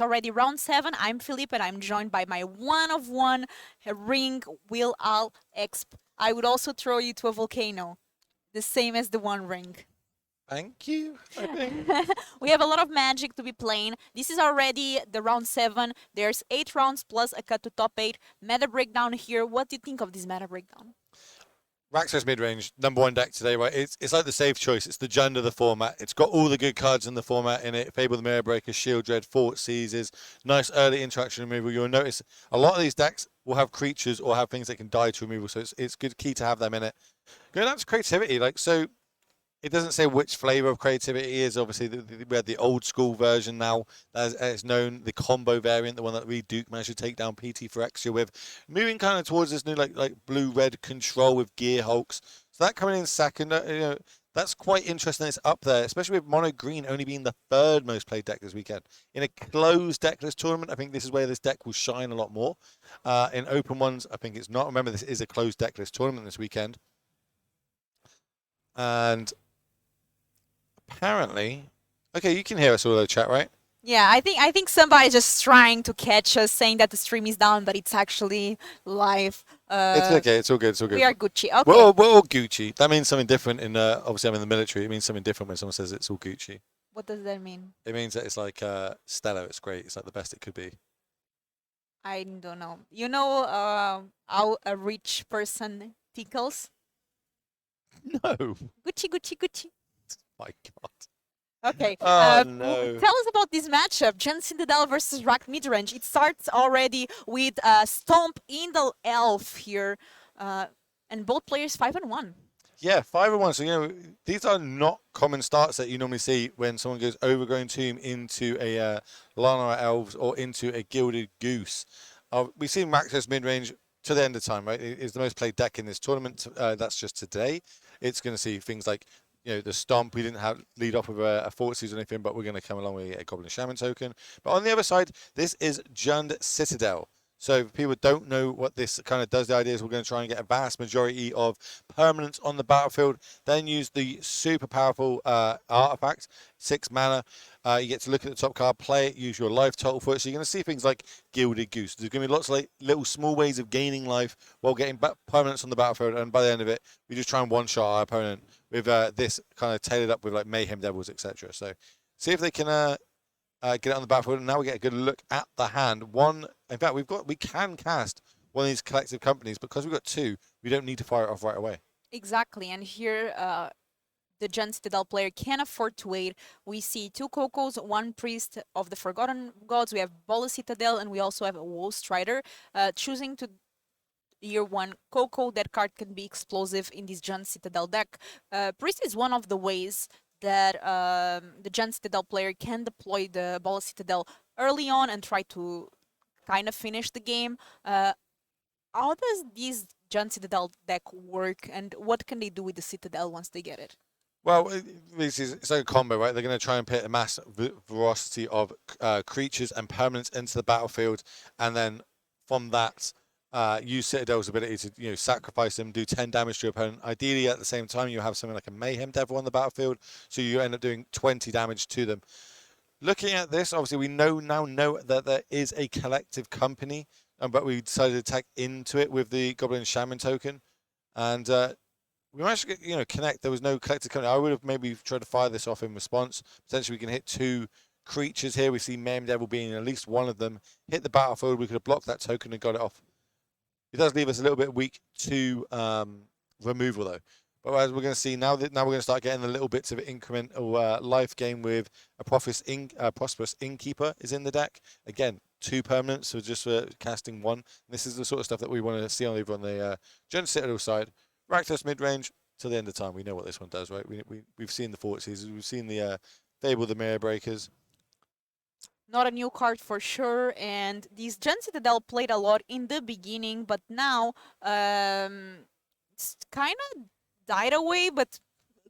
already round 7. I'm Filipa and I'm joined by my one-of-one ring Will Al Exp. I would also throw you to a volcano, the same as the One Ring. Thank you, I think. We have a lot of Magic to be playing. This is already the round 7. There's 8 rounds plus a cut to top 8. Meta breakdown here. What do you think of this meta breakdown? Rakdos mid-range, #1 deck today, right? It's like the safe choice. It's the Jund of the format. It's got all the good cards in the format in it. Fable the Mirror Breaker, Shield Dread, Fort Seizes, nice early interaction removal. You'll notice a lot of these decks will have creatures or have things that can die to removal, so it's good key to have them in it. Going down to creativity, so it doesn't say which flavor of creativity is. Obviously, we had the old school version now, as it's known, the combo variant, the one that Reed Duke managed to take down PT for Extra with. Moving kind of towards this new like blue-red control with Gear Hulks. So that coming in second, that's quite interesting. It's up there, especially with Mono Green only being the 3rd most played deck this weekend. In a closed deckless tournament, I think this is where this deck will shine a lot more. In open ones, I think it's not. Remember, this is a closed deckless tournament this weekend. And apparently, okay, you can hear us all in the chat, right? Yeah, I think somebody's just trying to catch us, saying that the stream is down, but it's actually live. It's okay. It's all good. It's all good. We are Gucci. Okay. We're all Gucci. That means something different. Obviously, I'm in the military. It means something different when someone says it's all Gucci. What does that mean? It means that it's like stellar. It's great. It's like the best it could be. I don't know. You know how a rich person tickles? No. Gucci, Gucci, Gucci. My God. Okay. No. Tell us about this matchup, Citadel versus Rack Midrange. It starts already with Stomp in the Elf here, and both players 5-1. Yeah, 5-1. So these are not common starts that you normally see when someone goes Overgrown Tomb into a Llanowar Elves or into a Gilded Goose. We've seen Rakdos midrange to the end of time, right? It is the most played deck in this tournament. That's just today. It's going to see things like the Stomp. We didn't have lead off with a Fort Siege or anything, but we're going to come along with a Goblin Shaman token. But on the other side, this is Jund Citadel. So if people don't know what this kind of does, the idea is we're going to try and get a vast majority of permanents on the battlefield, then use the super powerful artifact, 6 mana. You get to look at the top card, play it, use your life total for it. So you're going to see things like Gilded Goose. There's going to be lots of little small ways of gaining life while getting permanents on the battlefield. And by the end of it, we just try and one-shot our opponent with this kind of tailored up with like Mayhem Devils, etc. So see if they can get it on the battlefield, and now we get a good look at the hand. In fact, we can cast one of these collective companies because we've got 2. We don't need to fire it off right away. Exactly, and here the Jund Citadel player can afford to wait. We see 2 Cocos, 1 Priest of the Forgotten Gods. We have Bola Citadel, and we also have a Woe Strider. Choosing to year 1 Coco, that card can be explosive in this Jund Citadel deck. Priest is one of the ways that the Jund Citadel player can deploy the Bola Citadel early on and try to kind of finish the game. How does this Jund Citadel deck work, and what can they do with the Citadel once they get it? Well, it's like a combo, right? They're going to try and put a mass velocity of creatures and permanents into the battlefield, and then from that, use Citadel's ability to sacrifice them, do 10 damage to your opponent. Ideally, at the same time, you have something like a Mayhem Devil on the battlefield, so you end up doing 20 damage to them. Looking at this, obviously, we now know that there is a collective company, but we decided to tag into it with the Goblin Shaman token, and we managed to get, connect. There was no collective company. I would have maybe tried to fire this off in response. Potentially, we can hit 2 creatures here. We see Mayhem Devil being at least one of them. Hit the battlefield. We could have blocked that token and got it off. It does leave us a little bit weak to removal, though. But as we're going to see now, we're going to start getting the little bits of incremental life gain with a Prosperous Innkeeper is in the deck. Again, 2 permanents, so just casting 1. And this is the sort of stuff that we want to see over on the Jund Citadel side. Rakdos midrange till the end of time. We know what this one does, right? We've seen the Fort Seizes. We've seen the Fable the Mirror Breakers. Not a new card for sure, and this Jund Citadel played a lot in the beginning, but now it's kind of died away, but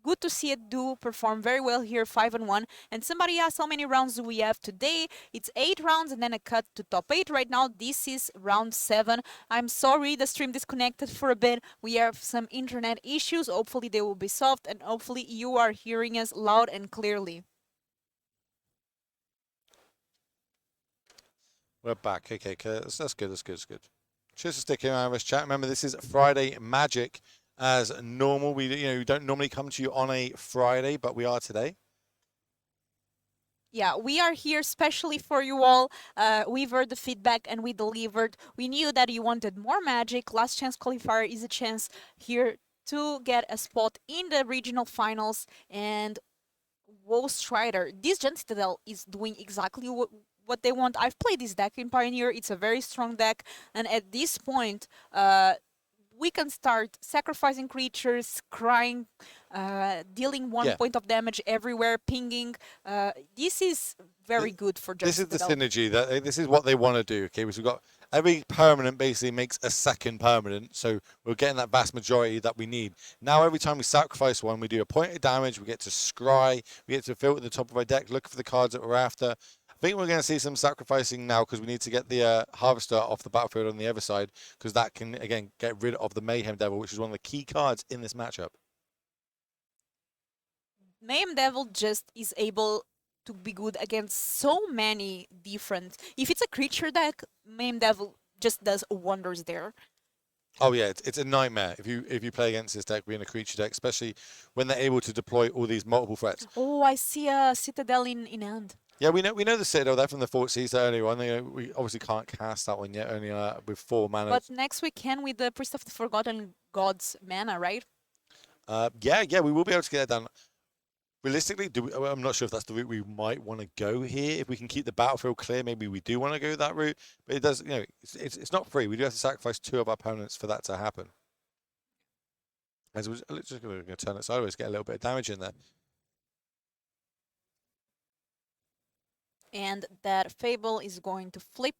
good to see it do perform very well here, 5-1. And somebody asked how many rounds do we have today. It's 8 rounds and then a cut to top 8 right now. This is round 7. I'm sorry the stream disconnected for a bit. We have some internet issues. Hopefully they will be solved, and hopefully you are hearing us loud and clearly. We're back. Okay, that's good. That's good. That's good. Cheers for sticking around with us, chat. Remember, this is Friday Magic. As normal, we don't normally come to you on a Friday, but we are today. Yeah, we are here specially for you all. We've heard the feedback and we delivered. We knew that you wanted more magic. Last Chance Qualifier is a chance here to get a spot in the regional finals. And Woe Strider, this Gen Citadel is doing exactly what they want. I've played this deck in Pioneer. It's a very strong deck. And at this point, we can start sacrificing creatures, crying, dealing 1 point of damage everywhere, pinging. This is very good for Gen This is the Citadel. synergy that this is what they want to do. Okay, because we've got every permanent basically makes a second permanent, so we're getting that vast majority that we need. Now every time we sacrifice one, we do a point of damage. We get to scry. We get to filter the top of our deck, look for the cards that we're after. I think we're going to see some sacrificing now because we need to get the Harvester off the battlefield on the other side because that can again get rid of the Mayhem Devil, which is one of the key cards in this matchup. Mayhem Devil just is able to be good against so many different. If it's a creature deck, Mayhem Devil just does wonders there. Oh yeah, it's a nightmare if you play against this deck being a creature deck, especially when they're able to deploy all these multiple threats. Oh, I see a Citadel in hand. Yeah, we know the Citadel there from the Fort Seas earlier on. We obviously can't cast that one yet, only with 4 mana. But next we can with the Priest of the Forgotten Gods mana, right? Yeah, we will be able to get that done. Realistically, I'm not sure if that's the route we might want to go here. If we can keep the battlefield clear, maybe we do want to go that route. But it does, it's not free. We do have to sacrifice 2 of our opponents for that to happen. As we're just going to turn it sideways, get a little bit of damage in there. And that Fable is going to flip.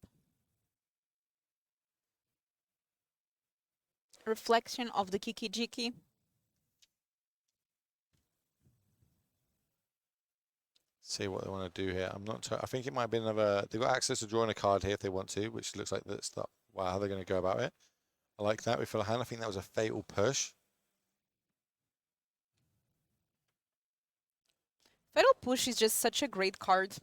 Reflection of the Kiki-Jiki. See what they want to do here. I'm not. I think it might be another. They've got access to drawing a card here if they want to, which looks like that's the. Wow, how they're going to go about it. I like that. We fill a hand. I think that was a fatal push. Fatal Push is just such a great card.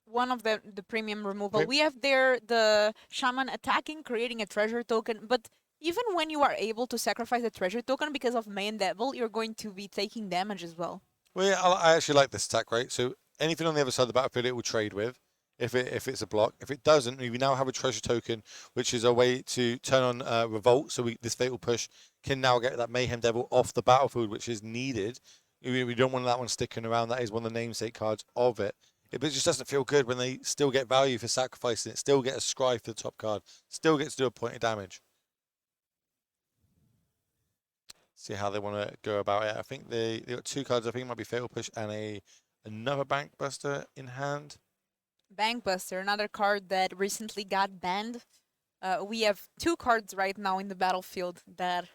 One of the premium removal. We have there the Shaman attacking, creating a treasure token, but even when you are able to sacrifice a treasure token because of Main Devil, you're going to be taking damage as well. Well, yeah, I actually like this attack, right? So anything on the other side of the battlefield, it will trade with. If it's a block, if it doesn't, we now have a treasure token, which is a way to turn on revolt. So this fatal push can now get that Mayhem Devil off the battlefield, which is needed. We don't want that one sticking around. That is one of the namesake cards of it. It just doesn't feel good when they still get value for sacrificing it, still get a scry for the top card, still get to do a point of damage. See how they want to go about it. I think they got 2 cards. I think it might be Fatal Push and another Bank Buster in hand. Bank Buster, another card that recently got banned. We have 2 cards right now in the battlefield that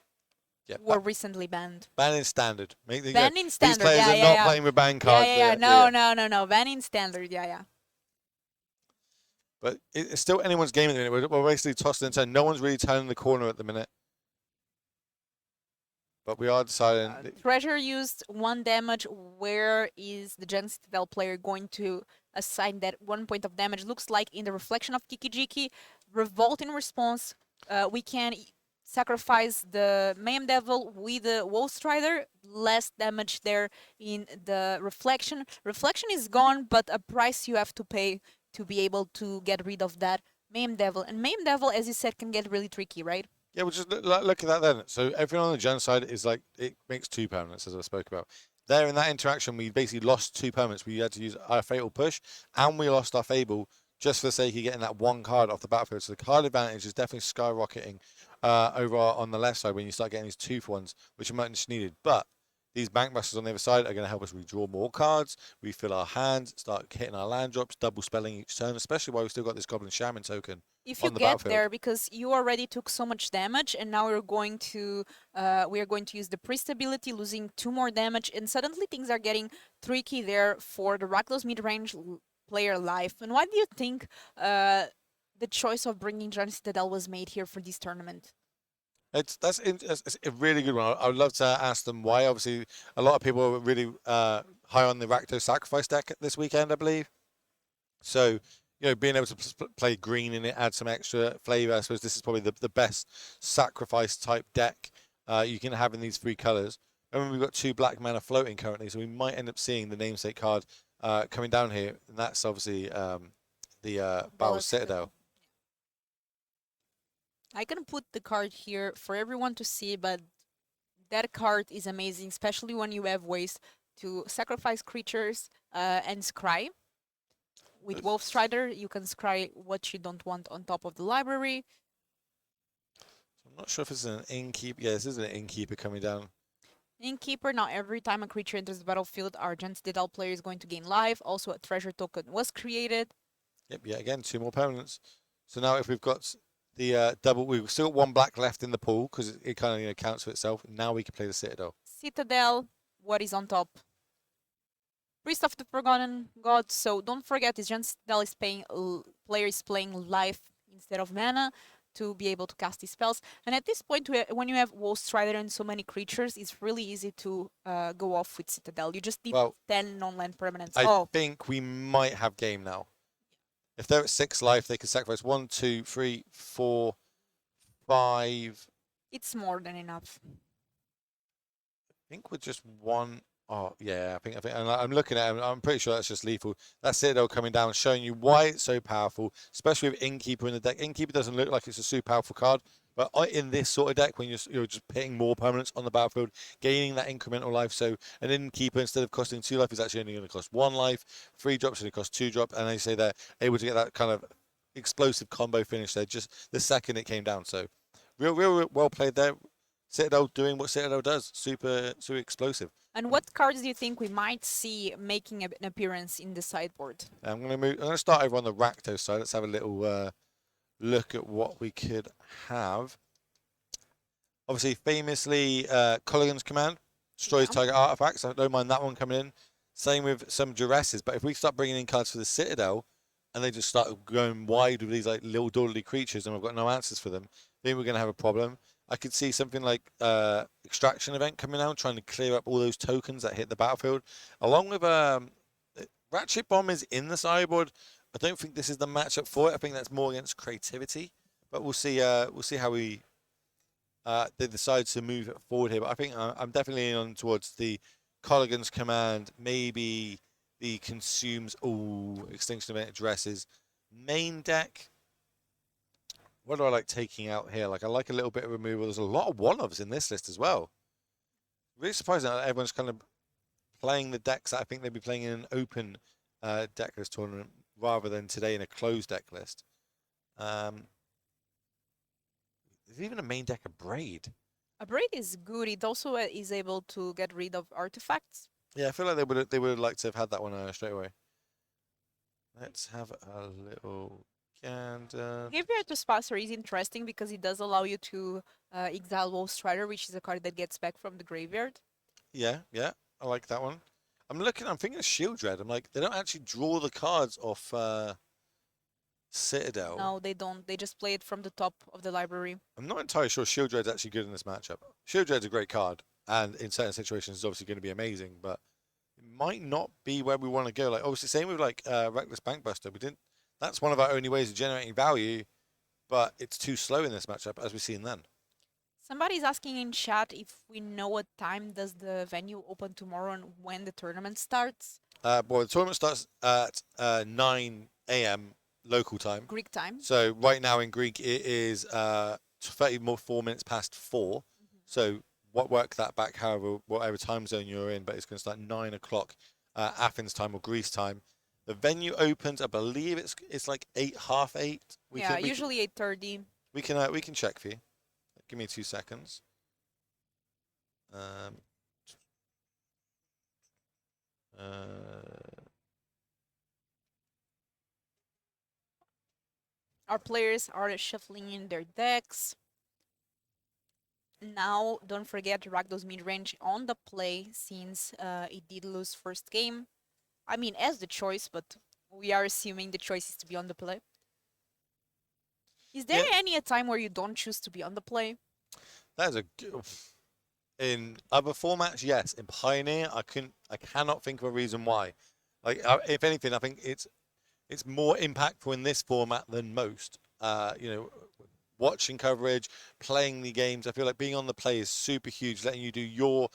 were recently banned. Ban in standard. Ban in standard. These players are not playing with ban cards. No. Ban in standard. Yeah. But it's still anyone's game at the minute. We're basically tossing and turning. No one's really turning the corner at the minute. But we are deciding. Treasure used 1 damage. Where is the Gen Citadel player going to assign that 1 point of damage? Looks like in the reflection of Kiki-Jiki. Revolt in response. We can sacrifice the Mayhem Devil with the Woe Strider. Less damage there in the reflection. Reflection is gone, but a price you have to pay to be able to get rid of that Mayhem Devil. And Mayhem Devil, as you said, can get really tricky, right? Yeah, we'll just look at that then. So everything on the Gen side is like, it makes 2 permanents, as I spoke about. There in that interaction, we basically lost 2 permanents. We had to use our Fatal Push, and we lost our Fable, just for the sake of getting that 1 card off the battlefield. So the card advantage is definitely skyrocketing over on the left side when you start getting these 2-for-1s, which are much needed. But these Bank Busters on the other side are going to help us redraw more cards, refill our hands, start hitting our land drops, double spelling each turn, especially while we've still got this Goblin Shaman token. If you get there, because you already took so much damage, and now we are going to use the Priest ability, losing 2 more damage, and suddenly things are getting tricky there for the Rakdos mid-range player life. And why do you think the choice of bringing Gen Citadel was made here for this tournament? It's a really good one. I would love to ask them why. Obviously, a lot of people are really high on the Rakdos sacrifice deck this weekend, I believe. So, being able to play green in it, add some extra flavor. I suppose this is probably the best sacrifice type deck you can have in these three colors. And we've got 2 black mana floating currently, so we might end up seeing the namesake card coming down here, and that's obviously the Battle Citadel. I can put the card here for everyone to see, but that card is amazing, especially when you have ways to sacrifice creatures and scry. With Wolf Strider, you can scry what you don't want on top of the library. I'm not sure if it's an Innkeeper. Yeah, this is an Innkeeper coming down. Innkeeper, now every time a creature enters the battlefield, our Citadel player is going to gain life. Also, a treasure token was created. Yep, yeah, again, 2 more permanents. So now if we've got the double, we've still got 1 black left in the pool because it kind of counts for itself. Now we can play the Citadel. Citadel, what is on top? Priest of the Forgotten God. So don't forget, this Citadel is player is playing life instead of mana to be able to cast these spells. And at this point, when you have Wolf Strider and so many creatures, it's really easy to go off with Citadel. You just need 10 non-land permanents. I think we might have game now. If they're at 6 life, they can sacrifice 1, 2, 3, 4, 5. It's more than enough. I think we're just 1. Oh, yeah, I think, and I'm looking at it, I'm pretty sure that's just lethal. That Citadel coming down, showing you why it's so powerful, especially with Innkeeper in the deck. Innkeeper doesn't look like it's a super powerful card, but in this sort of deck, when you're just pitting more permanents on the battlefield, gaining that incremental life, so an Innkeeper, instead of costing 2 life, is actually only going to cost 1 life. 3 drops only cost 2 drops, and they say they're able to get that kind of explosive combo finish there just the second it came down. So, real well played there. Citadel doing what Citadel does, super explosive. And what cards do you think we might see making an appearance in the sideboard? I'm going to start over on the Rakdos side. Let's have a little look at what we could have. Obviously, famously, Colligan's Command destroys target artifacts. I don't mind that one coming in. Same with some Duresses. But if we start bringing in cards for the Citadel, and they just start going wide with these like little dawdly creatures, and we've got no answers for them, then we're going to have a problem. I could see something like Extraction Event coming out, trying to clear up all those tokens that hit the battlefield. Along with Ratchet Bomb is in the sideboard. I don't think this is the matchup for it. I think that's more against creativity. But we'll see. We'll see how they decide to move it forward here. But I think I'm definitely on towards the Colligan's Command. Maybe the Consumes Extinction Event addresses main deck. What do I like taking out here? Like, I like a little bit of removal. There's a lot of one-ofs in this list as well. Really surprising that everyone's kind of playing the decks that I think they'd be playing in an open deck list tournament rather than today in a closed deck list. There's even a main deck of Braid. A Braid is good. It also is able to get rid of artifacts. Yeah, I feel like they would like to have had that one straight away. Let's have a little... Graveyard Trespasser is interesting because it does allow you to exile Wolf Strider, which is a card that gets back from the graveyard. Yeah, I like that one. I'm thinking of Shield Dread. I'm like, they don't actually draw the cards off Citadel. No, they don't. They just play it from the top of the library. I'm not entirely sure Shield Dread's actually good in this matchup. Shield Dread's a great card, and in certain situations is obviously going to be amazing, but it might not be where we want to go. Like, obviously, same with like Reckless Bankbuster. That's one of our only ways of generating value, but it's too slow in this matchup, as we've seen then. Somebody's asking in chat if we know what time does the venue open tomorrow and when the tournament starts. The tournament starts at 9 a.m. local time. Greek time. So right now in Greek, it is 4 minutes past 4. So work that back whatever time zone you're in, but it's going to start 9 o'clock Athens time or Greece time. The venue opens, I believe it's like 8, half 8. Usually 8:30. We can check for you. Give me 2 seconds. Our players are shuffling in their decks. Now, don't forget Rakdos mid-range on the play since it did lose first game. I mean, as the choice, but we are assuming the choice is to be on the play. Is there any time where you don't choose to be on the play? That is in other formats, yes. In Pioneer, I cannot think of a reason why. Like, if anything, I think it's more impactful in this format than most. You know, watching coverage, playing the games. I feel like being on the play is super huge, letting you do your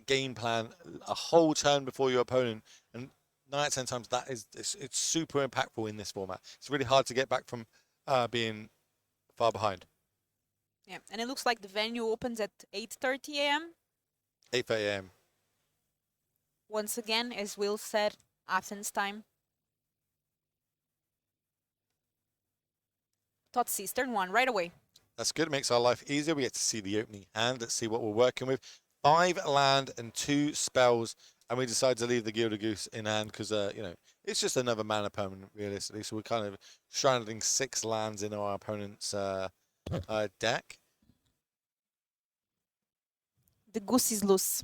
game plan a whole turn before your opponent. And 9 out of 10 times that it's super impactful in this format. It's really hard to get back from being far behind. Yeah, and it looks like the venue opens at 8:30 a.m. 8:30 a.m. Once again, as Will said, Athens time. Totsis, turn 1, right away. That's good. It makes our life easier. We get to see the opening hand. Let's see what we're working with. 5 land and 2 spells, and we decide to leave the Gilded Goose in hand because, you know, it's just another mana permanent, realistically. So we're kind of stranding 6 lands in our opponent's deck. The goose is loose.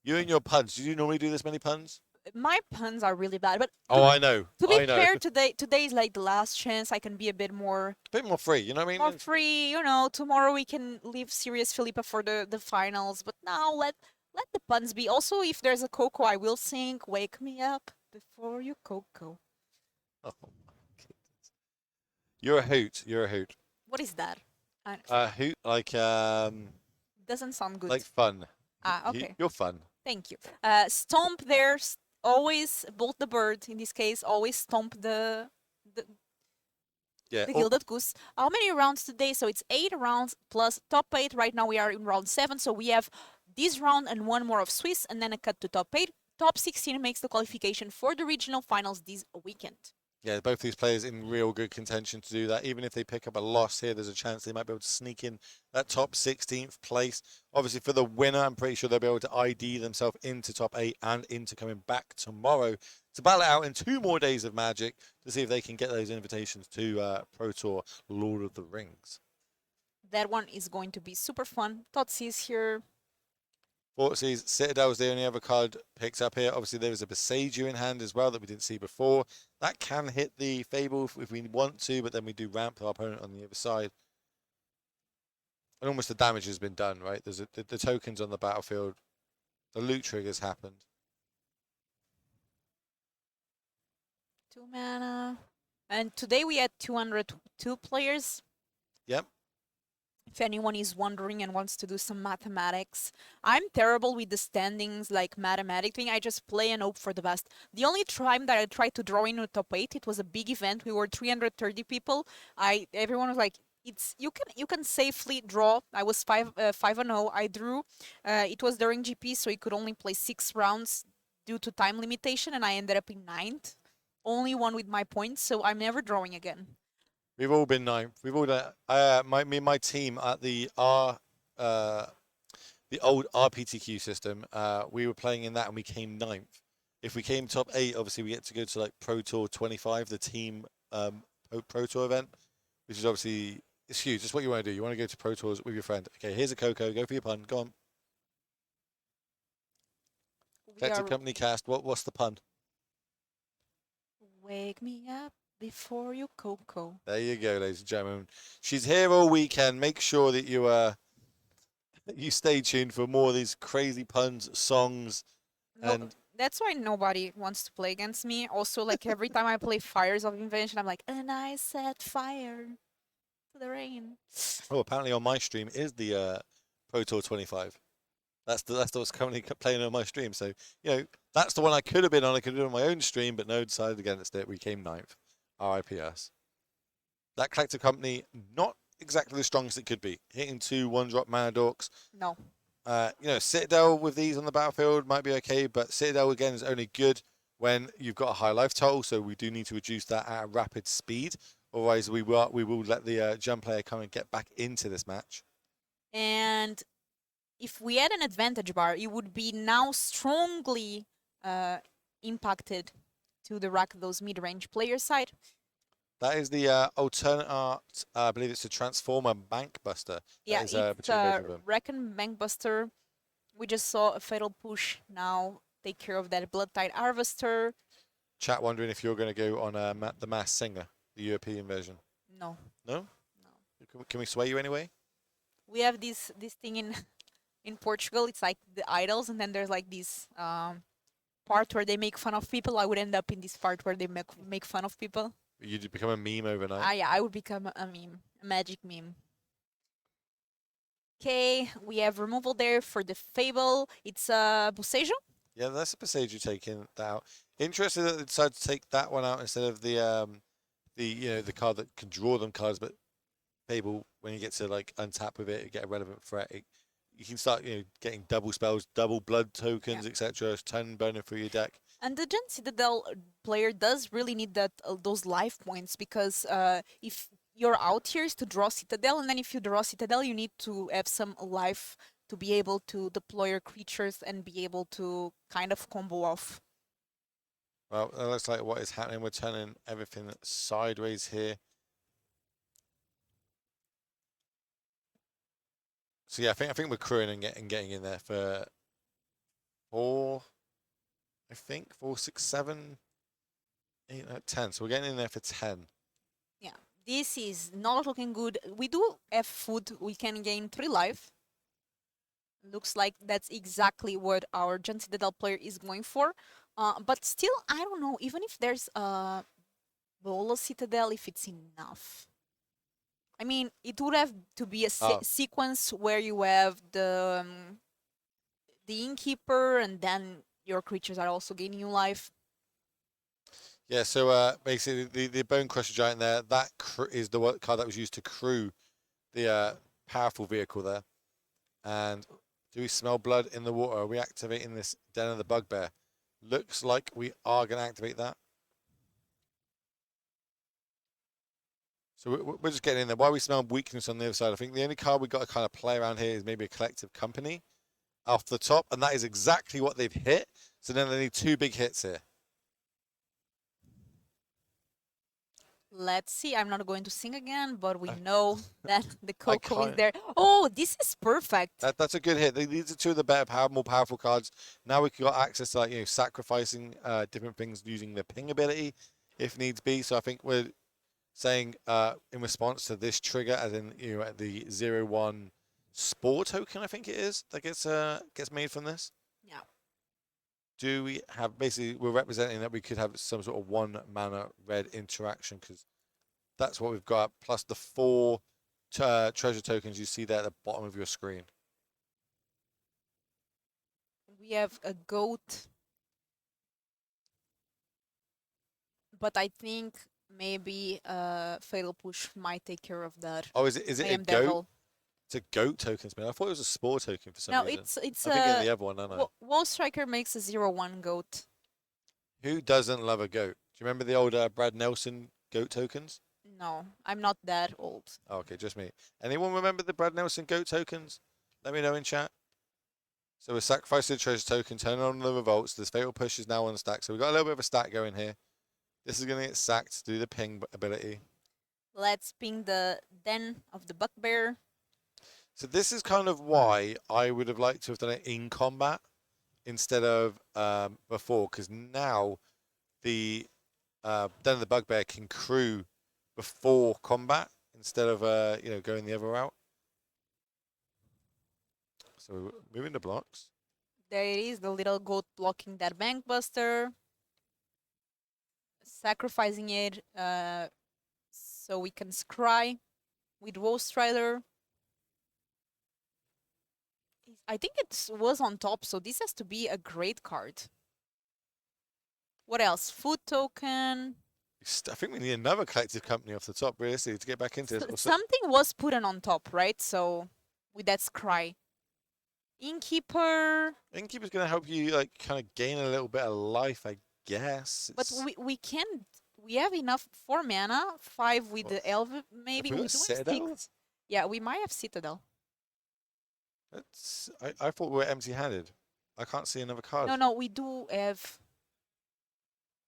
You and your puns. Do you normally do this many puns? My puns are really bad, but Oh, I know. to be I know. fair, today is like the last chance. I can be a bit more A bit more free, you know what I mean? more free. You know, tomorrow we can leave serious Filipa for the finals, but now let the puns be. Also, if there's a Coco, I will sing "Wake Me Up Before You Coco." Oh, my goodness. You're a hoot. You're a hoot. What is that? Hoot, like Doesn't sound good. like fun. Okay. You're fun. Thank you. Stomp there. Always bolt the bird. In this case, always stomp the Yeah. Gilded Goose. How many rounds today? So it's 8 rounds plus top 8. Right now we are in round 7. So we have this round and one more of Swiss and then a cut to top 8. Top 16 makes the qualification for the regional finals this weekend. Yeah, both these players in real good contention to do that. Even if they pick up a loss here, there's a chance they might be able to sneak in that top 16th place. Obviously, for the winner, I'm pretty sure they'll be able to ID themselves into top 8 and into coming back tomorrow to battle it out in 2 more days of Magic to see if they can get those invitations to Pro Tour Lord of the Rings. That one is going to be super fun. Totsi is here. Fortseas, Citadel is the only other card picked up here. Obviously, there is a Besaidu in hand as well that we didn't see before. That can hit the Fable if we want to, but then we do ramp our opponent on the other side. And almost the damage has been done, right? There's the tokens on the battlefield. The loot triggers happened. 2 mana. And today we had 202 players. Yep. If anyone is wondering and wants to do some mathematics, I'm terrible with the standings, like mathematic thing. I just play and hope for the best. The only time that I tried to draw in a top 8, it was a big event. We were 330 people. Everyone was like, you can safely draw. I was 5-0. I drew. It was during GP, so you could only play 6 rounds due to time limitation, and I ended up in 9th. Only one with my points, so I'm never drawing again. We've all been 9th. We've all done. Me and my team at the old RPTQ system. We were playing in that and we came 9th. If we came top 8, obviously we get to go to like Pro Tour 25, the team Pro Tour event, which is obviously it's huge. It's what you want to do. You want to go to Pro Tours with your friend. Okay, here's a Coco. Go for your pun. Go on. Collective company cast. What's the pun? Wake me up before you Coco. There you go, ladies and gentlemen. She's here all weekend. Make sure that you stay tuned for more of these crazy puns, songs, and that's why nobody wants to play against me. Also, like every time I play Fires of Invention, I'm like, and I set fire to the rain. Oh, apparently on my stream is the Pro Tour 25. That's what's currently playing on my stream. So, you know, that's the one I could have been on. I could have been on my own stream, but no, decided against it. We came 9th. RIPS. That collective company, not exactly the strongest it could be. Hitting 2 1-drop mana dorks. No. You know, Citadel with these on the battlefield might be okay, but Citadel again is only good when you've got a high life total, so we do need to reduce that at a rapid speed. Otherwise, we will let the jump player come and get back into this match. And if we had an advantage bar, it would be now strongly impacted to the rack those mid-range player side. That is the alternate art. I believe it's a Transformer Bank Buster. Yeah, it's Reckon Bank Buster. We just saw a Fatal Push now take care of that Blood Tide Harvester. Chat wondering if you're going to go on the Masked Singer, the European version. No. No? No. Can we sway you anyway? We have this thing in in Portugal. It's like the idols, and then there's like this part where they make fun of people. I would end up in this part where they make fun of people. You'd become a meme overnight. Yeah, I would become a meme, a magic meme. Okay, we have removal there for the Fable. It's a Bosejo. Yeah, that's a procedure taking that out. Interesting that they decided to take that one out instead of the card that can draw them cards, but Fable, when you get to like untap with it, you get a relevant threat. You can start getting double spells, double blood tokens, etc. Ton burner through your deck. And the Gen Citadel player does really need that those life points because if your out here is to draw Citadel, and then if you draw Citadel, you need to have some life to be able to deploy your creatures and be able to kind of combo off. Well, that looks like what is happening. We're turning everything sideways here. So yeah, I think we're crewing and getting in there for 4, I think 4, 6, 7, 8, 10. So we're getting in there for 10. Yeah, this is not looking good. We do have food. We can gain 3 life. Looks like that's exactly what our Gen Citadel player is going for. But still, I don't know, even if there's a Bola Citadel, if it's enough. I mean, it would have to be a sequence where you have the Innkeeper and then your creatures are also gaining you life. Yeah, so basically the Bone Crusher Giant there, that is the card that was used to crew the powerful vehicle there. And do we smell blood in the water? Are we activating this Den of the Bugbear? Looks like we are going to activate that. So we're just getting in there. Why we smell weakness on the other side? I think the only card we've got to kind of play around here is maybe a Collective Company off the top. And that is exactly what they've hit. So then they need 2 big hits here. Let's see. I'm not going to sing again, but we know that the Coco is there. Oh, this is perfect. That's a good hit. These are 2 of the better, more powerful cards. Now we've got access to like sacrificing different things using the ping ability if needs be. So I think we're saying in response to this trigger, as in the 0/1 Spore token, I think it is that gets made from this. Yeah. Do we have basically we're representing that we could have some sort of 1 mana red interaction because that's what we've got, plus the 4 treasure tokens you see there at the bottom of your screen. We have a goat, but I think maybe Fatal Push might take care of that. Oh, is it a goat? Devil. It's a goat token, man. I thought it was a Spore token for some reason. No, it's I'm thinking the other one, don't I? Wall Striker makes a 0/1 goat. Who doesn't love a goat? Do you remember the old Brad Nelson goat tokens? No, I'm not that old. Oh, okay, just me. Anyone remember the Brad Nelson goat tokens? Let me know in chat. So we're sacrificing the treasure token, turning on the revolts. This Fatal Push is now on the stack. So we've got a little bit of a stack going here. This is going to get sacked to do the ping ability. Let's ping the Den of the Bugbear. So this is kind of why I would have liked to have done it in combat instead of before, because now the Den of the Bugbear can crew before combat instead of going the other route. So moving the blocks. There it is, the little goat blocking that Bankbuster. Sacrificing it so we can scry with Ghost Rider. I think it was on top, so this has to be a great card. What else? Food token. I think we need another collective company off the top, realistically, to get back into this. Something was put on top, right? So with that scry. Innkeeper. Innkeeper's going to help you like kind of gain a little bit of life, I guess. But we can't. We have enough 4 mana, 5 with the elf, maybe. We do Citadel? 6. Yeah, we might have Citadel. I thought we were empty-handed. I can't see another card. No, we do have.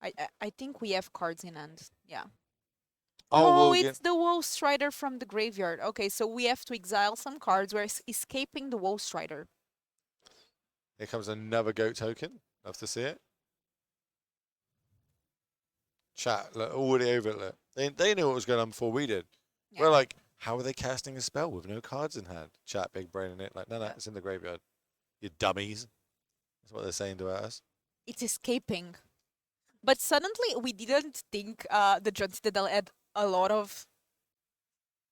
I think we have cards in hand. Yeah. Oh, it's the Woe Strider from the graveyard. Okay, so we have to exile some cards. We're escaping the Woe Strider. Here comes another goat token. Love to see it. Chat, look, already over it. Look. They knew what was going on before we did. Yeah. We're like How are they casting a spell with no cards in hand? Chat, big brain in it. Like, no, Yeah. it's in the graveyard. You dummies. That's what they're saying to us. It's escaping. But suddenly we didn't think the John Citadel had a lot of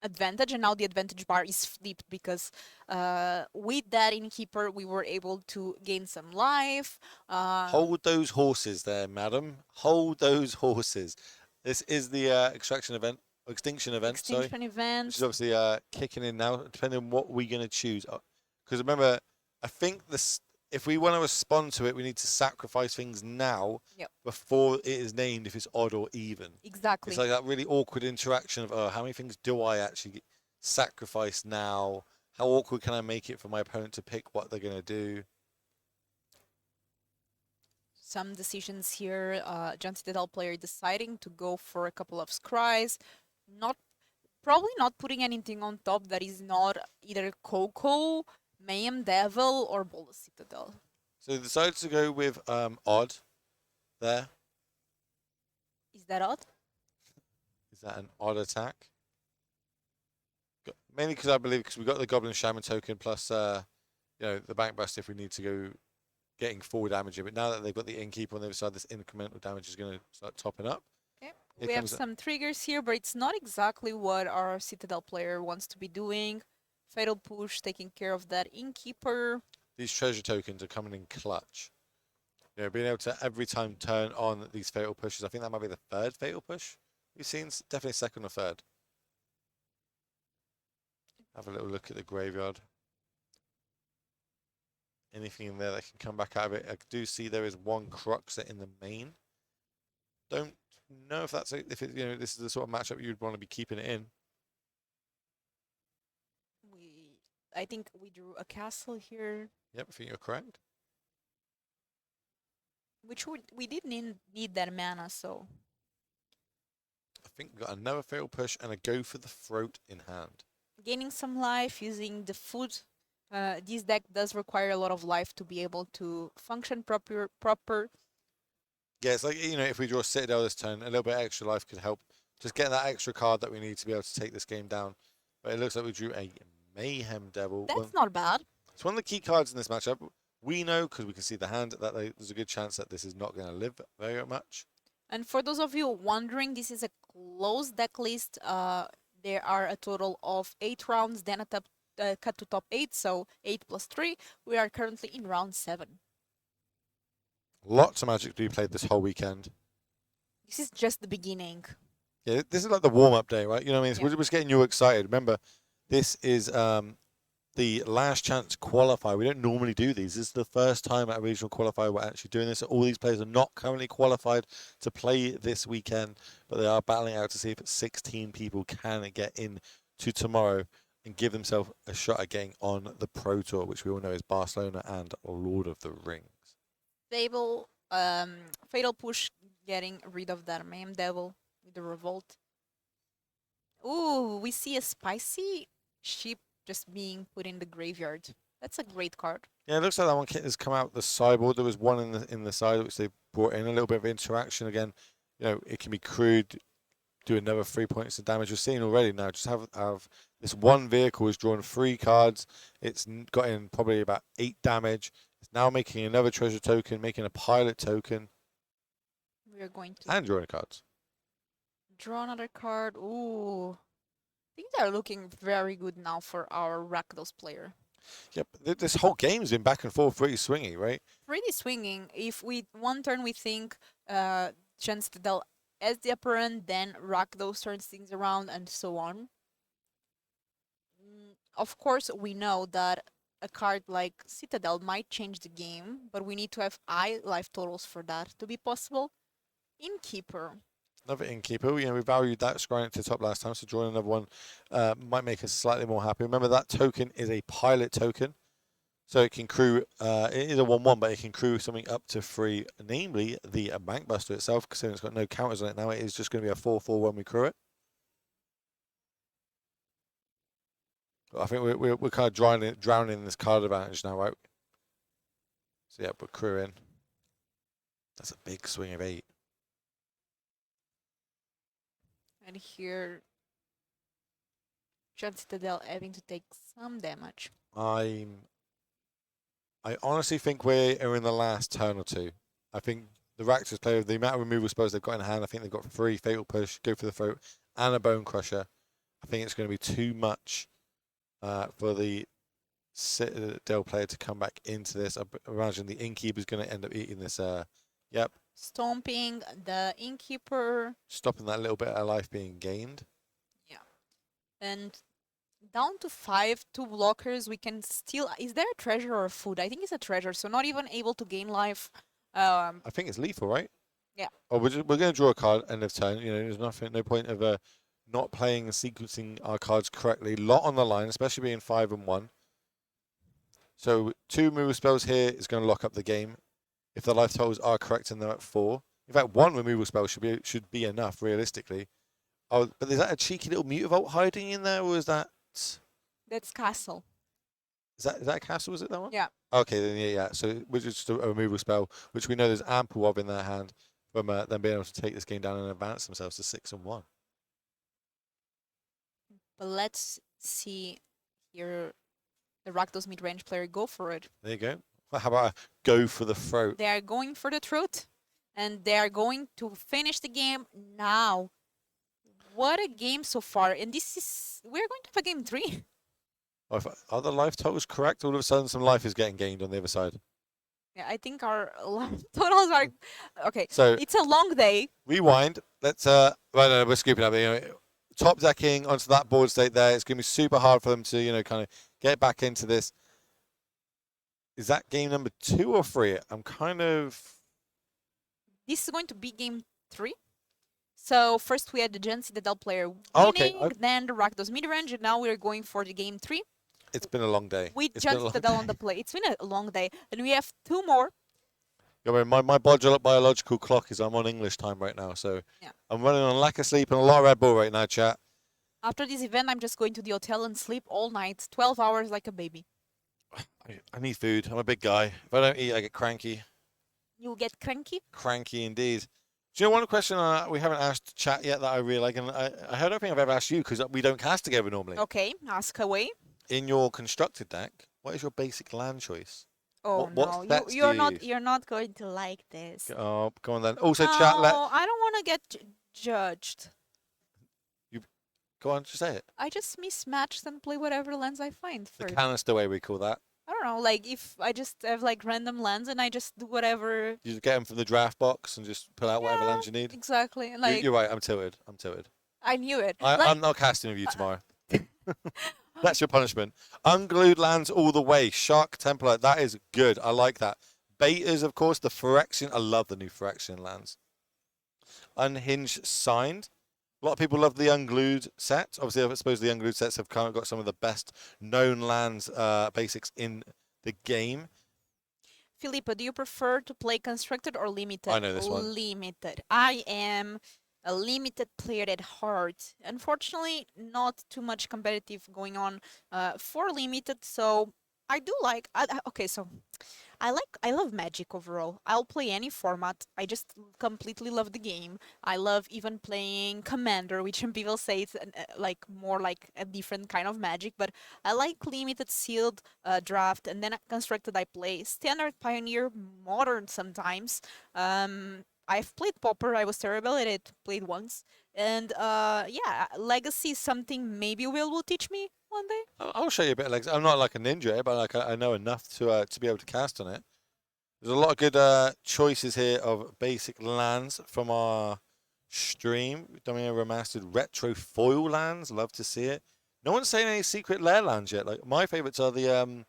advantage, and now the advantage bar is flipped because with that Innkeeper we were able to gain some life. Hold those horses there, madam. Hold those horses. This is the extinction event, sorry. Extinction Which is events. obviously kicking in now, depending on what we're going to choose. Because remember, I think this, if we want to respond to it, we need to sacrifice things now Yep. before it is named if it's odd or even. Exactly. It's like that really awkward interaction of, oh, how many things do I actually sacrifice now? How awkward can I make it for my opponent to pick what they're going to do? Some decisions here. John Citadel player deciding to go for a couple of scries, not probably not putting anything on top that is not either Coco, Mayhem Devil, or Bola Citadel. So they decided to go with odd there. Is that odd? Is that an odd attack? Mainly because I believe because we got the Goblin Shaman token plus the Bank Bust if we need to go getting full damage in. But now that they've got the Innkeeper on the other side, this incremental damage is going to start topping up. Okay. Here We have comes some triggers here, but it's not exactly what our Citadel player wants to be doing. Fatal Push, taking care of that Innkeeper. these treasure tokens are coming in clutch. You know, being able to every time turn on these fatal pushes. I think that might be the third fatal push we've seen. Definitely second or third. Have a little look at the graveyard. Anything in there that can come back out of it. I do see there is one Cruxer in the main. Don't know if that's if it, this is the sort of matchup you'd want to be keeping it in. I think we drew a castle here. Yep, I think you're correct. Which we did need that mana, so. I think we've got another fatal push and a go for the throat in hand. Gaining some life using the food. This deck does require a lot of life to be able to function proper. Yeah, it's like, if we draw Citadel this turn, a little bit extra life could help. Just get that extra card that we need to be able to take this game down. But it looks like we drew a Mayhem Devil. That's not bad. It's one of the key cards in this matchup. We know, because we can see the hand, that there's a good chance that this is not going to live very much. And for those of you wondering, this is a closed deck list. There are a total of 8 rounds, then a cut to top 8, so 8 plus 3. We are currently in round 7. Lots of Magic to be played this whole weekend. This is just the beginning. Yeah, this is like the warm-up day, right? You know what I mean? Yeah. We're just getting you excited. Remember, this is the last chance qualifier. We don't normally do these. This is the first time at a regional qualifier we're actually doing this. All these players are not currently qualified to play this weekend, but they are battling out to see if 16 people can get in to tomorrow and give themselves a shot at getting on the Pro Tour, which we all know is Barcelona and Lord of the Rings. Fatal Push, getting rid of that Mayhem Devil with the Revolt. Ooh, we see a spicy sheep just being put in the graveyard. That's a great card. Yeah, it looks like that one has come out the sideboard. There was one in the side which they brought in, a little bit of interaction again. It can be crude, do another 3 points of damage. We're seeing already now. Just have this one vehicle has drawn 3 cards. It's got in probably about 8 damage. It's now making another treasure token, making a pilot token. We are going to and drawing cards. Draw another card. Ooh. Things are looking very good now for our Rakdos player. Yep, this whole game's been back and forth, pretty swingy, right? Pretty swinging. If one turn we think Jen Citadel as the upper end, then Rakdos turns things around, and so on. Of course, we know that a card like Citadel might change the game, but we need to have high life totals for that to be possible. Innkeeper. Another Innkeeper. We valued that scrying it to the top last time, so drawing another one might make us slightly more happy. Remember, that token is a pilot token, so it can crew, it is a 1-1, but it can crew something up to 3, namely the Bank Buster itself, considering it's got no counters on it now. It is just going to be a 4/4 when we crew it. But I think we're kind of drowning in this card advantage now, right? So yeah, we're crewing. That's a big swing of 8. And here, John Citadel having to take some damage. I honestly think we're in the last turn or two. I think the Rakdos player, the amount of removal spells they've got in hand, I think they've got 3 Fatal Push, Go for the Throat, and a Bone Crusher. I think it's going to be too much for the Citadel player to come back into this. I imagine the Innkeeper's going to end up eating this. Yep. Stomping the Innkeeper. Stopping that little bit of life being gained. Yeah. And down to 5, 2 blockers. We can still... Is there a treasure or a food? I think it's a treasure, so not even able to gain life. I think it's lethal, right? Yeah. Oh, we're going to draw a card end of turn. You know, there's no point of not playing and sequencing our cards correctly. Lot on the line, especially being 5 and 1. So 2 removal spells here is going to lock up the game. If the life totals are correct and they're at 4. In fact, 1 removal spell should be enough, realistically. Oh, but is that a cheeky little Mutavault hiding in there, or is that... That's Castle. Is that a castle, is it that one? Yeah. Okay, then yeah. So which is just a removal spell, which we know there's ample of in their hand from them being able to take this game down and advance themselves to 6 and 1. But let's see here the Rakdos mid-range player go for it. There you go. Well, how about a go for the throat? They are going for the throat, and they are going to finish the game now. What a game so far. And this is... We're going to have a game 3. Oh, if are the life totals correct? All of a sudden some life is getting gained on the other side. Yeah, I think our life totals are... Okay, So it's a long day. rewind. Let's... Well, no, we're scooping up. You know, top decking onto that board state there. It's going to be super hard for them to, you know, kind of get back into this. Is that game number 2 or 3? I'm kind of... This is going to be game 3. So first we had the Gen Citadel player winning, okay. then the Rakdos mid-range, and now we're going for the game 3. It's been a long day. With It's Gen been a long Citadel day. on the play. It's been a long day. And we have 2 more. Yeah, I mean, my biological clock is I'm on English time right now, so Yeah. I'm running on lack of sleep and a lot of Red Bull right now, chat. After this event, I'm just going to the hotel and sleep all night, 12 hours like a baby. I need food. I'm a big guy. If I don't eat, I get cranky. You'll get cranky. Cranky indeed. Do you know one question we haven't asked chat yet that I really like, and I don't think I've ever asked you because we don't cast together normally. Okay, ask away. In your constructed deck, what is your basic land choice? Oh what no, stats you're do you not use? you're not going to like this. Oh, go on then. Also, No, chat. I don't want to get judged. Go on, just say it. I just mismatch and play whatever lands I find The first. canister way we call that. I don't know, like if I just have like random lands and I just do whatever. You just get them from the draft box and just pull out whatever Yeah, lands you need. Exactly. And like You're right. I'm tilted. I knew it. I'm not casting with you tomorrow. That's your punishment. Unglued lands all the way. Shark Templar. That is good. I like that. Betas, of course. The Phyrexian. I love the new Phyrexian lands. Unhinged Signed. A lot of people love the Unglued set. Obviously, I suppose the Unglued sets have kind of got some of the best known lands basics in the game. Filipa, do you prefer to play constructed or limited? I know this one. Limited. I am a limited player at heart. Unfortunately, not too much competitive going on for limited, so I do like... okay, so I love Magic overall. I'll play any format. I just completely love the game. I love even playing Commander, which some people say it's like more like a different kind of Magic, but I like limited, sealed, draft, and then constructed I play Standard, Pioneer, Modern sometimes. I've played Pauper. I was terrible at it. Played once. And yeah, Legacy is something maybe will teach me one day. I'll show you a bit of legs. I'm not like a ninja, but like I know enough to be able to cast on it. There's a lot of good choices here of basic lands from our stream. Domino Remastered Retro Foil lands. Love to see it. No one's saying any Secret Lair lands yet. Like my favorites are the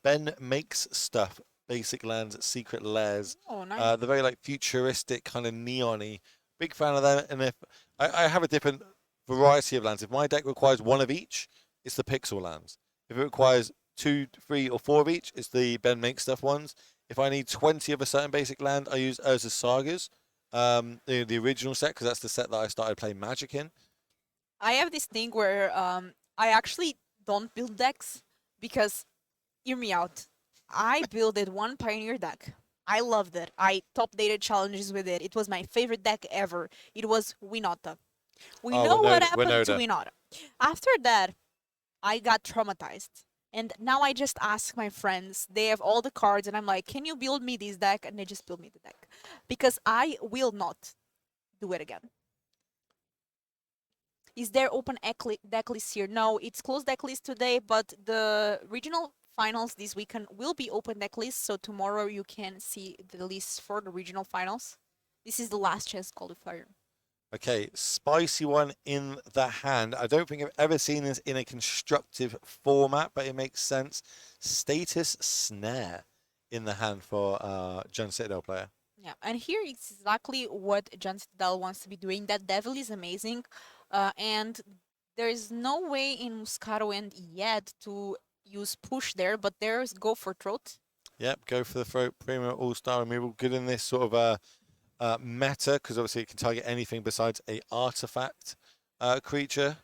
Ben Makes Stuff basic lands, Secret Lairs. Oh, nice. The very like futuristic kind of neon-y. Big fan of them. And if I have a different variety of lands. If my deck requires 1 of each, it's the Pixel lands. If it requires 2, 3, or 4 of each, it's the Ben Make Stuff ones. If I need 20 of a certain basic land, I use Urza's Sagas, the original set, because that's the set that I started playing Magic in. I have this thing where I actually don't build decks because, hear me out, I builded one Pioneer deck. I loved it. I top-dated challenges with it. It was my favorite deck ever. It was Winota. We know what happened to Winota. After that, I got traumatized. And now I just ask my friends, they have all the cards, and I'm like, can you build me this deck? And they just build me the deck. Because I will not do it again. Is there open deck list here? No, it's closed deck list today, but the regional finals this weekend will be open deck list. So tomorrow you can see the list for the regional finals. This is the last chance qualifier. Okay, spicy one in the hand. I don't think I've ever seen this in a constructive format, but it makes sense. Status Snare in the hand for John Citadel player. Yeah, and here it's exactly what John Citadel wants to be doing. That devil is amazing, and there is no way in Muscato and yet to use push there, but there's go for throat. Yep, go for the throat premium all-star removal. Good in this sort of meta, because obviously it can target anything besides a artifact creature.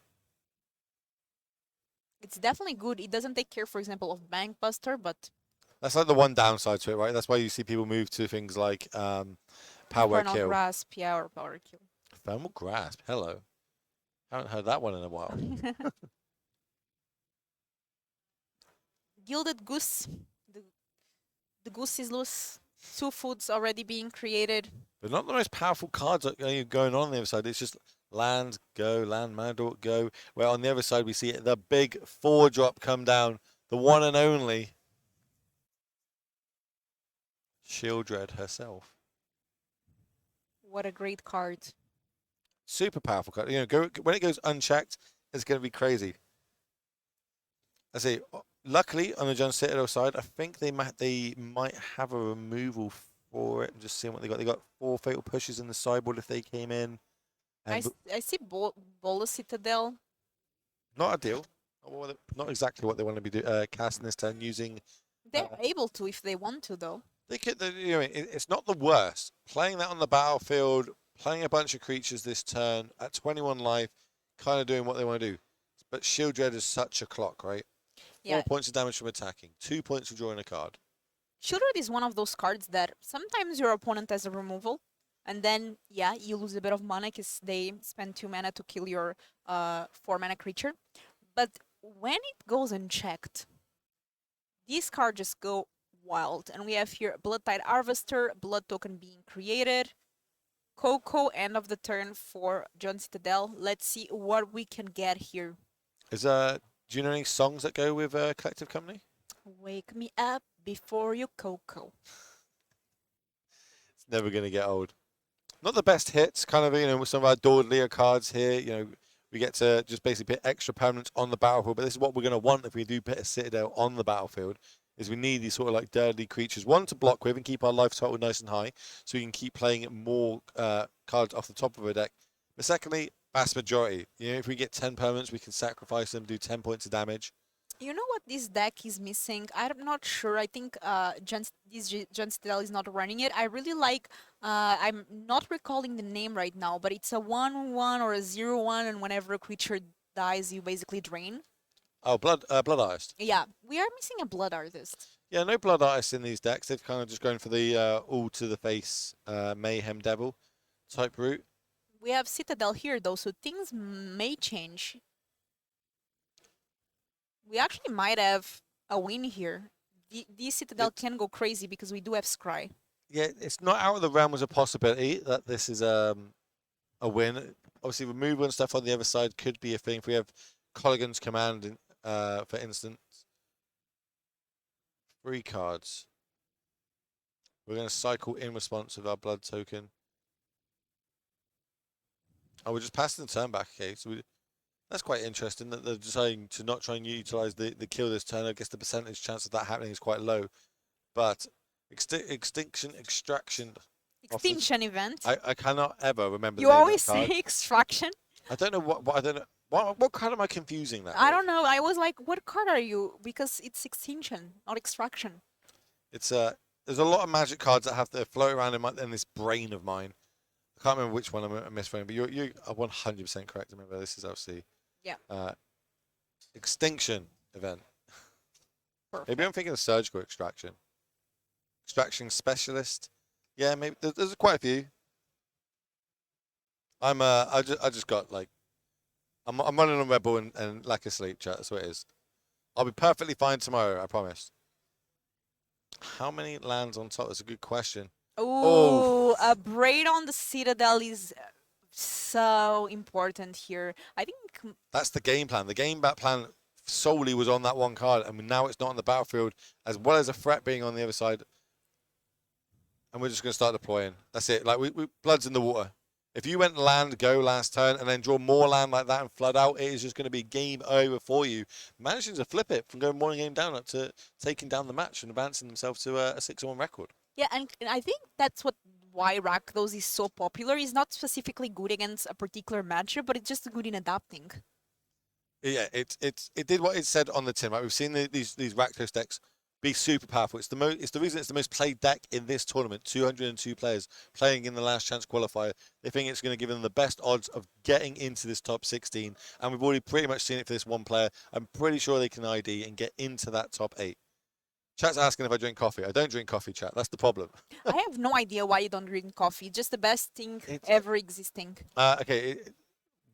It's definitely good. It doesn't take care, for example, of Bank Buster, but That's like the one downside to it, right? That's why you see people move to things like Power Infernal Kill. Grasp, yeah, or Power Kill. Thermal Grasp, hello. Haven't heard that one in a while. Gilded Goose. The goose is loose. 2 foods already being created. But not the most powerful cards going on the other side. It's just land, go, land, Mandor, go. Where on the other side we see the big 4-drop come down. The one and only Shieldred herself. What a great card. Super powerful card. You know, when it goes unchecked, it's going to be crazy. I see. Luckily, on the John Citadel side, I think they might have a removal for it. I'm just seeing what they got. They got 4 fatal pushes in the sideboard if they came in. And I see Bola Citadel. not ideal. Not exactly what they want to be casting this turn using. They're able to if they want to, though. They could. You know, it's not the worst. Playing that on the battlefield, playing a bunch of creatures this turn at 21 life, kind of doing what they want to do. But Shield Dread is such a clock, right? Yeah. 4 points of damage from attacking, 2 points for drawing a card. Shieldred is one of those cards that sometimes your opponent has a removal, and then, yeah, you lose a bit of mana because they spend 2 mana to kill your 4 mana creature. But when it goes unchecked, these cards just go wild. And we have here Blood Tide Harvester, Blood Token being created, Coco, end of the turn for John Citadel. Let's see what we can get here. Do you know any songs that go with Collective Company? Wake me up before you Coco. It's never going to get old. Not the best hits, kind of, you know, with some of our Dordlear cards here. You know, we get to just basically put extra permanents on the battlefield, but this is what we're going to want if we do put a Citadel on the battlefield, is we need these sort of like dirty creatures. One, to block with and keep our life total nice and high, so we can keep playing more cards off the top of our deck. But secondly, vast majority. You know, if we get 10 permanents, we can sacrifice them, do 10 points of damage. You know what this deck is missing? I'm not sure. I think John Citadel is not running it. I really like, I'm not recalling the name right now, but it's a 1/1 or a 0/1, and whenever a creature dies, you basically drain. Oh, Blood Artist. Yeah, we are missing a Blood Artist. Yeah, no Blood Artist in these decks. They've kind of just gone for the all to the face Mayhem Devil type route. We have Citadel here, though, so things may change. We actually might have a win here. The Citadel can go crazy because we do have Scry. Yeah, it's not out of the realm as a possibility that this is a win. Obviously, removal and stuff on the other side could be a thing. If we have Colligan's Command, for instance, 3 cards. We're going to cycle in response of our blood token. Oh, we're just passing the turn back. Okay, so that's quite interesting that they're deciding to not try and utilize the kill this turn. I guess the percentage chance of that happening is quite low. But Extinction Extraction. Extinction event. I cannot ever remember You the name always of the card. say extraction. I don't know what I don't know. What card am I confusing that I with? don't know. I was like, what card are you? Because it's extinction, not extraction. It's there's a lot of magic cards that have to float around in this brain of mine. I can't remember which one I'm misreading, but you're 100% correct. Remember, this is obviously Extinction event. Perfect. Maybe I'm thinking of surgical extraction. Extraction specialist. Yeah, maybe there's quite a few. I just got like I'm running on Red Bull and lack of sleep, chat. That's what it is. I'll be perfectly fine tomorrow, I promise. How many lands on top? That's a good question. Oh, Ooh, a braid on the Citadel is so important here. I think that's the game plan. The game plan solely was on that one card, and now it's not on the battlefield, as well as a threat being on the other side. And we're just going to start deploying. That's it. Like, we blood's in the water. If you went land, go last turn, and then draw more land like that and flood out, it is just going to be game over for you. Managing to flip it from going one game down up to taking down the match and advancing themselves to a 6-1 record. yeah, and I think that's why Rakdos is so popular. He's not specifically good against a particular matchup, but it's just good in adapting. Yeah, it did what it said on the tin. Right, we've seen these Rakdos decks be super powerful. It's the reason it's the most played deck in this tournament. 202 players playing in the last chance qualifier. They think it's going to give them the best odds of getting into this top 16, and we've already pretty much seen it for this one player. I'm pretty sure they can ID and get into that top 8. Chat's asking if I drink coffee. I don't drink coffee, chat. That's the problem. I have no idea why you don't drink coffee. Just the best thing ever existing. Okay.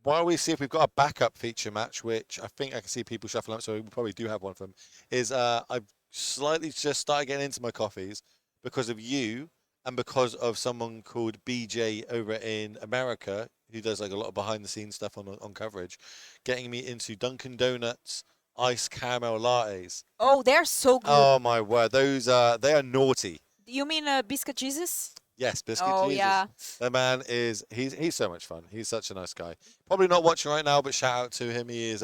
While we see if we've got a backup feature match, which I think I can see people shuffling up, so we probably do have one of them, is I've slightly just started getting into my coffees because of you and because of someone called BJ over in America who does like a lot of behind the scenes stuff on coverage, getting me into Dunkin' Donuts iced caramel lattes. Oh, they're so good. Oh my word, those they are naughty. You mean Biscuit Jesus? Yes, Biscuit Oh, Jesus. yeah. The man he's so much fun. He's such a nice guy. Probably not watching right now, but shout out to him. He is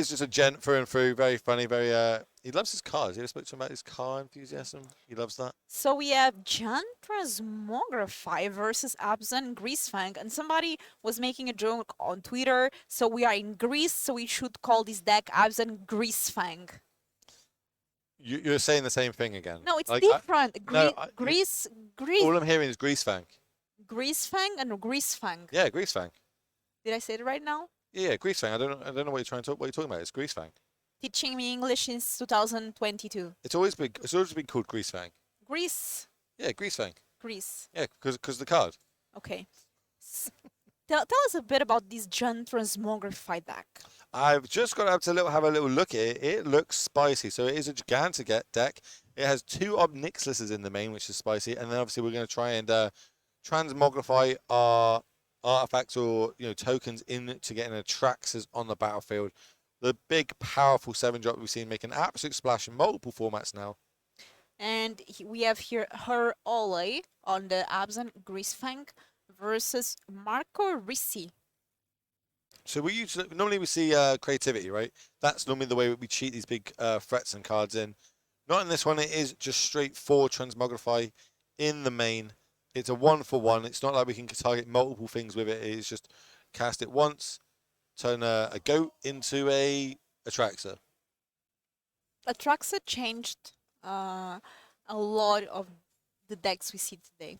just a gent through and through. Very funny. Very he loves his cars. You ever spoke to him about his car enthusiasm? He loves that. So we have John Transmogify versus Abzan Greasefang, and somebody was making a joke on Twitter. So we are in Greece, so we should call this deck Abzan Greasefang. You're saying the same thing again. No, it's like, different. Grease. All I'm hearing is Greasefang. Greasefang and Greasefang. Yeah, Greasefang. Did I say it right now? Yeah, Greasefang. I don't know what you're talking about. It's Greasefang. Teaching me English since 2022. It's always been called Greasefang. Greece. Yeah, Greasefang. Greece. Yeah, because the card. Okay. Tell us a bit about this John Transmogify deck. I've just got up to have a little look at it. It looks spicy. So it is a gigantic deck. It has 2 Obnixiluses in the main, which is spicy. And then obviously we're going to try and transmogrify our artifacts or tokens into getting Atraxas on the battlefield. The big, powerful 7-drop we've seen make an absolute splash in multiple formats now. And we have here her Ole on the Abzan Greasefang versus Marco Ricci. So normally we see creativity, right? That's normally the way we cheat these big threats and cards in. Not in this one. It is just straight for Transmogrify in the main. It's a 1-for-1. It's not like we can target multiple things with it. It's just cast it once, turn a goat into a Atraxa. Atraxa changed a lot of the decks we see today.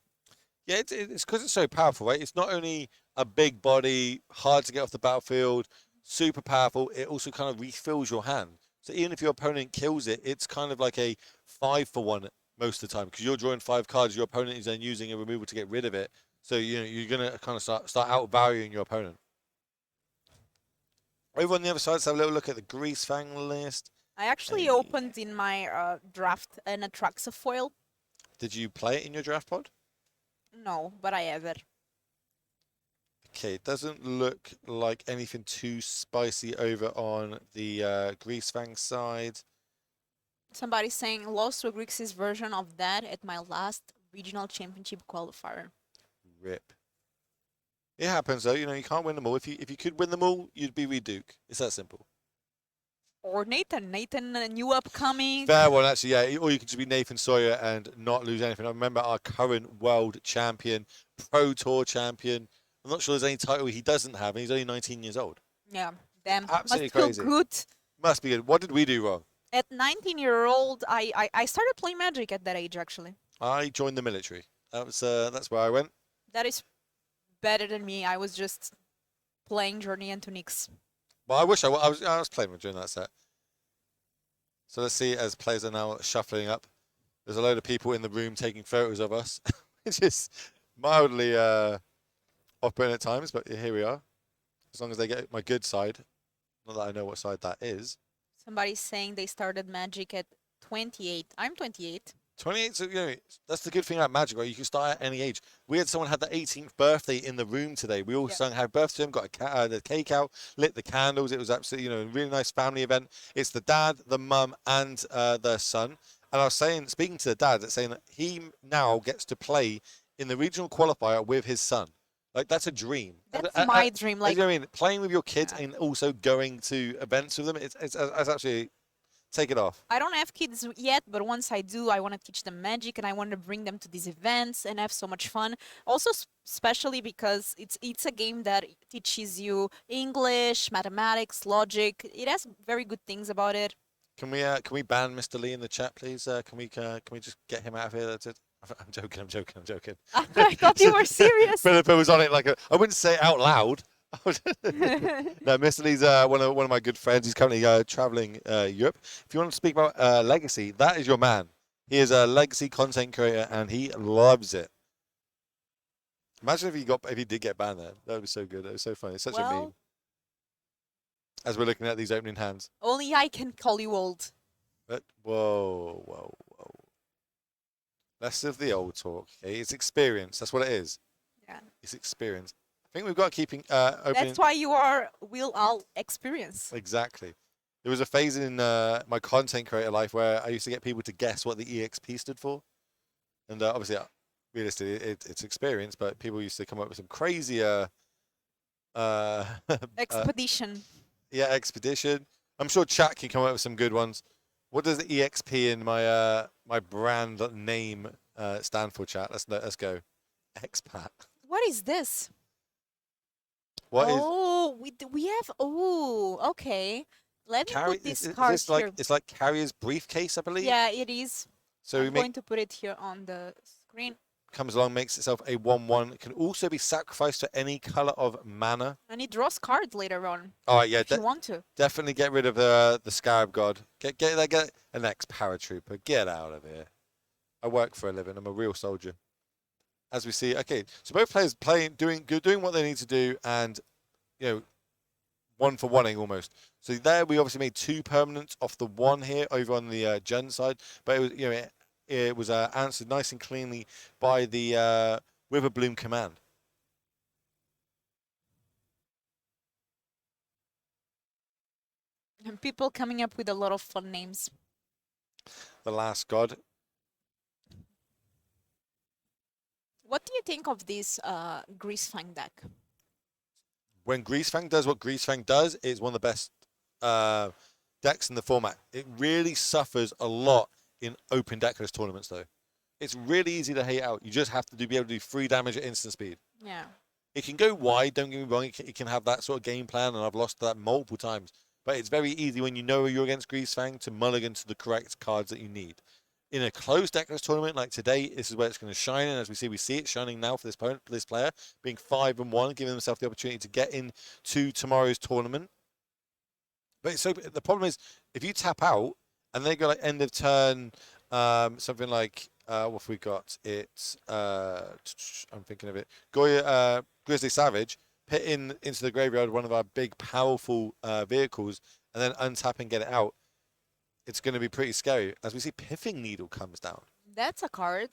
Yeah, it's because it's so powerful, right? It's not only a big body, hard to get off the battlefield, super powerful. It also kind of refills your hand. So even if your opponent kills it, it's kind of like a 5-for-1 most of the time because you're drawing 5 cards. Your opponent is then using a removal to get rid of it. So you're gonna kind of start outvaluing your opponent. Over on the other side, let's have a little look at the Greasefang list. I actually opened in my draft an Atraxa foil. Did you play it in your draft pod? No, but I have it. Okay, it doesn't look like anything too spicy over on the Greasefang side. Somebody's saying lost to a Grixis version of that at my last regional championship qualifier. Rip. It happens though, you can't win them all. If you could win them all, you'd be Reduke. It's that simple. Or Nathan, a new upcoming. Fair one, actually, yeah. Or you could just be Nathan Sawyer and not lose anything. I remember our current world champion, Pro Tour champion. I'm not sure there's any title he doesn't have, and he's only 19 years old. Yeah, damn. Absolutely must feel crazy. good. Must be good. What did we do wrong? At 19-year-old, I started playing Magic at that age, actually. I joined the military. That's where I went. That is better than me. I was just playing Journey into Nyx. Well, I wish I was playing with during that set. So let's see as players are now shuffling up. There's a load of people in the room taking photos of us, which is mildly off-putting at times, but here we are. as long as they get my good side. Not that I know what side that is. Somebody's saying they started Magic at 28. I'm 28. 28, so, you know, that's the good thing about Magic, right? You can start at any age. We had someone had the 18th birthday in the room today. We all Yeah. sung happy birthday to him, got the cake out, lit the candles. It was absolutely, you know, a really nice family event. It's the dad, the mum, and the son. And I was saying, speaking to the dad, it's saying that he now gets to play in the regional qualifier with his son. Like, that's a dream. That's my dream. You Like, know what I mean? Playing with your kids yeah. and also going to events with them, it's actually, take it off. I don't have kids yet, but once I do, I want to teach them Magic and I want to bring them to these events and have so much fun. Also, especially because it's a game that teaches you English, mathematics, logic. It has very good things about it. Can we ban Mr. Lee in the chat, please? Can we just get him out of here? That's it. I'm joking. I'm joking. I'm joking. I thought you were serious. Filipa was on it like I wouldn't say it out loud. No, Mr. Lee's one of my good friends. He's currently traveling Europe. If you want to speak about legacy, that is your man. He is a legacy content creator and he loves it. Imagine if he did get banned there. That would be so good. That was so funny. It's such a meme. As we're looking at these opening hands. Only I can call you old. But whoa. Less of the old talk. Okay? It's experience. That's what it is. Yeah. It's experience. I think we've got keeping opening. That's why you are will all experience. Exactly. There was a phase in my content creator life where I used to get people to guess what the EXP stood for, and obviously, realistically, it's experience. But people used to come up with some crazier Expedition. Yeah, expedition. I'm sure chat can come up with some good ones. What does the EXP in my my brand name stand for, chat? Let's go. Expat. What is this? What is? Oh, we have. Oh, okay. Let me put this card here. It's like Carrier's briefcase, I believe. Yeah, it is. So I'm going to put it here on the screen. Comes along, makes itself a 1/1. It can also be sacrificed to any color of mana. And it draws cards later on. All right, yeah, if you want to. Definitely get rid of the Scarab God. Get an ex-paratrooper. Get out of here. I work for a living. I'm a real soldier. As we see, okay, so both players doing what they need to do, and you know, one for one almost. So there, we obviously made 2 permanents off the 1 here over on the Jun side, but it was, you know, it was answered nice and cleanly by the Witherbloom command. And people coming up with a lot of fun names. The Last God. What do you think of this Greasefang deck? When Greasefang does what Greasefang does, it's one of the best decks in the format. It really suffers a lot in open deckless tournaments, though. It's really easy to hate out. You just have to be able to do 3 damage at instant speed. Yeah. It can go wide, don't get me wrong. It can have that sort of game plan, and I've lost that multiple times. But it's very easy when you know you're against Greasefang to mulligan to the correct cards that you need. In a closed deckless tournament like today, this is where it's going to shine. And as we see it shining now for this player, being 5-1, giving himself the opportunity to get into tomorrow's tournament. But so the problem is, if you tap out and they go like end of turn, something like what have we got? It's I'm thinking of it. Goya Grizzly Savage, put into the graveyard one of our big powerful vehicles, and then untap and get it out. It's going to be pretty scary. As we see, Pithing Needle comes down. That's a card.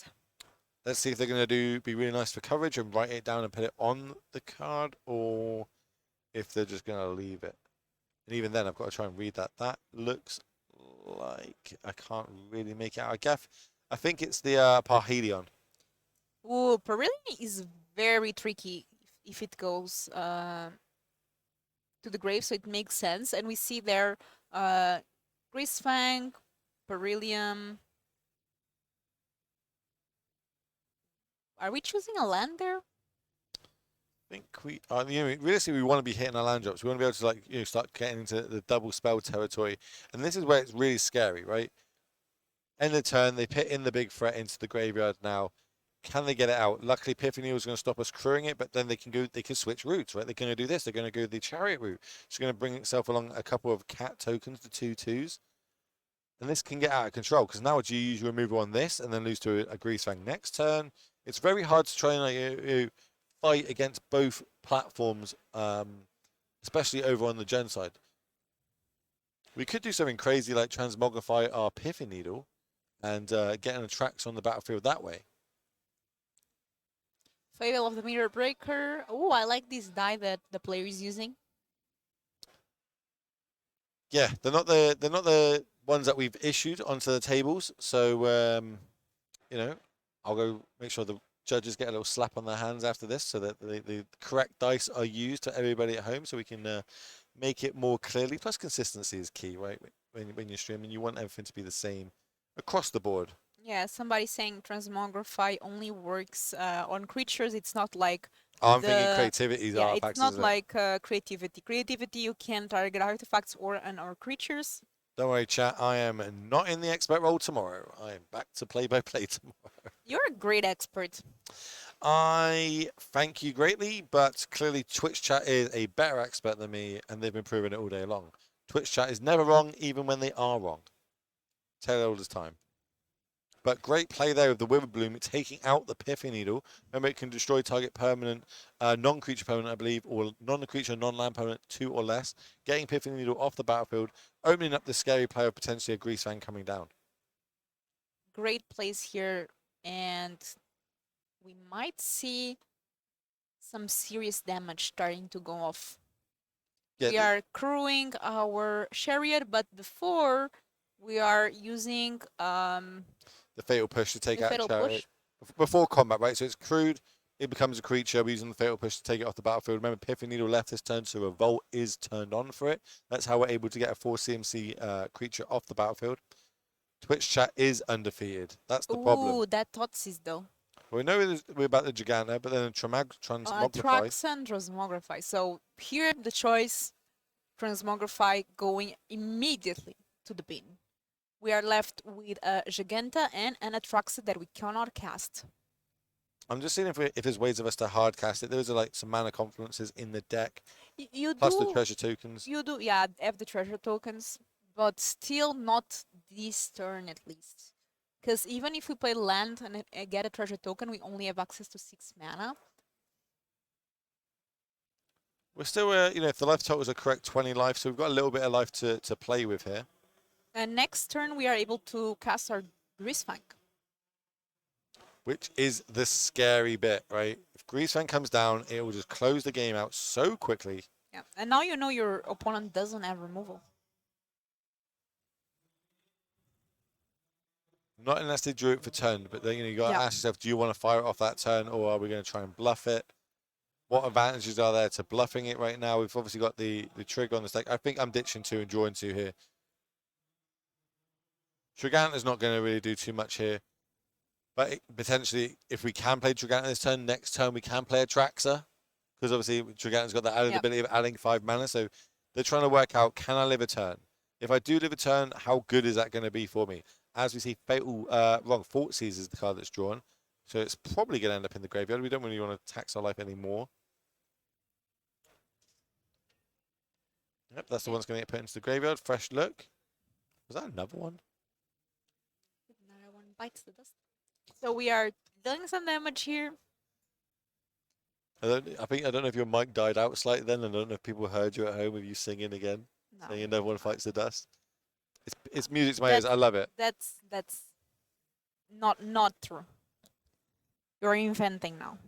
Let's see if they're going to be really nice for coverage and write it down and put it on the card, or if they're just going to leave it. And even then, I've got to try and read that. That looks like I can't really make it out. I think it's the Parhelion. Ooh, Parhelion is very tricky if it goes to the grave, so it makes sense. And we see there Greasefang, Parhelion. Are we choosing a land there? I think we are. You know, realistically, we want to be hitting our land drops. We want to be able to, like, you know, start getting into the double spell territory. And this is where it's really scary, right? End of turn, they put in the big threat into the graveyard now. Can they get it out? Luckily, Pithing Needle is going to stop us crewing it, but then they can switch routes, right? They're going to do this. They're going to go the chariot route. It's going to bring itself along a couple of cat tokens, the 2/2s. And this can get out of control, because now you use your removal on this and then lose to a Greasefang next turn. It's very hard to try and fight against both platforms especially over on the gen side. We could do something crazy like Transmogify our Piffy Needle and get an Atrax on the battlefield that way. Fable of the Meter Breaker. Oh, I like this die that the player is using. Yeah, they're not the ones that we've issued onto the tables. So you know, I'll go make sure the judges get a little slap on their hands after this, so that the correct dice are used to everybody at home, so we can make it more clearly. Plus, consistency is key, right? When you're streaming, you want everything to be the same across the board. Yeah, somebody saying Transmogrify only works on creatures. It's not like Oh, I'm thinking creativity is yeah, artifacts, it's not isn't it? like creativity. Creativity, you can target artifacts or creatures. Don't worry, chat. I am not in the expert role tomorrow. I am back to play-by-play tomorrow. You're a great expert. I thank you greatly, but clearly Twitch chat is a better expert than me, and they've been proving it all day long. Twitch chat is never wrong, even when they are wrong. Tell it all the time. But great play there with the Witherbloom, taking out the Piffy Needle. Remember, it can destroy target permanent, non-creature permanent, I believe, or non-creature, non-land permanent, 2 or less. Getting Piffy Needle off the battlefield, opening up the scary play of potentially a Grease Fan coming down. Great plays here, and we might see some serious damage starting to go off. Yeah, we are crewing our chariot, but before we are using the Fatal Push to take the out Fatal Chariot. Push. Before combat, right? So it's crewed, it becomes a creature. We're using the Fatal Push to take it off the battlefield. Remember, Piffy Needle left this turn, so Revolt is turned on for it. That's how we're able to get a 4 CMC creature off the battlefield. Twitch chat is undefeated. That's the problem. Ooh, that Totsis though. Well, we know we're about the Giganta, but then Transmogrify. Trax and Transmogrify. So here the choice, Transmogrify going immediately to the bin. We are left with a Giganta and an Atraxa that we cannot cast. I'm just seeing if there's ways of us to hard cast it. Those are like some mana confluences in the deck. You plus do, the treasure tokens. You do, yeah, have the treasure tokens, but still not this turn at least. Because even if we play land and get a treasure token, we only have access to 6 mana. We're still, if the life totals are correct, 20 life, so we've got a little bit of life to play with here. And next turn, we are able to cast our Greasefang. Which is the scary bit, right? If Greasefang comes down, it will just close the game out so quickly. Yeah, and now you know your opponent doesn't have removal. Not unless they drew it for turn, but then you got to ask yourself, do you want to fire it off that turn, or are we going to try and bluff it? What advantages are there to bluffing it right now? We've obviously got the trigger on the stack. I think I'm ditching 2 and drawing 2 here. Triganta's not going to really do too much here. But potentially, if we can play Triganta this turn, next turn we can play Atraxa. Because obviously, Triganta's got the added ability of adding 5 mana. So they're trying to work out, can I live a turn? If I do live a turn, how good is that going to be for me? As we see, Thoughtseize is the card that's drawn. So it's probably going to end up in the graveyard. We don't really want to tax our life anymore. Yep, that's the one that's going to get put into the graveyard. Fresh look. Was that another one? Another one bites the dust. So we are dealing some damage here. I don't know if your mic died out slightly then. I don't know if people heard you at home with you singing again. No. Saying another one fights the dust. It's music to my ears. I love it. That's not true. You're inventing now.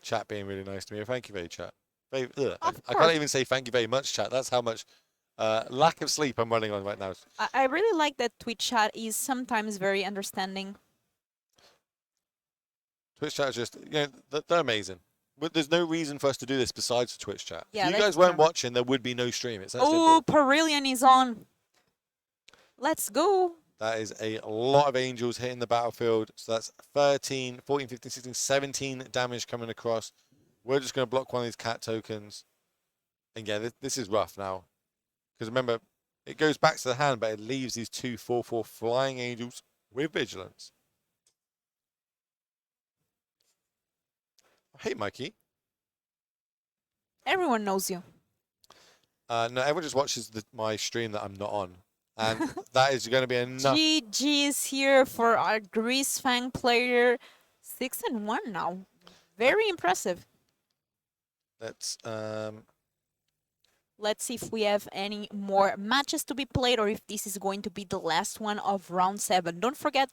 Chat being really nice to me. Thank you very chat. I can't even say thank you very much, chat. That's how much lack of sleep I'm running on right now. I really like that Twitch chat is sometimes very understanding. Twitch chat is just, they're amazing. But there's no reason for us to do this besides the Twitch chat. Yeah, if you guys weren't watching, there would be no stream. It's that simple. Perillion is on. Let's go. That is a lot of angels hitting the battlefield. So that's 13, 14, 15, 16, 17 damage coming across. We're just going to block one of these cat tokens. And yeah, this is rough now. Because remember, it goes back to the hand, but it leaves these 2 4/4 flying angels with vigilance. Hey, Mikey. Everyone knows you. No, everyone just watches my stream that I'm not on. And that is going to be enough. GG is here for our Greasefang player. 6-1 now. Very impressive. Let's Let's see if we have any more matches to be played or if this is going to be the last one of round 7. Don't forget,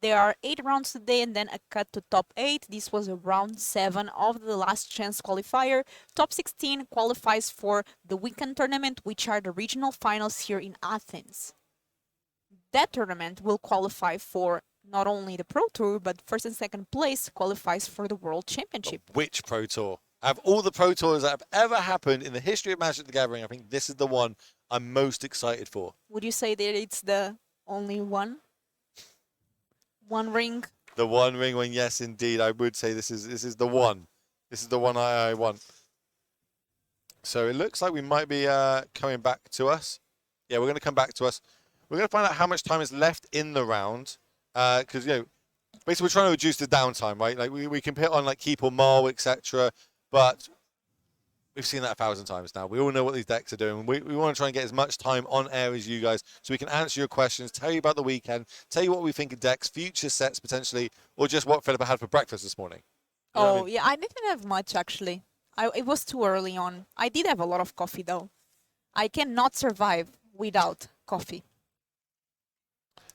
there are 8 rounds today and then a cut to top 8. This was a round 7 of the last chance qualifier. Top 16 qualifies for the weekend tournament, which are the regional finals here in Athens. That tournament will qualify for not only the Pro Tour, but first and second place qualifies for the World Championship. which Pro Tour? Out of all the Pro Tours that have ever happened in the history of Magic the Gathering, I think this is the one I'm most excited for. Would you say that it's the only one? One ring? The One Ring one, yes, indeed. I would say this is the one. This is the one I want. So it looks like we might be coming back to us. Yeah, we're going to come back to us. We're going to find out how much time is left in the round. Because, you know, basically we're trying to reduce the downtime, right? Like we can put on like Keep or Maul, etc. But we've seen that 1,000 times now. We all know what these decks are doing. We want to try and get as much time on air as you guys so we can answer your questions, tell you about the weekend, tell you what we think of decks, future sets potentially, or just what Filipa had for breakfast this morning. You know what I mean? Yeah, I didn't have much actually. It was too early on. I did have a lot of coffee though. I cannot survive without coffee.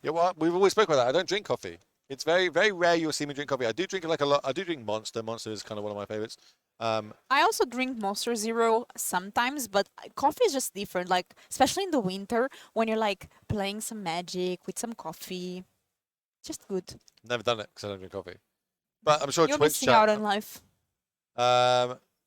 Yeah, well, we've always spoken about that. I don't drink coffee. It's very, very rare you'll see me drink coffee. I do drink like a lot. I do drink Monster. Monster is kind of one of my favorites. I also drink Monster Zero sometimes, but coffee is just different. Like, especially in the winter when you're like playing some Magic with some coffee. Just good. Never done it because I don't drink coffee. But I'm sure You're Twitch missing chat. out on life.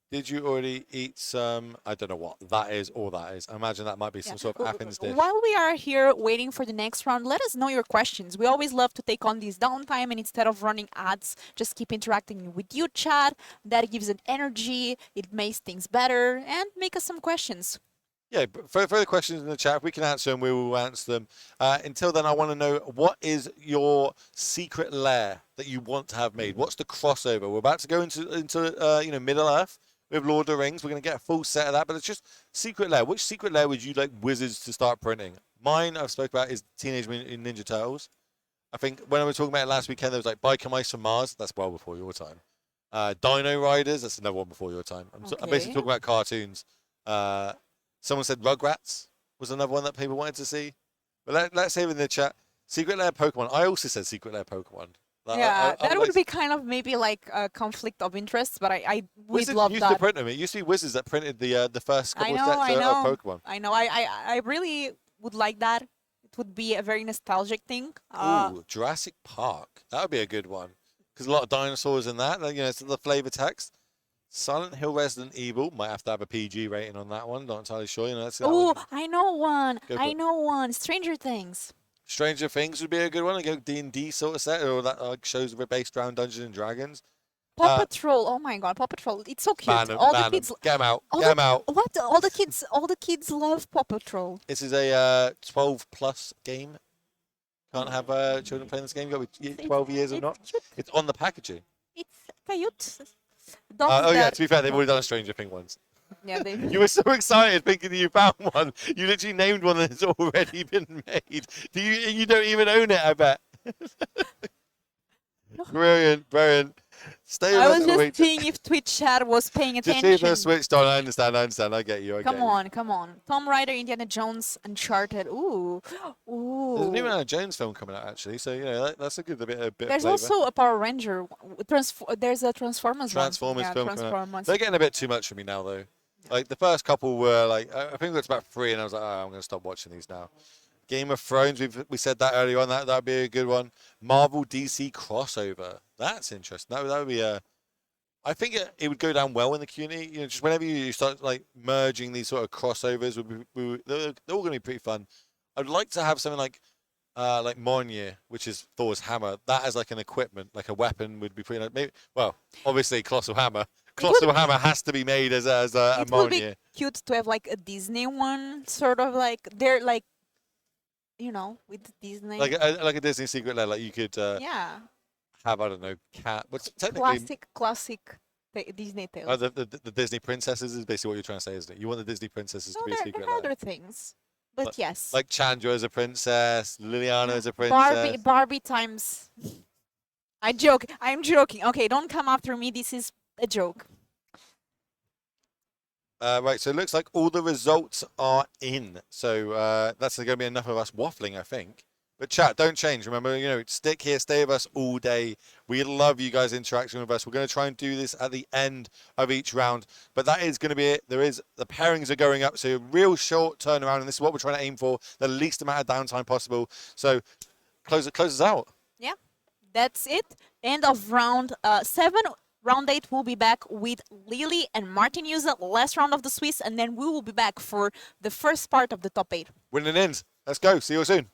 Did you already eat some? I don't know what that is. All that is. I imagine that might be some sort of Athens dish. While we are here waiting for the next round, let us know your questions. We always love to take on this downtime, and instead of running ads, just keep interacting with you, chat. That gives it energy. It makes things better, and make us some questions. Yeah, further questions in the chat. If we can answer them, we will answer them. Until then, I want to know, what is your secret lair that you want to have made? What's the crossover? We're about to go into you know, Middle Earth with Lord of the Rings. We're going to get a full set of that, but it's just secret lair. Which secret lair would you like Wizards to start printing? Mine, I've spoke about, is Teenage Mutant Ninja Turtles. I think when I was talking about it last weekend, there was like Biker Mice from Mars. That's well before your time. Dino Riders. That's another one before your time. I'm basically talking about cartoons. Someone said Rugrats was another one that people wanted to see. But let's say in the chat, Secret Lair Pokemon. I also said Secret Lair Pokemon. Like, Yeah, I that would be kind of maybe like a conflict of interest, but I would Wizards love used that. to print them. It used to be Wizards that printed the first couple of I sets know. of Pokemon. I know. I really would like that. It would be a very nostalgic thing. Ooh, Jurassic Park. That would be a good one. Because a lot of dinosaurs in that. You know, it's the flavor text. Silent Hill Resident Evil. Might have to have a PG rating on that one. Not entirely sure. You know, Oh, I know one. Go for I it. know one. Stranger Things. Stranger Things would be a good one. Like a D&D sort of set, or that shows based around Dungeons and Dragons. Paw Patrol. Oh my God, Paw Patrol. It's so cute. Ban 'em, All the ban 'em. kids. Get 'em out. All Get 'em out. What? All the kids love Paw Patrol. This is a 12+ game. Can't have children playing this game. You've got to be 12 years or not. Cute. It's on the packaging. It's cute. Oh yeah, to be fair, they've already done a Stranger Thing once. Yeah, they. You were so excited thinking that you found one. You literally named one that's already been made. You don't even own it, I bet. Brilliant, brilliant. Stay I with was us. just Wait, seeing if Twitch chat was paying just attention. see if they're switched on. I understand. I get you. Come on. Tomb Raider, Indiana Jones, Uncharted. Ooh. There's a new Ooh. Indiana Jones film coming out actually, so you know that's a good bit of There's flavor. also a Power Ranger. There's a Transformers one. Transformers Yeah, film coming out. Transformers. They're getting a bit too much for me now though. Like the first couple were like, I think it's about 3, and I was like, oh, I'm gonna stop watching these now. Game of Thrones, we said that earlier on. That'd be a good one. Marvel DC crossover. That's interesting. That would be a. I think it would go down well in the community. You know, just whenever you start like merging these sort of crossovers, they're all going to be pretty fun. I'd like to have something like Mjolnir, which is Thor's hammer. That as like an equipment, like a weapon, would be pretty nice. Maybe, well, obviously Colossal Hammer. Colossal Hammer has to be made as a It would be Mjolnir. cute to have like a Disney one, sort of like they're like, with Disney. Like a Disney secret lair. Like you could Yeah, have, I don't know, cat. What's technically classic Disney tales. the Disney princesses is basically what you're trying to say, isn't it? You want the Disney princesses to be a there secret are lair. other things, but yes. Like Chandra as a princess, Liliana as a princess. Barbie times. I'm joking. Okay, don't come after me. This is a joke. Right, so it looks like all the results are in. So that's going to be enough of us waffling, I think. But chat, don't change. Remember, stick here, stay with us all day. We love you guys interacting with us. We're going to try and do this at the end of each round. But that is going to be it. The pairings are going up, so a real short turnaround, and this is what we're trying to aim for, the least amount of downtime possible. So close us out. Yeah, that's it. End of round 7. Round 8, we'll be back with Lily and Martin Juza, last round of the Swiss, and then we will be back for the first part of the top 8. Winning ends. Let's go. See you all soon.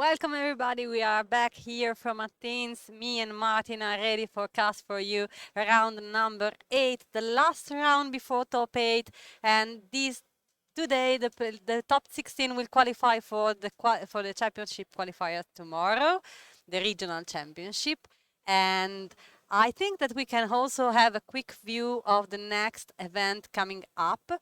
Welcome everybody, we are back here from Athens. Me and Martin are ready for cast for you round number 8, the last round before top 8, and today the top 16 will qualify for the championship qualifier tomorrow, the regional championship, and I think that we can also have a quick view of the next event coming up.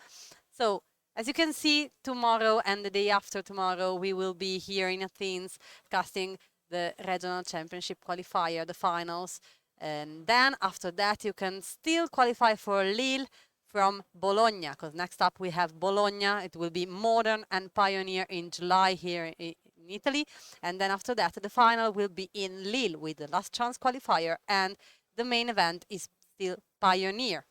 So as you can see, tomorrow and the day after tomorrow, we will be here in Athens casting the regional championship qualifier, the finals. And then after that, you can still qualify for Lille from Bologna, because next up we have Bologna. It will be Modern and Pioneer in July here in Italy. And then after that, the final will be in Lille with the last chance qualifier. And the main event is still Pioneer.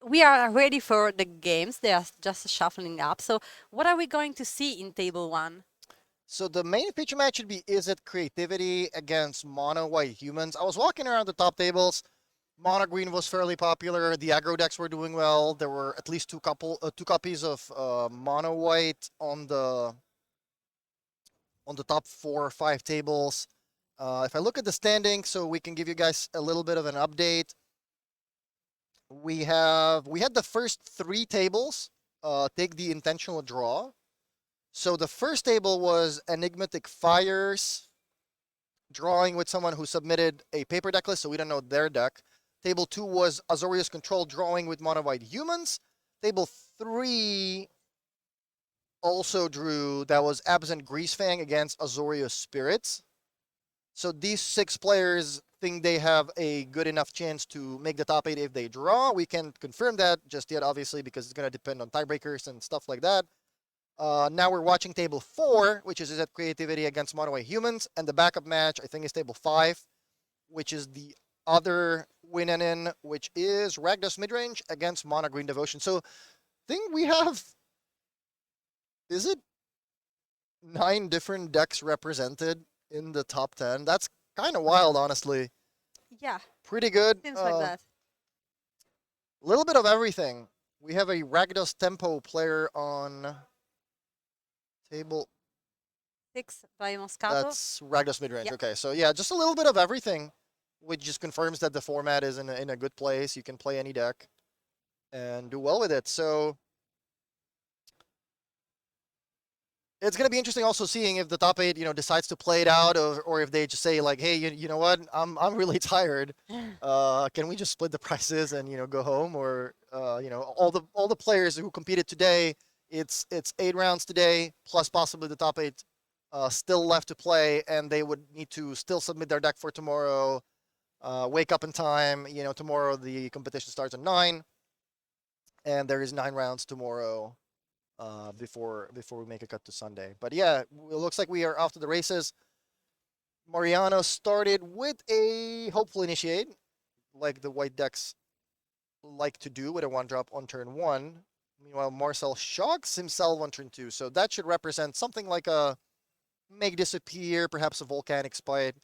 We are ready for the games. They are just shuffling up. So what are we going to see in table 1? So the main feature match should be Is It Creativity against Mono White Humans. I was walking around the top tables. Mono Green was fairly popular. The aggro decks were doing well. There were at least two copies of Mono White on the top 4 or 5 tables. If I look at the standing, so we can give you guys a little bit of an update. We had the first 3 tables take the intentional draw. So the first table was Enigmatic Fires, drawing with someone who submitted a paper deck list, so we don't know their deck. Table 2 was Azorius Control, drawing with Mono White Humans. Table 3 also drew, that was Absent Greasefang against Azorius Spirits. So these 6 players think they have a good enough chance to make the top 8 if they draw. We can't confirm that just yet, obviously, because it's going to depend on tiebreakers and stuff like that. Now we're watching table 4, which is at Creativity against Mono White Humans, and the backup match, I think, is table 5, which is the other win and in, which is Ragdos Midrange against Mono Green Devotion. So I think we have, is it 9 different decks represented in the top 10? That's kind of wild, honestly. Yeah, Pretty good. seems like that. A little bit of everything. We have a Ragdos Tempo player on table. 6 by Moscato. That's Ragdos Midrange. Yep. Okay, so yeah, just a little bit of everything, which just confirms that the format is in a good place. You can play any deck and do well with it. So it's going to be interesting also seeing if the top 8, decides to play it out, or if they just say like, hey, you know what, I'm really tired. Can we just split the prices and go home? Or all the players who competed today, it's 8 rounds today plus possibly the top 8 still left to play, and they would need to still submit their deck for tomorrow. Wake up in time. Tomorrow the competition starts at 9, and there is 9 rounds tomorrow. Before we make a cut to Sunday. But yeah, it looks like we are off to the races. Mariano started with a hopeful initiate, like the white decks like to do with a 1-drop on turn 1. Meanwhile, Marcel shocks himself on turn 2, so that should represent something like a Make Disappear, perhaps a Volcanic Spite,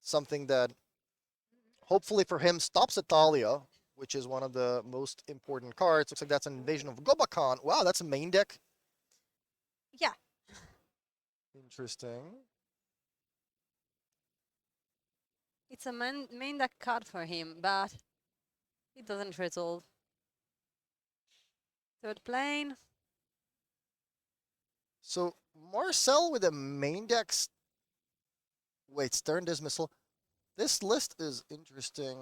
something that hopefully for him stops Italia, which is one of the most important cards. Looks like that's an Invasion of Gobakan. Wow, that's a main deck. Yeah. Interesting. It's a main deck card for him, but it doesn't resolve. Third plane. So Marcel with a main deck. Wait, Stern Dismissal. This list is interesting.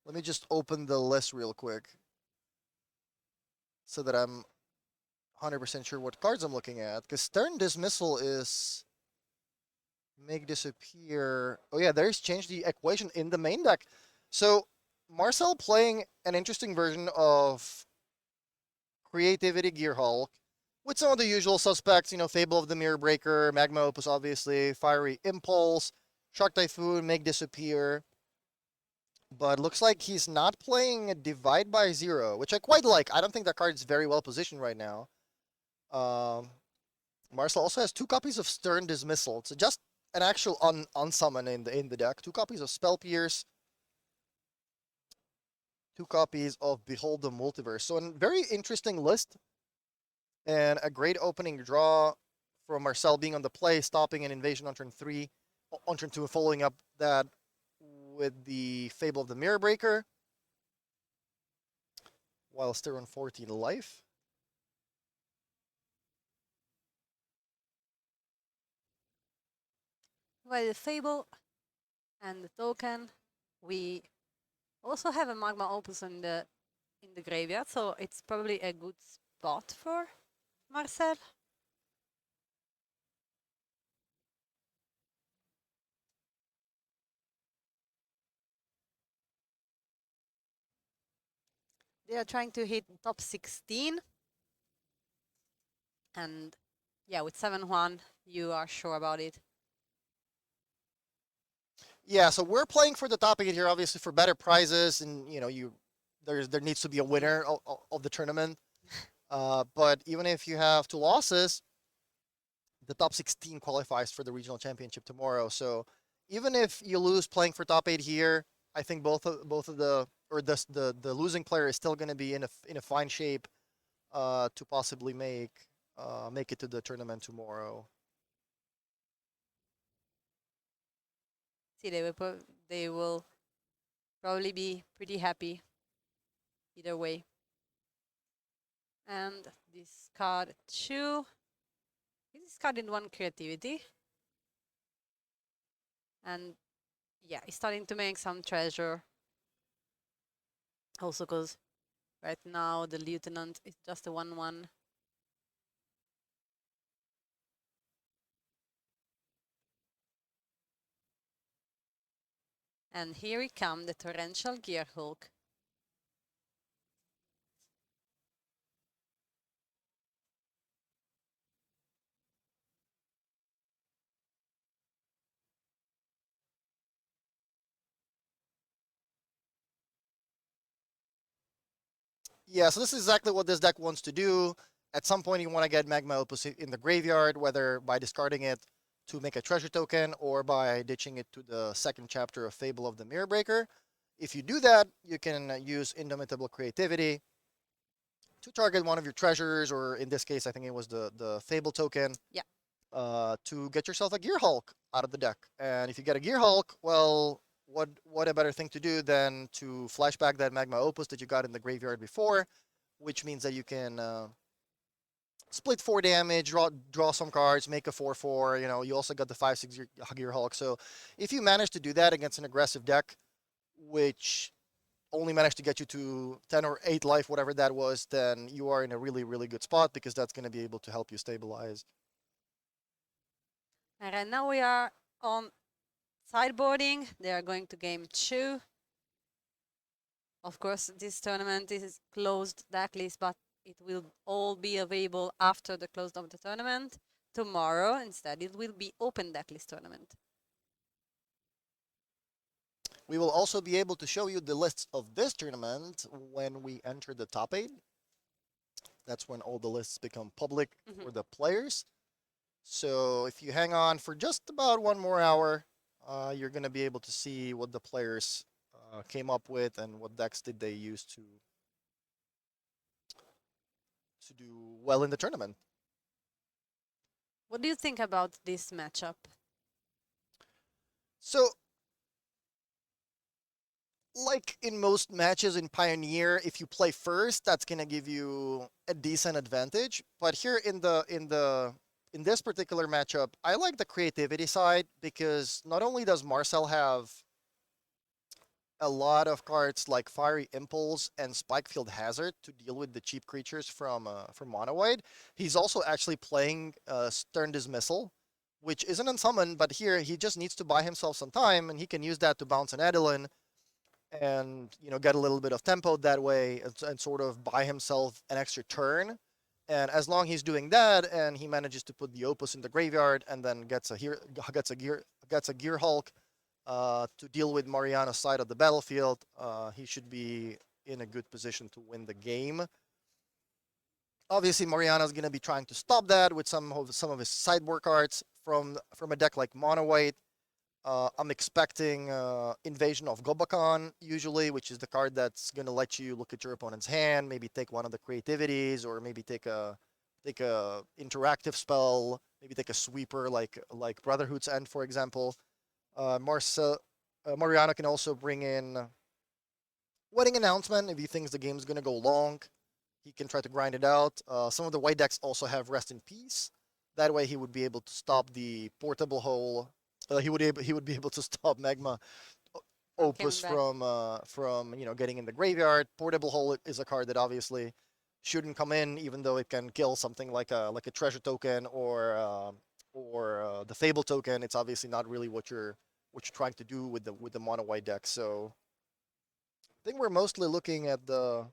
Let me just open the list real quick so that I'm 100% sure what cards I'm looking at. Because Stern Dismissal is Make Disappear. Oh yeah, there's Change the Equation in the main deck. So Marcel playing an interesting version of Creativity Gearhulk with some of the usual suspects, Fable of the Mirror Breaker, Magma Opus, obviously, Fiery Impulse, Shark Typhoon, Make Disappear. But looks like he's not playing Divide by Zero, which I quite like. I don't think that card is very well positioned right now. Marcel also has 2 copies of Stern Dismissal. It's just an actual unsummon in the deck. 2 copies of Spell Pierce. 2 copies of Behold the Multiverse. So a very interesting list. And a great opening draw from Marcel being on the play, stopping an invasion on turn 3, on turn 2, and following up that with the Fable of the Mirror Breaker, while still on 14 life. By the Fable and the token, we also have a Magma Opus in the graveyard, so it's probably a good spot for Marcel. They are trying to hit top 16. And yeah, with 7-1, you are sure about it. Yeah, so we're playing for the top 8 here, obviously for better prizes, and there needs to be a winner of the tournament. But even if you have 2 losses, the top 16 qualifies for the regional championship tomorrow. So even if you lose playing for top 8 here, I think both of the losing player is still going to be in a fine shape to possibly make it to the tournament tomorrow. See, they will probably be pretty happy either way. And discard 2. He discarded 1 creativity. And yeah, he's starting to make some treasure. Also because right now the lieutenant is just a 1-1. And here we come, the Torrential Gearhulk. Yeah, so this is exactly what this deck wants to do. At some point, you want to get Magma Opus in the graveyard, whether by discarding it to make a treasure token or by ditching it to the second chapter of Fable of the Mirror Breaker. If you do that, you can use Indomitable Creativity to target one of your treasures, or in this case, I think it was the Fable token. Yeah. To get yourself a Gear Hulk out of the deck. And if you get a Gear Hulk, well, what a better thing to do than to flashback that Magma Opus that you got in the graveyard before, which means that you can split 4 damage, draw some cards, make a 4/4. You also got the 5/6 Gear Hulk. So if you manage to do that against an aggressive deck, which only managed to get you to 10 or 8 life, whatever that was, then you are in a really, really good spot because that's going to be able to help you stabilize. And right now we are on sideboarding. They are going to game 2. Of course, this tournament is closed deck list, but it will all be available after the close of the tournament. Tomorrow, instead, it will be open deck list tournament. We will also be able to show you the lists of this tournament when we enter the top 8. That's when all the lists become public for the players. So if you hang on for just about 1 more hour, you're going to be able to see what the players came up with and what decks did they use to do well in the tournament. What do you think about this matchup? So, like in most matches in Pioneer, if you play first, that's going to give you a decent advantage. But here in this particular matchup, I like the creativity side because not only does Marcel have a lot of cards like Fiery Impulse and Spikefield Hazard to deal with the cheap creatures from Mono White, he's also actually playing Stern Dismissal, which isn't unsummoned, but here he just needs to buy himself some time, and he can use that to bounce an Edelin and get a little bit of tempo that way and sort of buy himself an extra turn. And as long as he's doing that, and he manages to put the Opus in the graveyard, and then gets a Gear Hulk to deal with Mariana's side of the battlefield, he should be in a good position to win the game. Obviously, Mariana's going to be trying to stop that with some of his sideboard cards from a deck like Mono White. I'm expecting Invasion of Gobakan, usually, which is the card that's going to let you look at your opponent's hand, maybe take one of the creativities, or maybe take a interactive spell maybe take a sweeper like Brotherhood's End, for example. Mariano can also bring in Wedding Announcement if he thinks the game's gonna go long. He can try to grind it out. Some of the white decks also have Rest in Peace. That way, he would be able to stop the portable hole. He would be able to stop Magma Opus back. from getting in the graveyard. Portable hole is a card that obviously shouldn't come in, even though it can kill something like a treasure token or the Fable token. It's obviously not really what you're trying to do with the mono white deck. So I think we're mostly looking at the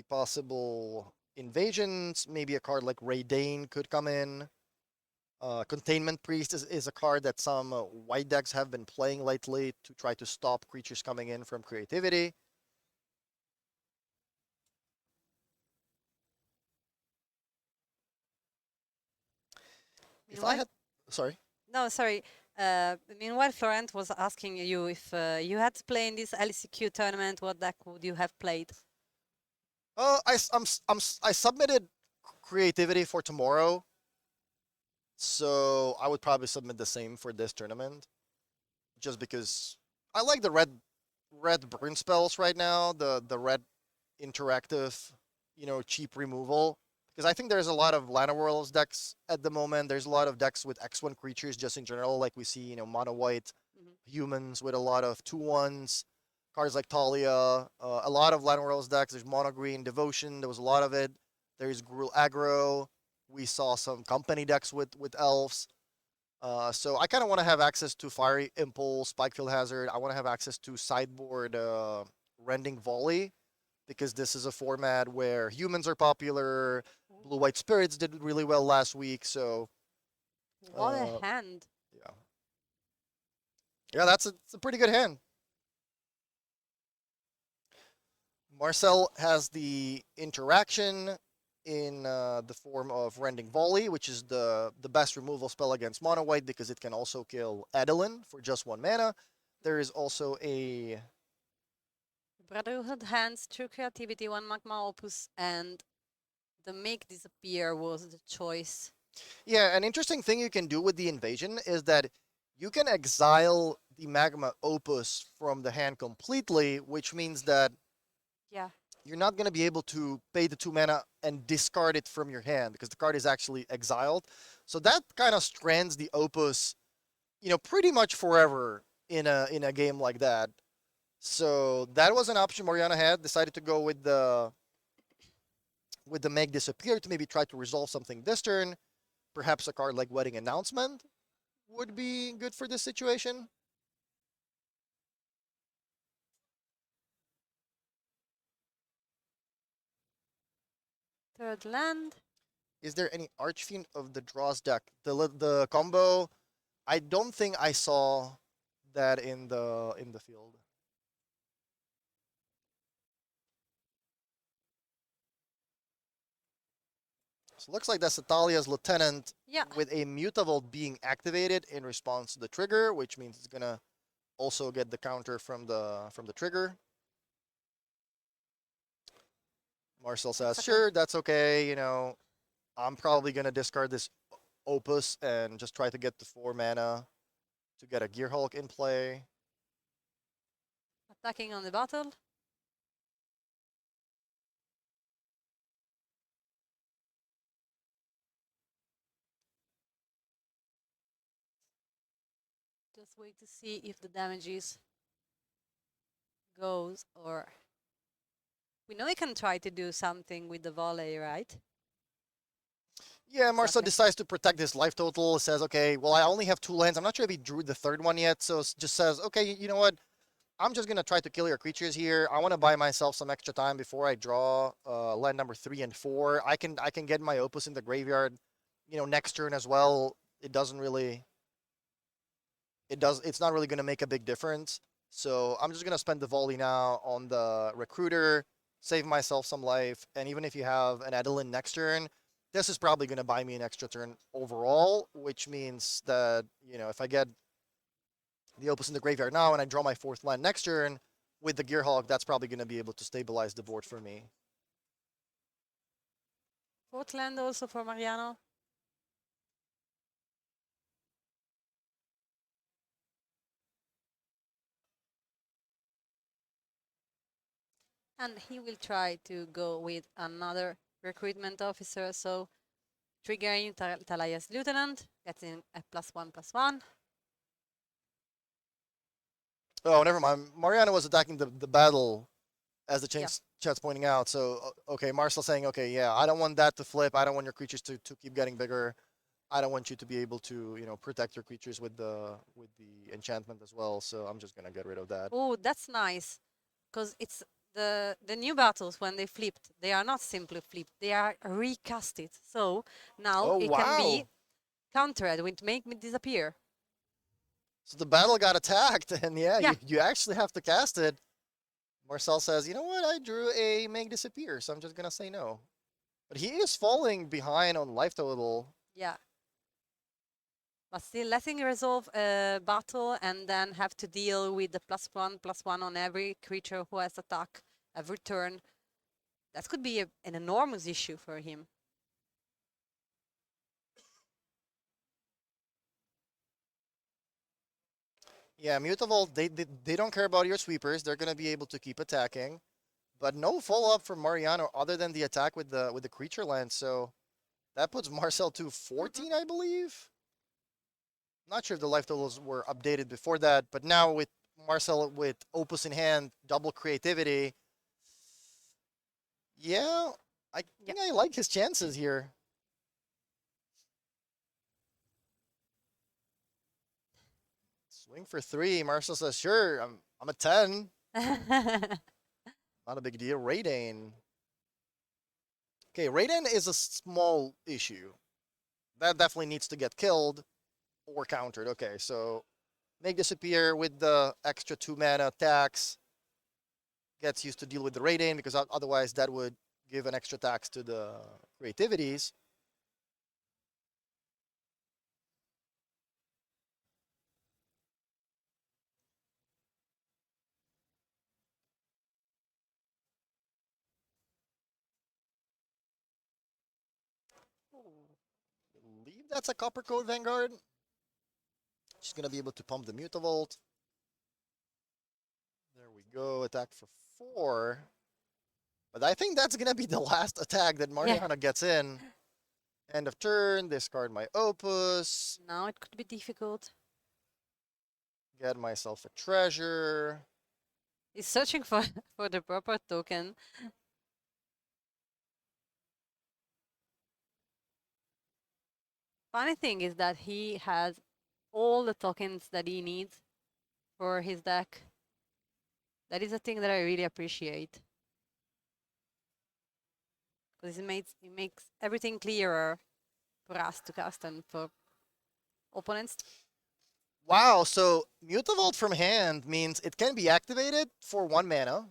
possible invasions. Maybe a card like Ray Dane could come in. Containment Priest is a card that some white decks have been playing lately to try to stop creatures coming in from creativity. If I had, sorry. No, sorry. Meanwhile, Florent was asking you if you had to play in this LECQ tournament, what deck would you have played? I submitted creativity for tomorrow, so I would probably submit the same for this tournament, just because I like the red burn spells right now, the red interactive, cheap removal. Because I think there's a lot of Lana Worlds decks at the moment. There's a lot of decks with X1 creatures just in general, like we see, mono white humans with a lot of 2/1s, cards like Talia, a lot of Lana Worlds decks. There's mono green Devotion. There was a lot of it. There's Gruul Aggro. We saw some company decks with elves. So I kind of want to have access to Fiery Impulse, Spikefield Hazard. I want to have access to sideboard Rending Volley, because this is a format where humans are popular. Blue-White Spirits did really well last week, so What a hand. yeah, it's a pretty good hand. Marcel has the interaction in the form of Rending Volley, which is the best removal spell against mono white because it can also kill Adeline for just 1 mana. There is also a Brotherhood Hands, True Creativity, 1 Magma Opus, and the Make Disappear was the choice. Yeah, an interesting thing you can do with the invasion is that you can exile the Magma Opus from the hand completely, which means that you're not going to be able to pay the 2 mana and discard it from your hand because the card is actually exiled. So that kind of strands the Opus, pretty much forever in a game like that. So that was an option Mariana had. Decided to go with the Make Disappear to maybe try to resolve something this turn. Perhaps a card like Wedding Announcement would be good for this situation. Third land. Is there any Archfiend of the Draws deck? The combo, I don't think I saw that in the field. So it looks like that's Natalia's Lieutenant with a Mutavault being activated in response to the trigger, which means it's gonna also get the counter from the trigger. Marcel says, sure, that's okay. I'm probably gonna discard this Opus and just try to get the 4 mana to get a Gearhulk in play. Attacking on the battle. Just wait to see if the damages goes, or we know he can try to do something with the volley, right? Yeah, Marcel decides to protect his life total. Says, okay, well, I only have 2 lands. I'm not sure if he drew the 3rd one yet, so just says, okay, you know what? I'm just gonna try to kill your creatures here. I want to buy myself some extra time before I draw land number 3 and 4. I can get my Opus in the graveyard, next turn as well. It's not really gonna make a big difference. So I'm just gonna spend the volley now on the Recruiter, save myself some life, and even if you have an Adeline next turn, this is probably gonna buy me an extra turn overall, which means that if I get the Opus in the graveyard now and I draw my 4th land next turn with the Gearhulk, that's probably going to be able to stabilize the board for me. 4th land also for Mariano. And he will try to go with another recruitment officer, so triggering Talaya's lieutenant, getting a +1/+1. Oh, never mind. Mariana was attacking the battle, as the Yeah. chat's pointing out. So, okay, Marcel saying, okay, yeah, I don't want that to flip. I don't want your creatures to keep getting bigger. I don't want you to be able to, protect your creatures with the enchantment as well. So I'm just gonna get rid of that. Oh, that's nice, because it's the new battles when they flipped. They are not simply flipped; they are recasted. So now Oh it can be wow! countered with make me disappear. So the battle got attacked, and yeah, Yeah. you actually have to cast it. Marcel says, you know what? I drew a make disappear, so I'm just gonna say no. But he is falling behind on life total. Yeah. But still letting resolve a battle and then have to deal with the +1/+1 on every creature who has attack every turn. That could be an enormous issue for him. Yeah, Mutavault, they don't care about your sweepers. They're gonna be able to keep attacking. But no follow-up from Mariano other than the attack with the creature land. So that puts Marcel to 14, I believe. Not sure if the life totals were updated before that, but now with Marcel with Opus in hand, double creativity. Yeah, I think I like his chances here. Swing for 3. Marcel says, sure, I'm a 10. Not a big deal. Raidane. Okay, Raiden is a small issue. That definitely needs to get killed or countered. Okay, so make disappear with the extra 2 mana tax. Gets used to deal with the Raiden because otherwise that would give an extra tax to the creativities. Believe that's a Copper Code Vanguard. She's gonna be able to pump the Mutavault. There we go. Attack for 4. But I think that's gonna be the last attack that Mariana gets in. End of turn. Discard my Opus. Now it could be difficult. Get myself a treasure. He's searching for for the proper token. Funny thing is that he has all the tokens that he needs for his deck. That is a thing that I really appreciate. Because it makes everything clearer for us to cast and for opponents. Wow, so Mutavault from hand means it can be activated for 1 mana,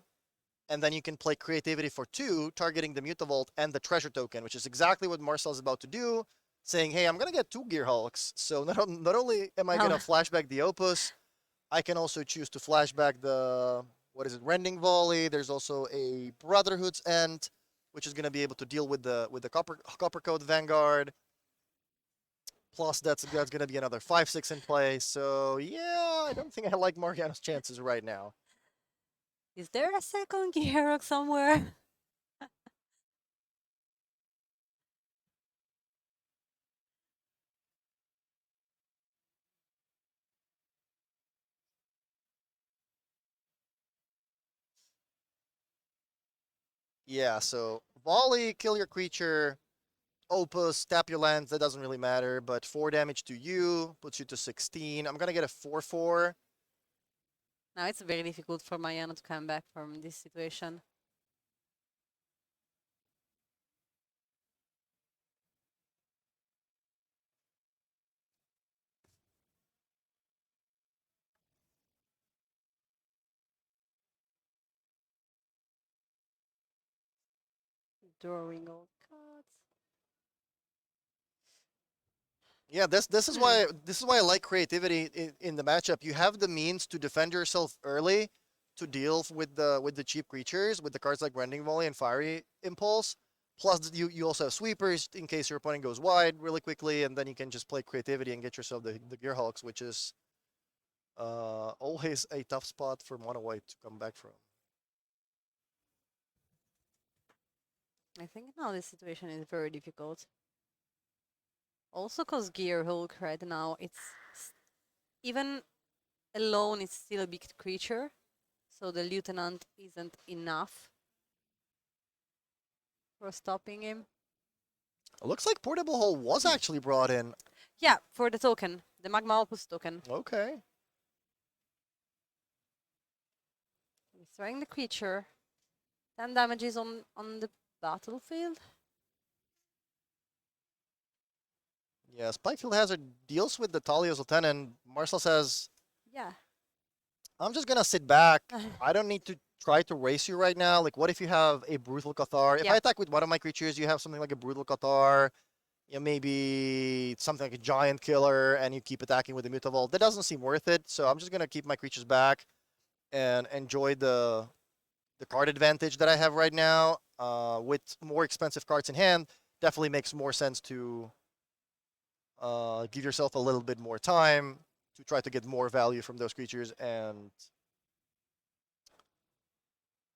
and then you can play Creativity for 2, targeting the Mutavault and the Treasure token, which is exactly what Marcel's about to do, saying, hey, I'm going to get 2 Gear Hulks, so not only am I going to flashback the Opus, I can also choose to flashback the, Rending Volley. There's also a Brotherhood's End, which is going to be able to deal with the Copper Code Vanguard. Plus, that's going to be another 5/6 in play. So, yeah, I don't think I like Mariano's chances right now. Is there a second Gearrock somewhere? Yeah, so Volley, kill your creature. Opus, tap your lands, that doesn't really matter. But 4 damage to you, puts you to 16. I'm going to get a 4/4. Now it's very difficult for Mariano to come back from this situation. Drawing all cards. Yeah, this is why I like creativity in the matchup. You have the means to defend yourself early, to deal with the cheap creatures, with the cards like Rending Volley and Fiery Impulse. Plus, you also have sweepers in case your opponent goes wide really quickly, and then you can just play creativity and get yourself the Gear Hulks, which is always a tough spot for Mono White to come back from. I think now this situation is very difficult. Also because Gear Hulk right now, even alone it's still a big creature, so the lieutenant isn't enough for stopping him. It looks like Portable Hole was actually brought in. Yeah, for the token, the Magma Opus token. Okay. He's throwing the creature. 10 damages on the battlefield. Yeah, Spikefield Hazard deals with the Talia's Lieutenant. Marcel says, Yeah. I'm just going to sit back. I don't need to try to race you right now. Like, what if you have a Brutal Cathar? If Yeah. I attack with one of my creatures, you have something like a Brutal Cathar, you know, maybe something like a Giant Killer, and you keep attacking with the Mutavault. That doesn't seem worth it, so I'm just going to keep my creatures back and enjoy the card advantage that I have right now. With more expensive cards in hand, definitely makes more sense to give yourself a little bit more time to try to get more value from those creatures and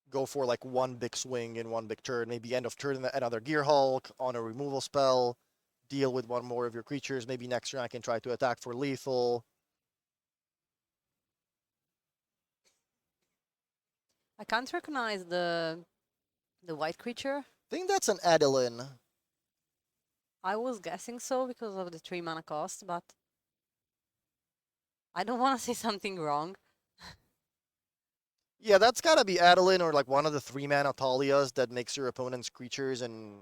go for like one big swing in one big turn, maybe end of turn another Gear Hulk on a removal spell, deal with one more of your creatures. Maybe next turn I can try to attack for lethal. I can't recognize the white creature. I think that's an Adeline. I was guessing so because of the 3 mana cost, but I don't want to say something wrong. Yeah, that's gotta be Adeline or like one of the 3-mana Talias that makes your opponent's creatures and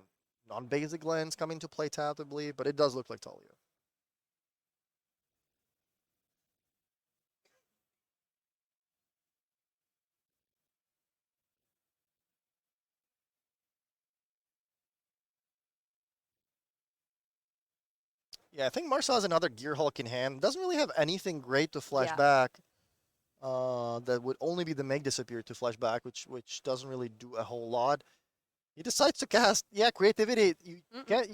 non-basic lands come into play tapped, I believe, but it does look like Talia. Yeah, I think Marcel has another Gear Hulk in hand. Doesn't really have anything great to flash Yeah. back. That would only be the Make Disappear to flash back, which doesn't really do a whole lot. He decides to cast, yeah, Creativity.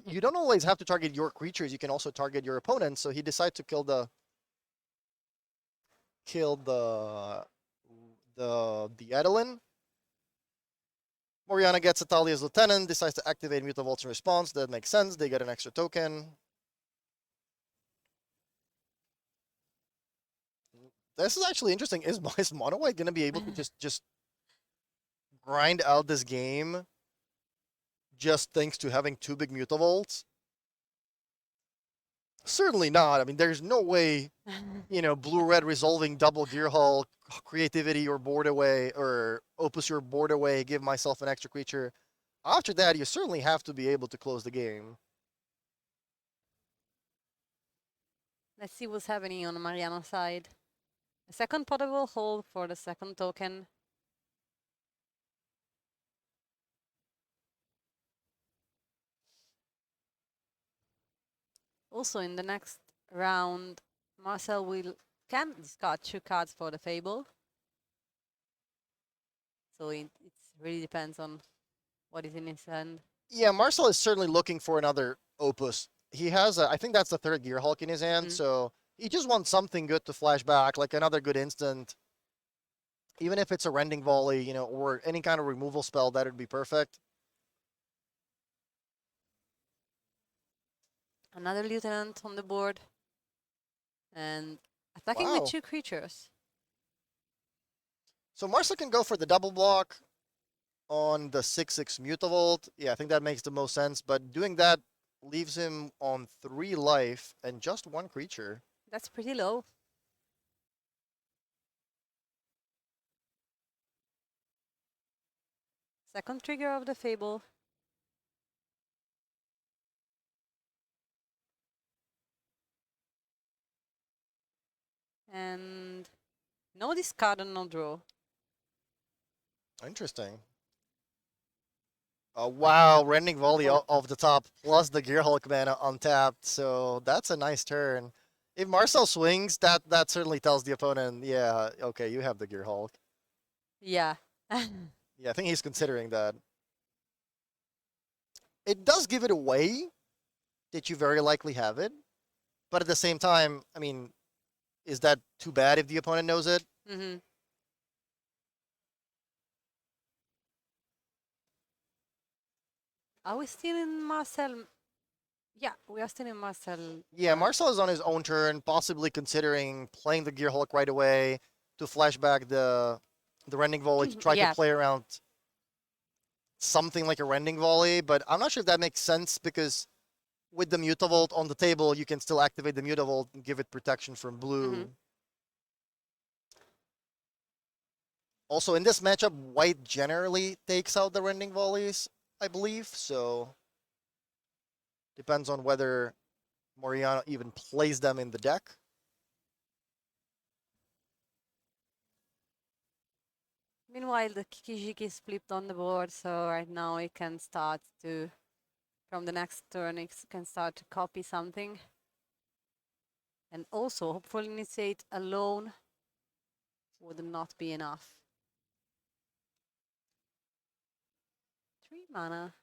You don't always have to target your creatures. You can also target your opponents. So he decides to kill the Adeline. Moriana gets Atalia's Lieutenant, decides to activate Mutavaults in response. That makes sense. They get an extra token. This is actually interesting. Is Mono White going to be able to just grind out this game just thanks to having 2 big Mutavaults? Certainly not. I mean, there's no way, you know, blue-red resolving double Gear Hulk, Creativity or board away, or Opus your board away, give myself an extra creature. After that, you certainly have to be able to close the game. Let's see what's happening on Mariano's side. A second Portable Hole for the second token. Also in the next round, Marcel can discard 2 cards for the Fable. So it really depends on what is in his hand. Yeah, Marcel is certainly looking for another Opus. He has, I think that's the 3rd Gear Hulk in his hand, so he just wants something good to flash back, like another good instant. Even if it's a Rending Volley, you know, or any kind of removal spell, that would be perfect. Another Lieutenant on the board. And attacking Wow. with 2 creatures. So Marcel can go for the double block on the 6/6 Mutavault. Yeah, I think that makes the most sense, but doing that leaves him on 3 life and just 1 creature. That's pretty low. Second trigger of the Fable. And no discard and no draw. Interesting. Wow, Rending Volley off the top, plus the Gear Hulk mana untapped, so that's a nice turn. If Marcel swings, that certainly tells the opponent, yeah, okay, you have the Gear Hulk. Yeah. Yeah, I think he's considering that. It does give it away that you very likely have it, but at the same time, I mean, is that too bad if the opponent knows it? Mm-hmm. Are we still in Marcel? Yeah, we are still in Marcel. Yeah, Marcel is on his own turn, possibly considering playing the Gearhulk right away to flashback the Rending Volley to try Yeah. to play around something like a Rending Volley, but I'm not sure if that makes sense because with the Mutavolt on the table, you can still activate the Mutavolt and give it protection from blue. Also, in this matchup, white generally takes out the Rending Volleys, I believe, so depends on whether Mariano even plays them in the deck. Meanwhile, the Kikijiki is flipped on the board, so right now it can start to, from the next turn, it can start to copy something. And also, hopefully initiate alone would not be enough. 3 mana.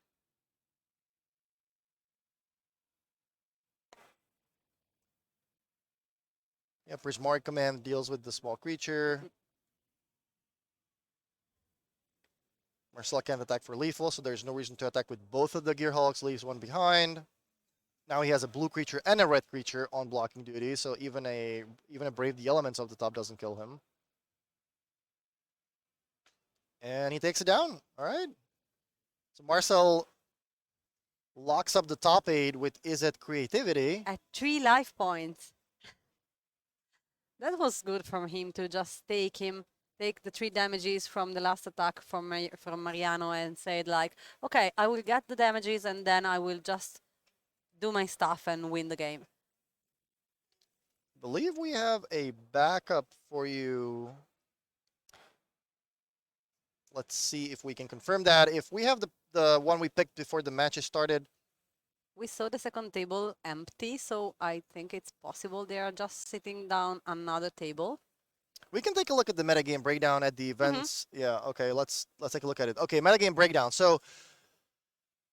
Yeah, Prismaric Command deals with the small creature. Marcel can't attack for lethal, so there's no reason to attack with both of the Gearhulks, leaves one behind. Now he has a blue creature and a red creature on blocking duty, so even a Brave the Elements off the top doesn't kill him. And he takes it down. All right. So Marcel locks up the top 8 with Is It Creativity. At 3 life points. That was good from him to just take the 3 damages from the last attack from Mariano and said like, okay, I will get the damages and then I will just do my stuff and win the game. I believe we have a backup for you. Let's see if we can confirm that. If we have the one we picked before the matches started. We saw the second table empty, so I think it's possible they are just sitting down another table. We can take a look at the metagame breakdown at the events. Yeah, okay, let's take a look at it. Okay, metagame breakdown. So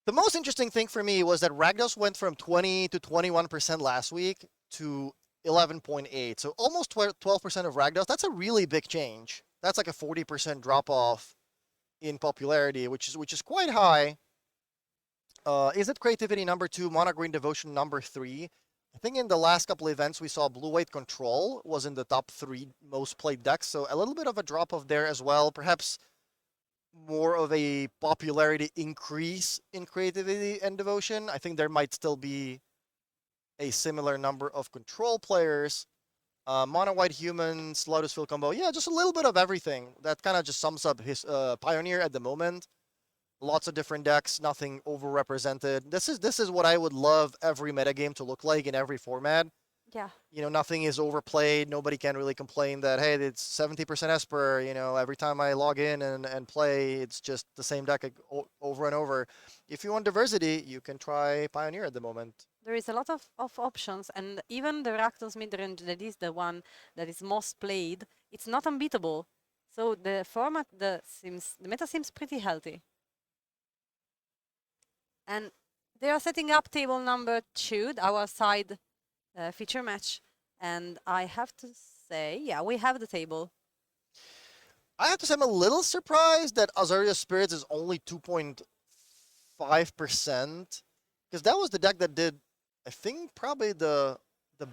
the most interesting thing for me was that Ragdos went from 20 to 21% last week to 11.8. So almost 12% of Ragdos. That's a really big change. That's like a 40% drop off in popularity, which is quite high. Is It Creativity number 2, Mono Green Devotion number 3. I think in the last couple events we saw Blue White Control was in the top 3 most played decks, so a little bit of a drop off there as well. Perhaps more of a popularity increase in Creativity and Devotion. I think there might still be a similar number of control players. Mono White Humans, Lotus Field Combo, yeah, just a little bit of everything. That kind of just sums up his Pioneer at the moment. Lots of different decks, nothing overrepresented. This is what I would love every metagame to look like in every format. Yeah. You know, nothing is overplayed. Nobody can really complain that, hey, it's 70% Esper. You know, every time I log in and play, it's just the same deck over and over. If you want diversity, you can try Pioneer at the moment. There is a lot of options, and even the Rakdos midrange, that is the one that is most played, it's not unbeatable. So the format, the meta seems pretty healthy. And they are setting up table number 2, our side feature match. And I have to say, yeah, we have the table. I have to say I'm a little surprised that Azaria Spirits is only 2.5%. Because that was the deck that did, I think, probably the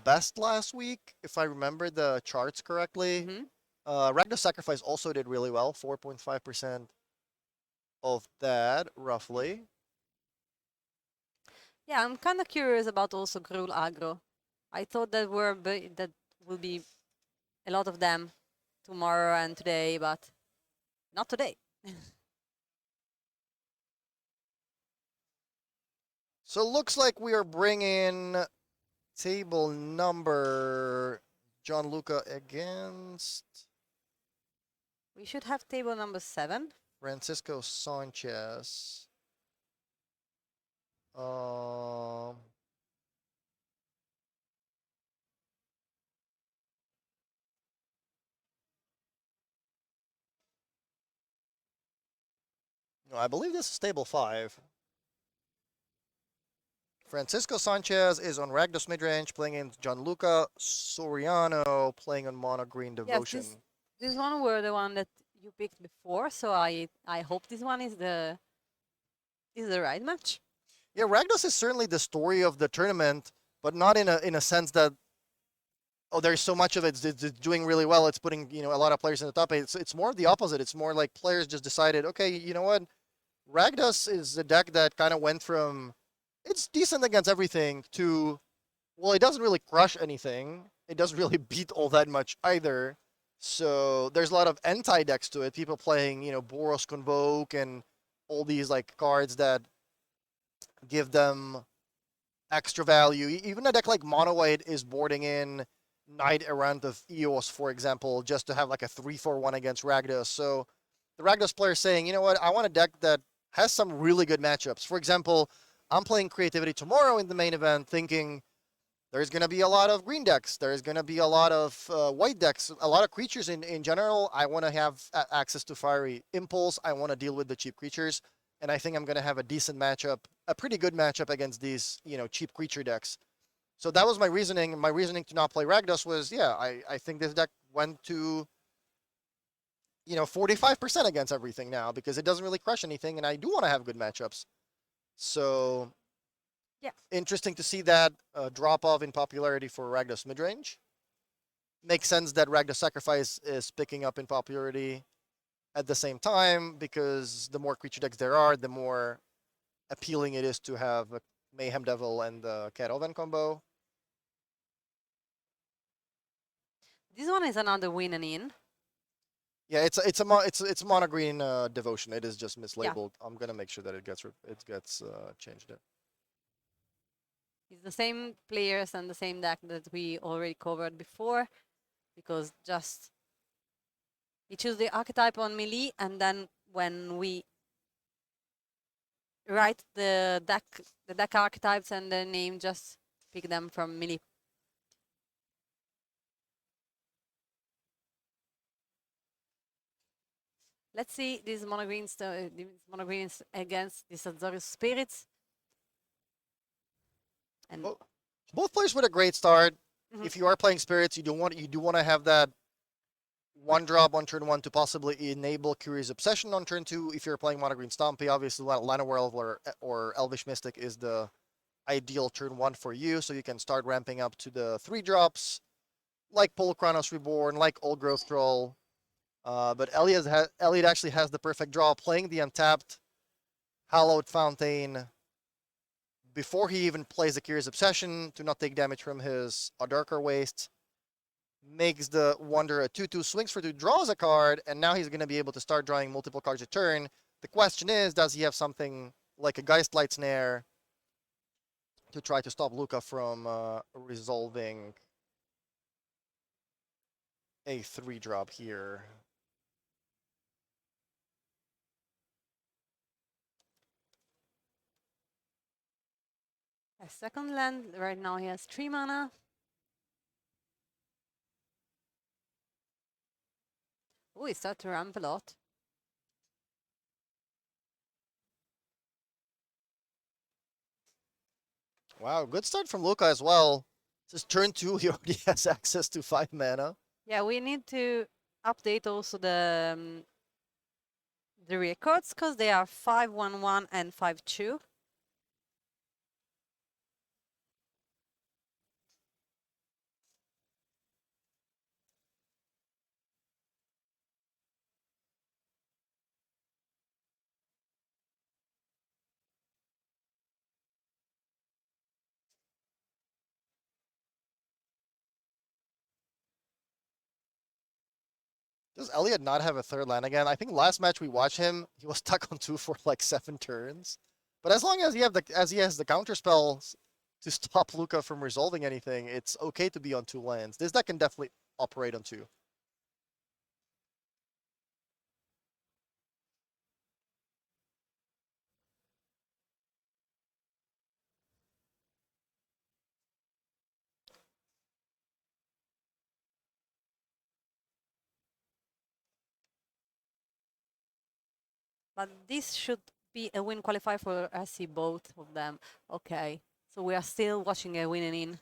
best last week, if I remember the charts correctly. Ragnar Sacrifice also did really well, 4.5% of that, roughly. Yeah, I'm kind of curious about also Gruul Agro. I thought that that will be a lot of them tomorrow and today, but not today. So it looks like we are bringing table number Gianluca against We should have table number 7. Francisco Sanchez. No, I believe this is table 5. Francisco Sanchez is on Ragdos midrange, playing in Gianluca Soriano, playing on Mono Green Devotion. Yes, this one were the one that you picked before, so I hope this one is the right match. Yeah, Ragdos is certainly the story of the tournament, but not in a sense that oh, there's so much of it. It's doing really well. It's putting a lot of players in the top eight. It's more of the opposite. It's more like players just decided, okay, you know what, Ragdos is a deck that kind of went from it's decent against everything to well, it doesn't really crush anything. It doesn't really beat all that much either. So there's a lot of anti decks to it. People playing, Boros Convoke and all these like cards that give them extra value. Even a deck like Mono White is boarding in Knight Errant of Eos, for example, just to have like a 3-4-1 against Ragdos. So the Ragdos player is saying, you know what, I want a deck that has some really good matchups. For example, I'm playing Creativity tomorrow in the main event thinking there's going to be a lot of green decks. There's going to be a lot of white decks, a lot of creatures in general. I want to have access to Fiery Impulse. I want to deal with the cheap creatures. And I think I'm going to have a decent matchup, a pretty good matchup against these, cheap creature decks. So that was my reasoning. My reasoning to not play Ragdos was, yeah, I think this deck went to, 45% against everything now because it doesn't really crush anything. And I do want to have good matchups. So Yeah. interesting to see that drop off in popularity for Ragdos midrange. Makes sense that Ragdos Sacrifice is picking up in popularity at the same time because the more creature decks there are, the more appealing it is to have a Mayhem Devil and the Cat Oven combo. This one is another win and in. Yeah, it's mono green devotion. It is just mislabeled. I'm gonna make sure that it gets changed. It's the same players and the same deck that we already covered before, because just we choose the archetype on melee, and then when we write the deck archetypes and the name, just pick them from melee. Let's see these monogreens against these Azorius Spirits. And Well, both players with a great start. Mhm. If you are playing spirits, you do want to have that one drop on turn one to possibly enable Curious Obsession on turn two. If you're playing Mono Green Stompy, obviously Llanowar or Elvish Mystic is the ideal turn one for you, so you can start ramping up to the 3 drops, like Polukranos Reborn, like Old Growth Troll. But Elliot actually has the perfect draw, playing the untapped Hallowed Fountain before he even plays the Curious Obsession to not take damage from his Darker Waste. Makes the Wonder a 2/2, swings for 2, draws a card, and now he's going to be able to start drawing multiple cards a turn. The question is, does he have something like a Geistlight Snare to try to stop Luca from resolving a 3-drop here? a second land, right now he has 3 mana. Oh, he started to ramp a lot. Wow, good start from Luca as well. This is turn 2, he already has access to 5 mana. Yeah, we need to update also the records, because they are 5/1/1 and 5/2. Does Elliot not have a 3rd land again? I think last match we watched him, he was stuck on 2 for like 7 turns. But as long as he has the counter spells to stop Luca from resolving anything, it's okay to be on 2 lands. This deck can definitely operate on 2. But this should be a win qualifier for SC, both of them. Okay, so we are still watching a win and in.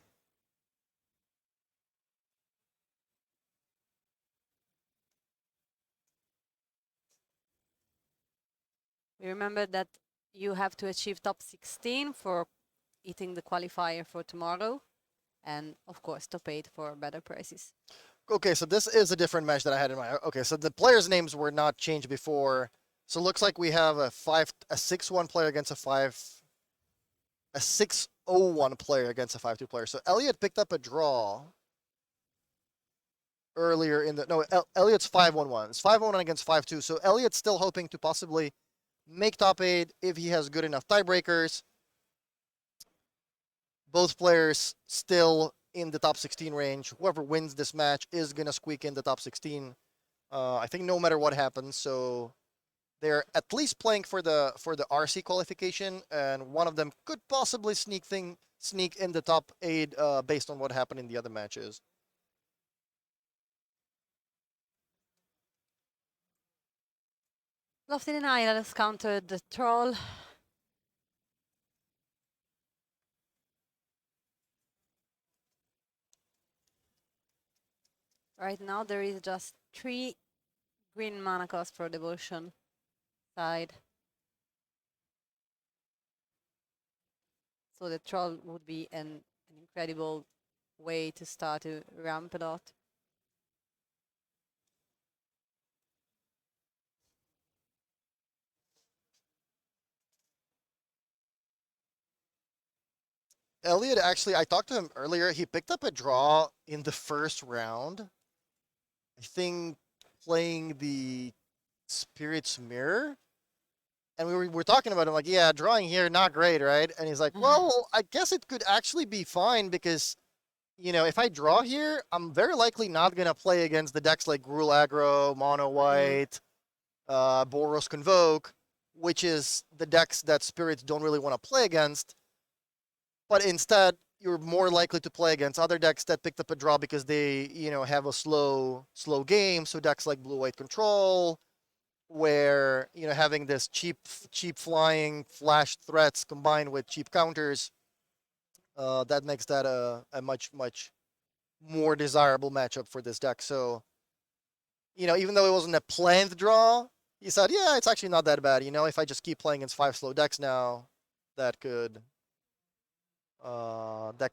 We remember that you have to achieve top 16 for hitting the qualifier for tomorrow. And of course, top 8 for better prices. Okay, so this is a different match that I had in mind. Okay, so the players' names were not changed before. So it looks like we have a 6-1 player against a 6-0-1 player against a 5-2 player. So Elliot picked up a draw earlier in the Elliot's 5-1-1. It's 5-1 against 5-2. So Elliot's still hoping to possibly make top 8 if he has good enough tiebreakers. Both players still in the top 16 range. Whoever wins this match is gonna squeak in the top 16. I think no matter what happens. So they're at least playing for the RC qualification, and one of them could possibly sneak in the top 8 based on what happened in the other matches. Lofty Denial has countered the troll. Right now there is just 3 green mana cost for devotion side. So the troll would be an incredible way to start to ramp a lot. Elliot, actually, I talked to him earlier. He picked up a draw in the first round. I think playing the Spirit's Mirror. And we were talking about him like, yeah, drawing here, not great, right? And he's like, well, I guess it could actually be fine because, you know, if I draw here, I'm very likely not going to play against the decks like Gruul Aggro, Mono White, Boros Convoke, which is the decks that Spirits don't really want to play against. But instead, you're more likely to play against other decks that picked up a draw because they, you know, have a slow game. So decks like Blue White Control, where, you know, having this cheap flying flash threats combined with cheap counters, that makes that a much more desirable matchup for this deck. So, you know, even though it wasn't a planned draw, he said, yeah, it's actually not that bad. You know, if I just keep playing against 5 slow decks now, that could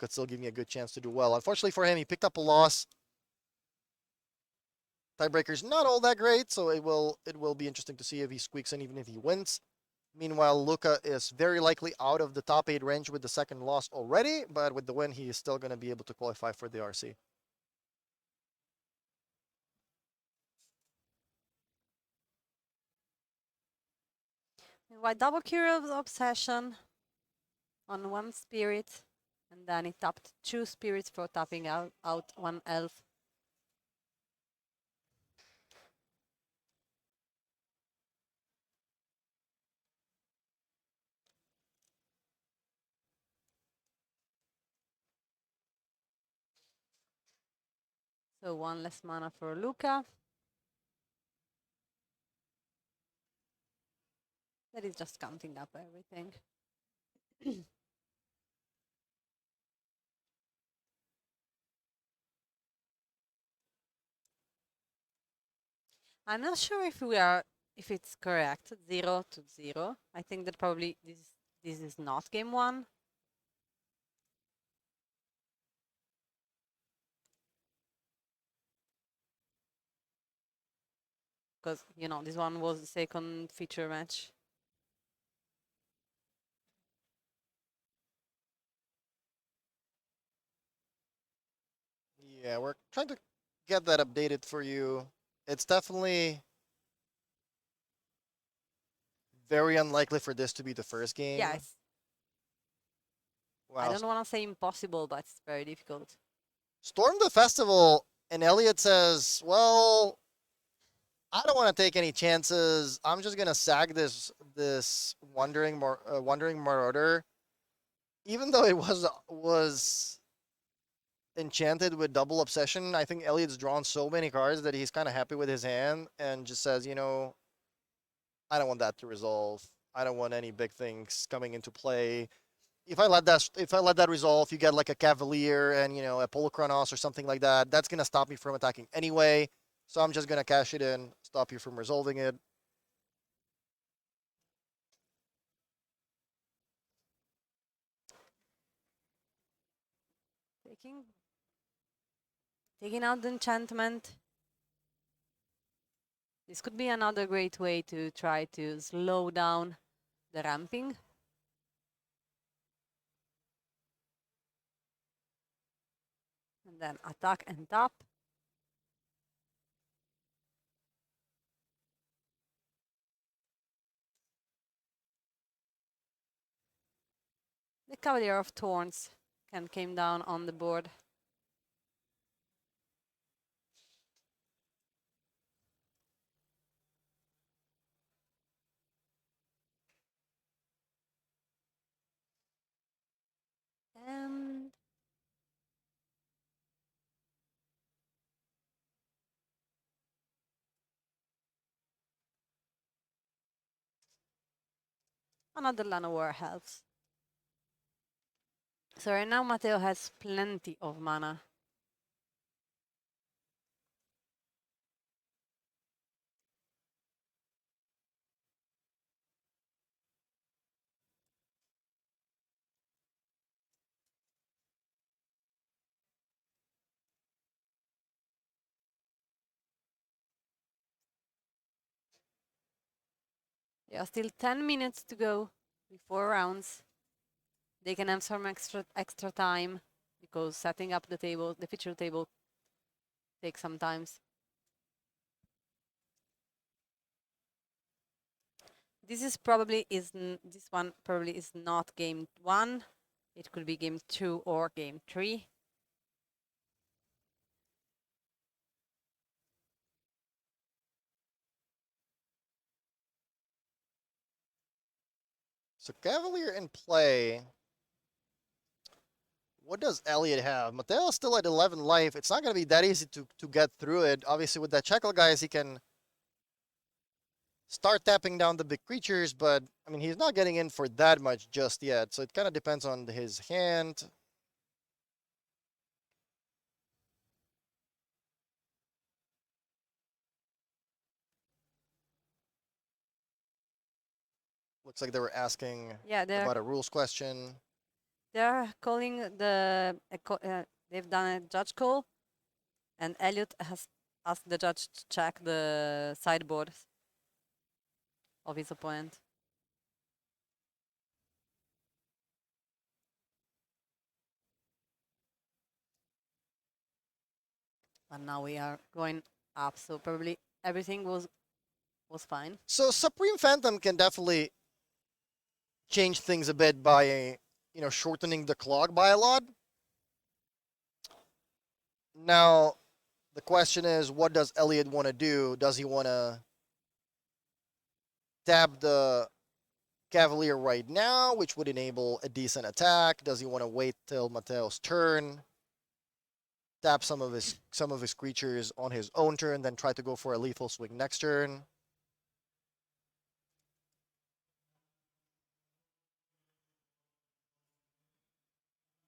still give me a good chance to do well. Unfortunately for him, he picked up a loss. Tiebreaker's not all that great, so it will be interesting to see if he squeaks in, even if he wins. Meanwhile, Luca is very likely out of the top 8 range with the second loss already, but with the win, he is still going to be able to qualify for the RC. Meanwhile, double Curious Obsession on 1 spirit, and then he tapped 2 spirits for tapping out 1 elf. So 1 less mana for Luca. That is just counting up everything. I'm not sure if it's correct, 0-0. I think that probably this is not game 1. Because, you know, this one was the second feature match. Yeah, we're trying to get that updated for you. It's definitely very unlikely for this to be the first game. Yeah, I Wow. don't want to say impossible, but it's very difficult. Storm the festival, and Elliot says, well, I don't want to take any chances. I'm just gonna sag this wandering marauder, even though it was enchanted with double obsession. I think Elliot's drawn so many cards that he's kind of happy with his hand and just says, you know, I don't want that to resolve. I don't want any big things coming into play. If I let that resolve, you get like a Cavalier and, you know, a Polochronos or something like that. That's gonna stop me from attacking anyway. So I'm just gonna cash it in, stop you from resolving it. Taking out the enchantment. This could be another great way to try to slow down the ramping. And then attack and tap. The Cavalier of Thorns came down on the board. And another Llanowar helps. So right now Matteo has plenty of mana. There are still 10 minutes to go before rounds. They can have some extra time because setting up the table, the feature table, takes some time. This one probably is not game 1. It could be game 2 or game 3. So Cavalier in play. What does Elliot have? Matteo's still at 11 life. It's not going to be that easy to get through it. Obviously, with that Checkle guys, he can start tapping down the big creatures, but I mean, he's not getting in for that much just yet. So it kind of depends on his hand. Looks like they were asking about a rules question. They're calling they've done a judge call, and Elliot has asked the judge to check the sideboard of his opponent. And now we are going up, so probably everything was fine. So Supreme Phantom can definitely change things a bit by shortening the clock by a lot. Now, the question is, what does Elliot want to do? Does he want to tap the Cavalier right now, which would enable a decent attack? Does he want to wait till Matteo's turn, tap some of his creatures on his own turn, then try to go for a lethal swing next turn?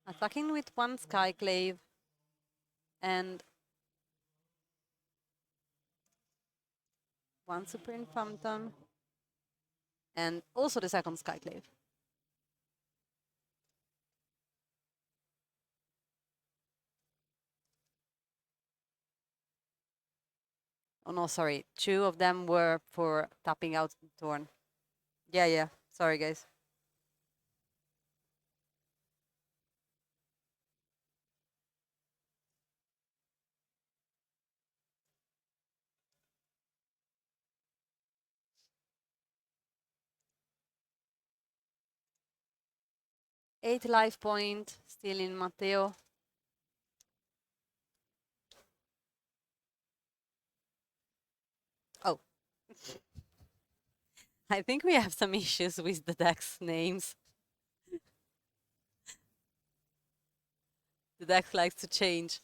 Attacking with one Skyclave and one Supreme Phantom, and also the second Skyclave. Oh no, sorry. 2 of them were for tapping out turn. Yeah. Sorry, guys. Eight life point still in Matteo. Oh. I think we have some issues with the deck's names. The deck likes to change.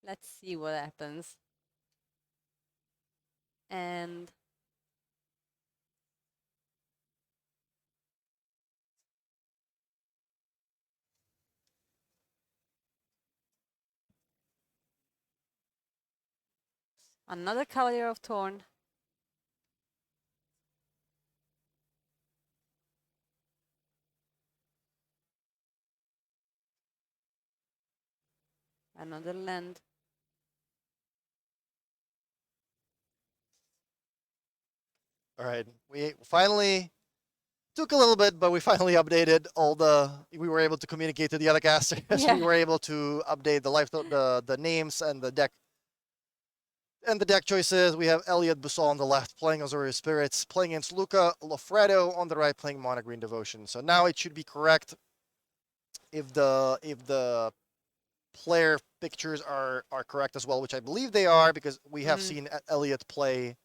Let's see what happens. And Another Cavalier of Thorn. Another land. All right, we finally took a little bit, but we finally updated all the. We were able to communicate to the other casters. Yeah. We were able to update the names and the deck. And the deck choices, we have Elliot Busol on the left, playing Azorius Spirits, playing against Luca Lofredo on the right, playing Mono Green Devotion. So now it should be correct if the player pictures are correct as well, which I believe they are, because we have seen Elliot play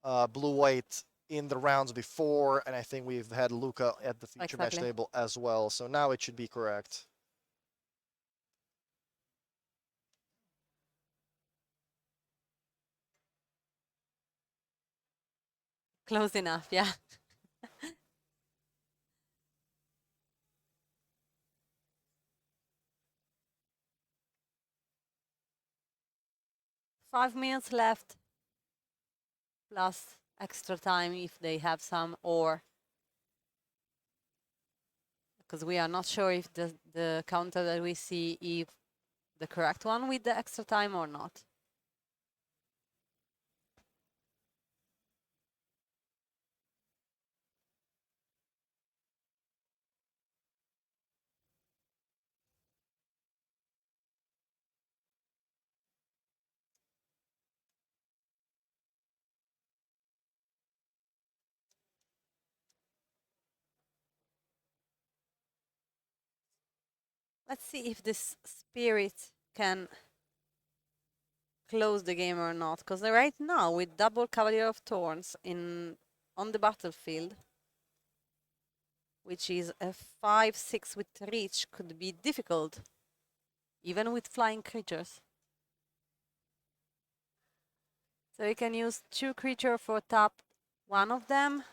blue-white in the rounds before, and I think we've had Luca at the feature match Exactly. table as well. So now it should be correct. Close enough, yeah. Five minutes left, plus extra time if they have some, or because we are not sure if the counter that we see if the correct one with the extra time or not. Let's see if this spirit can close the game or not, because right now with double Cavalier of Thorns on the battlefield, which is a 5/6 with reach, could be difficult, even with flying creatures. So you can use 2 creatures for tap one of them.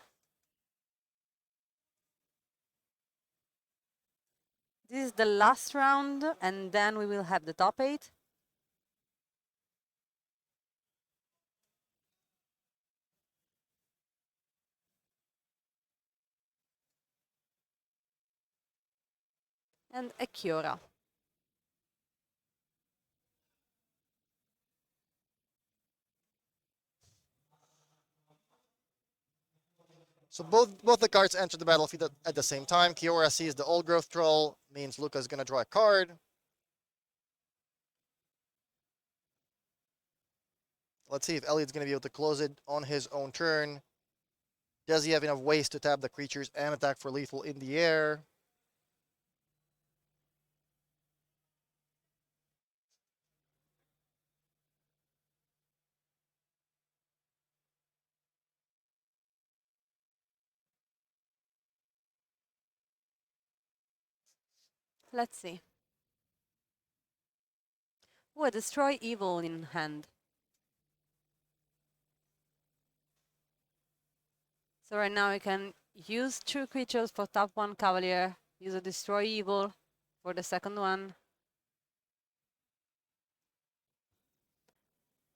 This is the last round, and then we will have the top 8. And a Kiora. So both the cards enter the battlefield at the same time. Kiora sees the Old Growth Troll, means Luca's gonna draw a card. Let's see if Elliot's gonna be able to close it on his own turn. Does he have enough ways to tap the creatures and attack for lethal in the air? Let's see. Oh, destroy evil in hand. So right now we can use 2 creatures for top 1 Cavalier, use a destroy evil for the second one.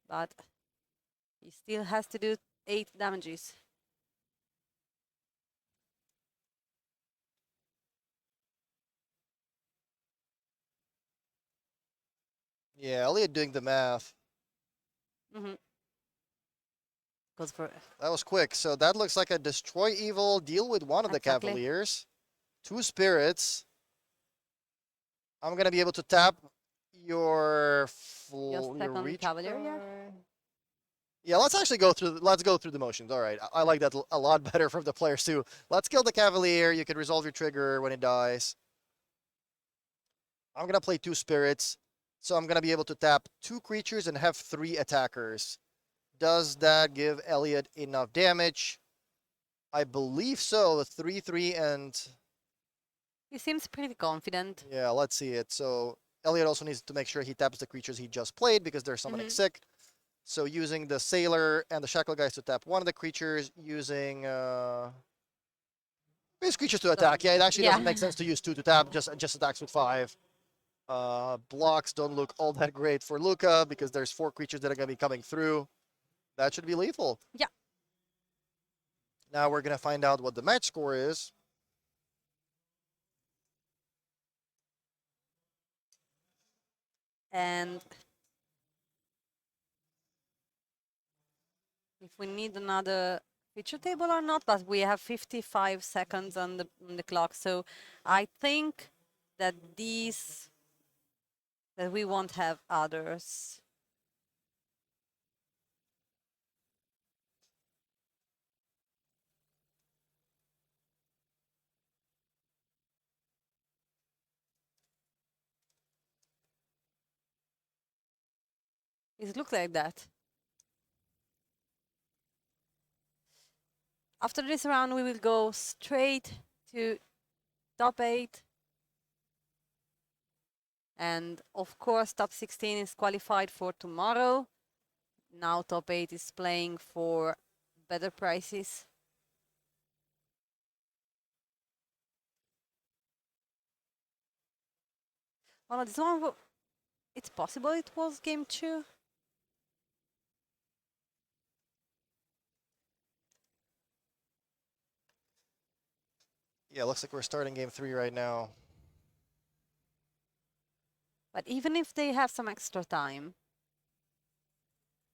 But he still has to do 8 damages. Yeah, Elliot doing the math. Goes for That was quick. So that looks like a destroy evil, deal with one of the Exactly. Cavaliers. 2 spirits. I'm gonna be able to tap your second Cavalier, yeah. card. Yeah, let's actually go through the motions. All right, I like that a lot better from the players too. Let's kill the Cavalier. You can resolve your trigger when it dies. I'm gonna play 2 spirits, so I'm gonna be able to tap 2 creatures and have 3 attackers. Does that give Elliot enough damage? I believe so. 3/3 and He seems pretty confident. yeah, let's see it. So Elliot also needs to make sure he taps the creatures he just played because they're summoning sick. So using the Sailor and the Shackle guys to tap one of the creatures, using base creatures to attack. Yeah, it actually doesn't make sense to use 2 to tap, just attacks with 5. Blocks don't look all that great for Luca because there's 4 creatures that are going to be coming through. That should be lethal. Yeah. Now we're going to find out what the match score is. And if we need another feature table or not, but we have 55 seconds on the clock, so I think that we won't have others. It looks like that. After this round, we will go straight to top 8. And of course, top 16 is qualified for tomorrow. Now top 8 is playing for better prices. Well, this one, it's possible it was game 2. Yeah, looks like we're starting game 3 right now. But even if they have some extra time,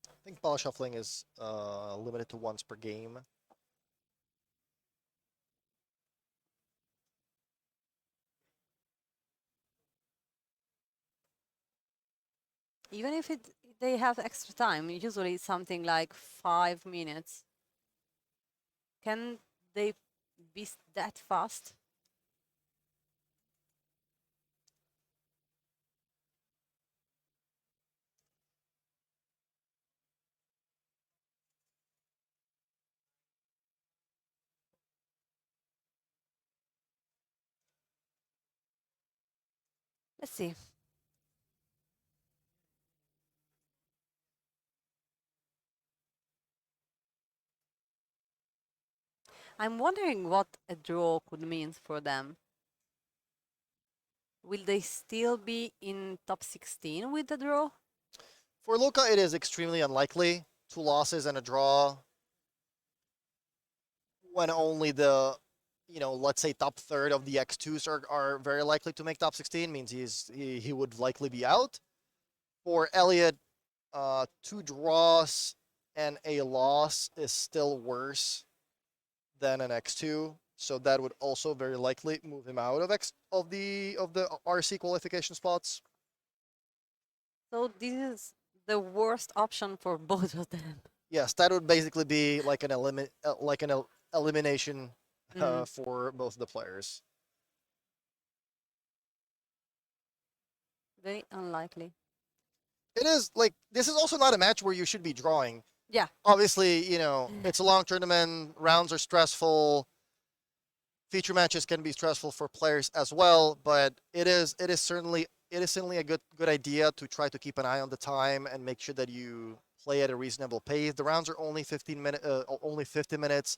I think ball shuffling is limited to once per game. even if they have extra time, usually it's something like 5 minutes. Can they be that fast? Let's see. I'm wondering what a draw could mean for them. Will they still be in top 16 with the draw? For Luka, it is extremely unlikely. 2 losses and a draw. When only the, let's say top third of the X2s are very likely to make top 16, means he would likely be out. For Elliot, 2 draws and a loss is still worse than an X2. So that would also very likely move him out of the RC qualification spots. So this is the worst option for both of them. Yes, that would basically be like an elimination for both of the players. Very unlikely. It is like, this is also not a match where you should be drawing. Yeah. Obviously, it's a long tournament, rounds are stressful. Feature matches can be stressful for players as well, but it is certainly a good idea to try to keep an eye on the time and make sure that you play at a reasonable pace. The rounds are only 50 minutes.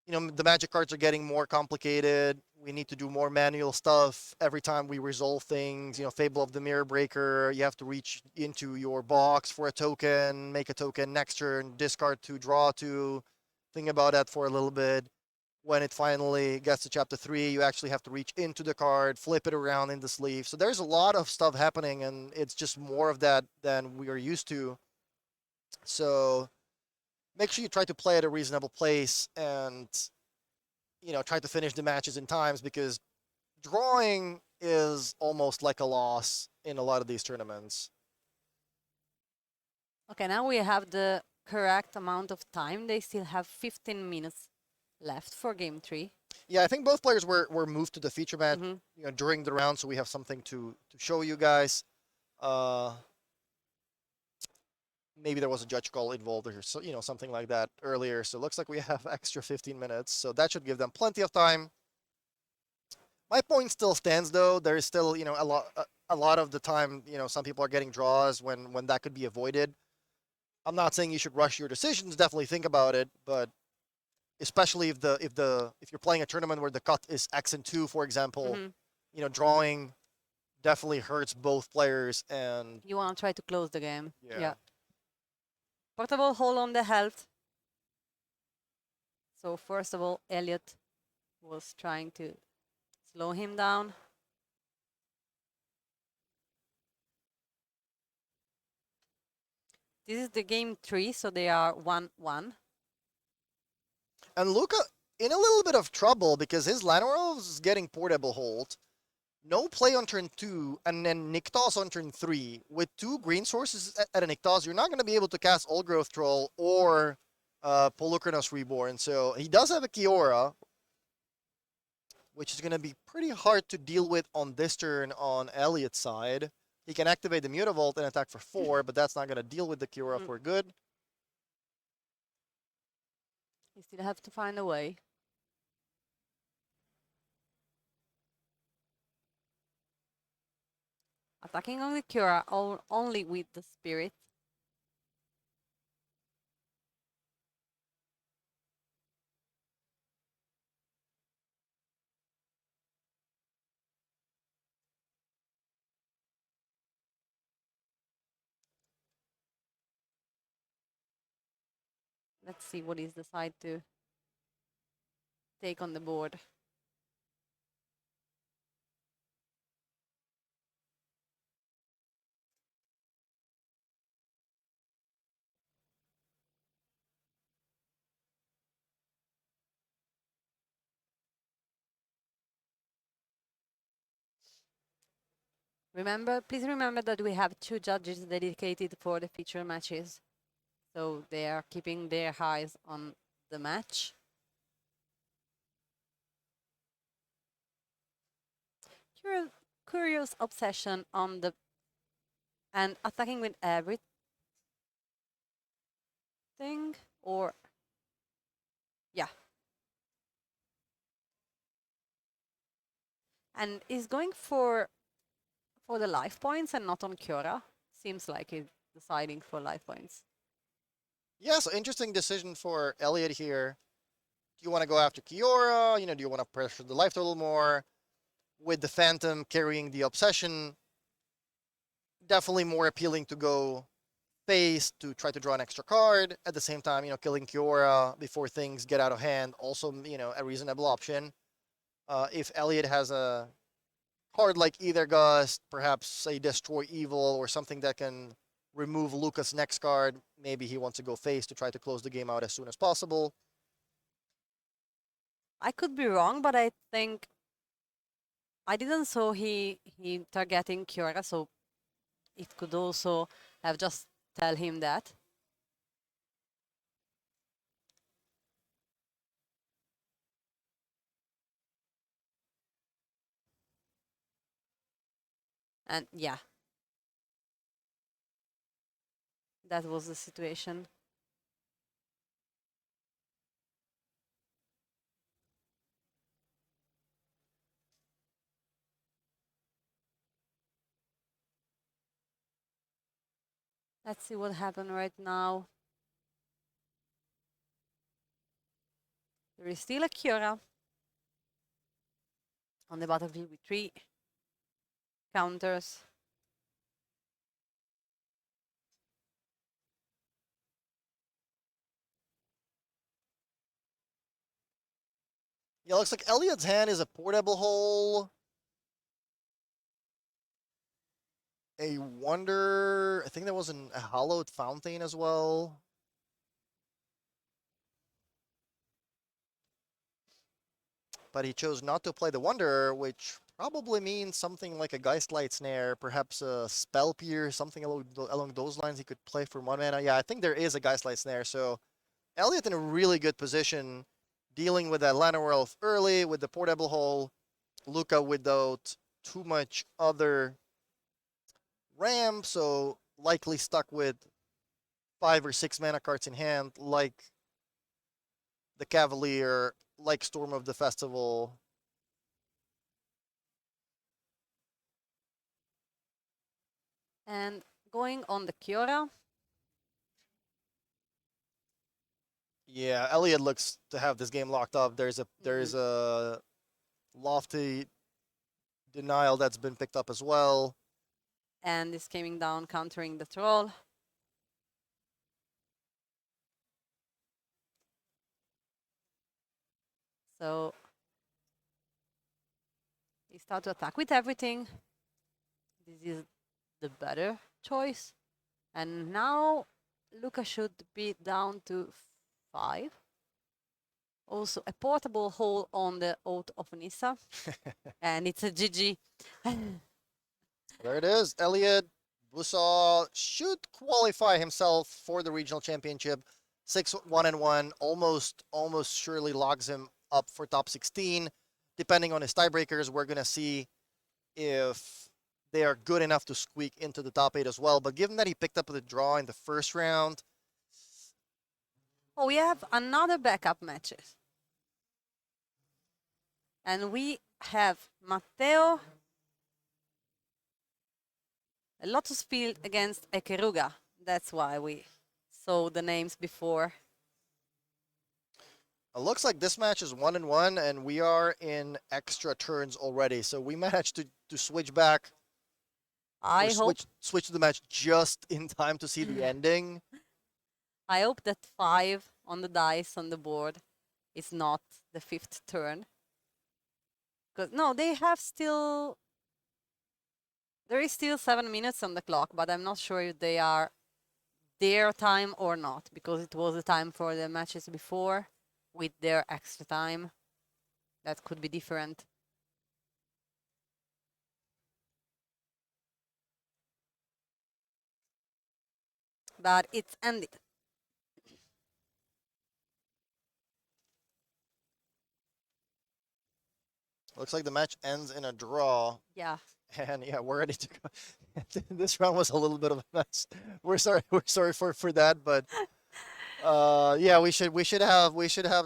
The magic cards are getting more complicated. We need to do more manual stuff every time we resolve things. Fable of the Mirror Breaker, you have to reach into your box for a token, make a token next turn, discard to draw to. Think about that for a little bit. When it finally gets to chapter 3, you actually have to reach into the card, flip it around in the sleeve. So there's a lot of stuff happening, and it's just more of that than we are used to. So make sure you try to play at a reasonable pace and, try to finish the matches in times, because drawing is almost like a loss in a lot of these tournaments. Okay, now we have the correct amount of time. They still have 15 minutes left for game 3. Yeah, I think both players were moved to the feature match during the round, so we have something to show you guys. Maybe there was a judge call involved or so, something like that earlier. So it looks like we have extra 15 minutes. So that should give them plenty of time. My point still stands, though. There is still, a lot of the time, some people are getting draws when that could be avoided. I'm not saying you should rush your decisions. Definitely think about it, but especially if you're playing a tournament where the cut is X and 2, for example, drawing definitely hurts both players, and you want to try to close the game. Yeah. portable hole on the health. So first of all, Elliot was trying to slow him down. This is the game 3, so they are 1-1. And Luca in a little bit of trouble because his Llanowar is getting portable hold. No play on turn 2, and then Niktos on turn 3. With 2 green sources at a Niktos, you're not going to be able to cast Old Growth Troll or Polukranos Reborn. So he does have a Kiora, which is going to be pretty hard to deal with on this turn on Elliot's side. He can activate the Mutavault and attack for 4, but that's not going to deal with the Kiora for good. You still have to find a way. Attacking on the Cura only with the Spirit. Let's see what is the side to take on the board. Please remember that we have 2 judges dedicated for the feature matches. So they are keeping their eyes on the match. Curious obsession on the and attacking with everything, or yeah, and is going for the life points and not on Cura. Seems like he's deciding for life points. Yeah, so interesting decision for Elliot here. Do you want to go after Kiora? Do you want to pressure the life total more? With the Phantom carrying the Obsession, definitely more appealing to go face to try to draw an extra card. At the same time, killing Kiora before things get out of hand, also, a reasonable option. If Elliot has a card like Either Gust, perhaps a Destroy Evil or something that can remove Luca's next card, maybe he wants to go face to try to close the game out as soon as possible. I could be wrong, but I think I didn't saw he targeting Cura, so it could also have just tell him that. And yeah, that was the situation. Let's see what happened right now. There is still a Cura on the battlefield with 3 counters. Yeah, looks like Elliot's hand is a portable hole. A Wonder. I think there was a Hallowed Fountain as well. But he chose not to play the Wonder, which probably means something like a Geistlight Snare, perhaps a Spell Pierce, something along those lines he could play for 1 mana. Yeah, I think there is a Geistlight Snare, so Elliot in a really good position, dealing with that Llanowar early with the portable hole. Luca without too much other ramp, so likely stuck with 5 or 6 mana cards in hand, like the Cavalier, like Storm of the Festival. And going on the Cura. Yeah, Elliot looks to have this game locked up. There's a lofty denial that's been picked up as well. And is coming down, countering the troll. So he start to attack with everything. This is the better choice. And now Luca should be down to 5. Also a portable hole on the Oath of Nissa. And it's a GG. There it is. Elliot Bussaw should qualify himself for the regional championship. 6-1-1, almost surely logs him up for top 16. Depending on his tiebreakers, we're gonna see if they are good enough to squeak into the top 8 as well. But given that he picked up the draw in the first round, Oh, we have another backup matches. And we have Matteo a Lotus Field against Ekeruga. That's why we saw the names before. it looks like this match is 1-1, and we are in extra turns already. So we managed to switch back. I hope Switch the match just in time to see the ending. I hope that 5 on the dice on the board is not the 5th turn. Because no, they have still. There is still 7 minutes on the clock, but I'm not sure if they are their time or not, because it was the time for the matches before with their extra time. That could be different. But it's ended. Looks like the match ends in a draw. Yeah. And yeah, we're ready to go. This round was a little bit of a mess. We're sorry for that, but yeah, we should have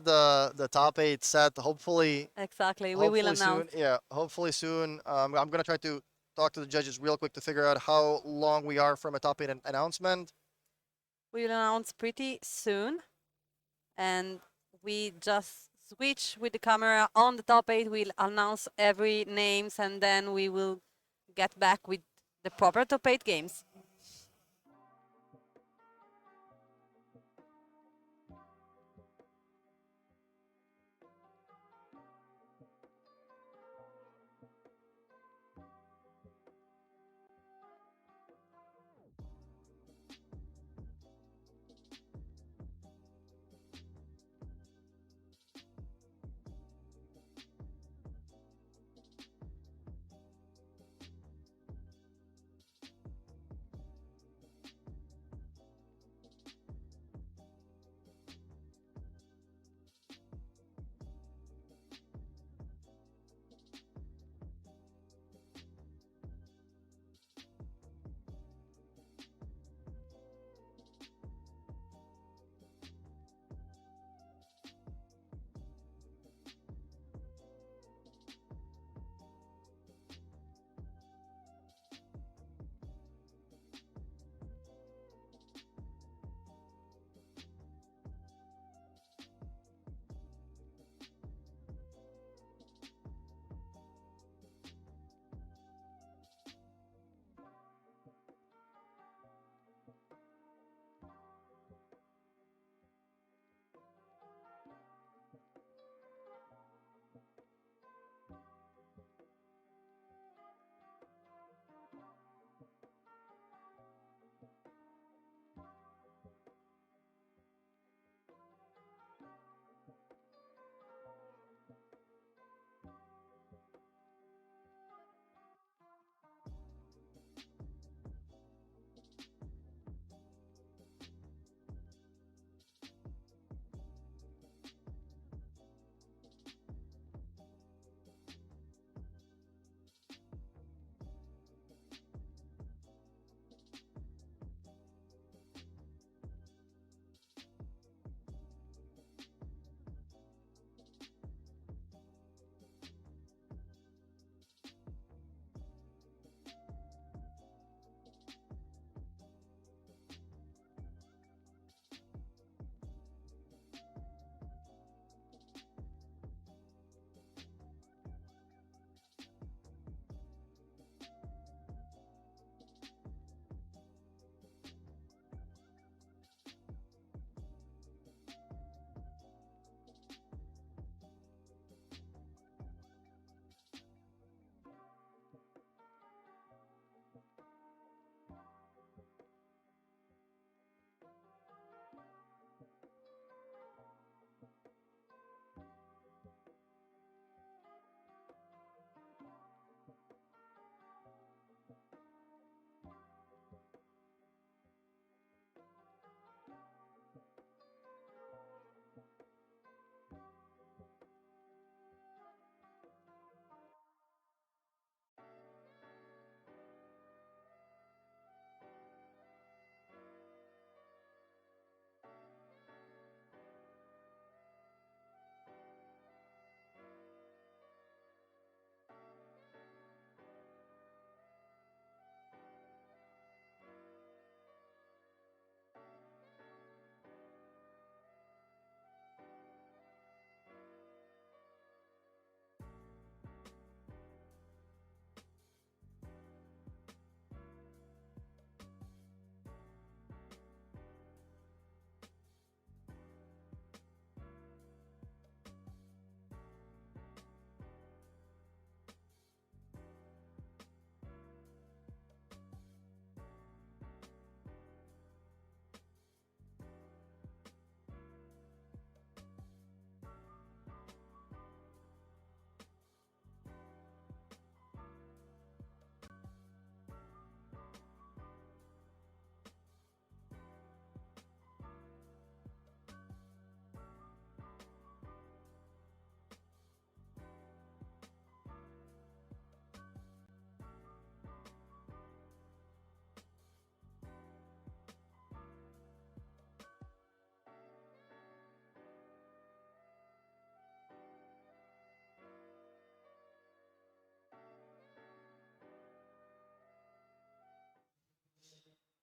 the top 8 set. Hopefully, Exactly. We will announce. soon. Yeah, hopefully soon. I'm gonna try to talk to the judges real quick to figure out how long we are from a top 8 announcement. We will announce pretty soon. And we just switch with the camera on the top 8. We'll announce every names, and then we will get back with the proper top 8 games.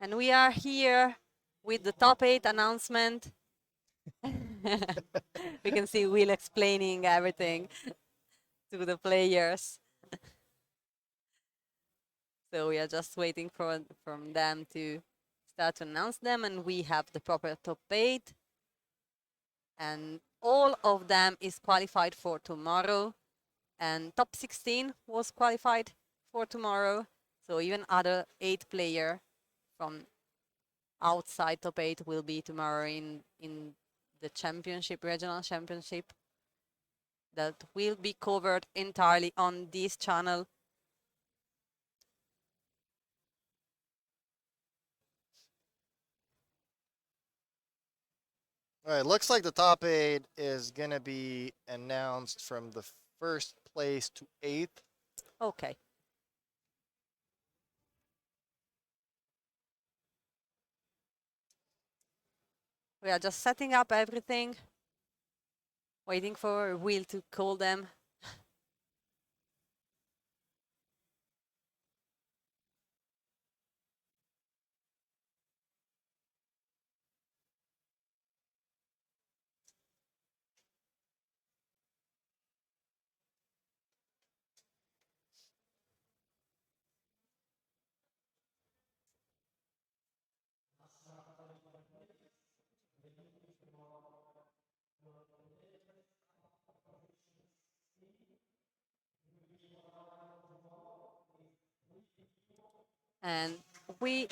And we are here with the top 8 announcement. We can see Will explaining everything to the players. So we are just waiting from them to start to announce them, and we have the proper top 8. And all of them is qualified for tomorrow. And top 16 was qualified for tomorrow. So even other 8 player from outside top 8 will be tomorrow in the championship, regional championship, that will be covered entirely on this channel. All right, looks like the top 8 is going to be announced from the first place to 8th. Okay. We are just setting up everything, waiting for Will to call them. And we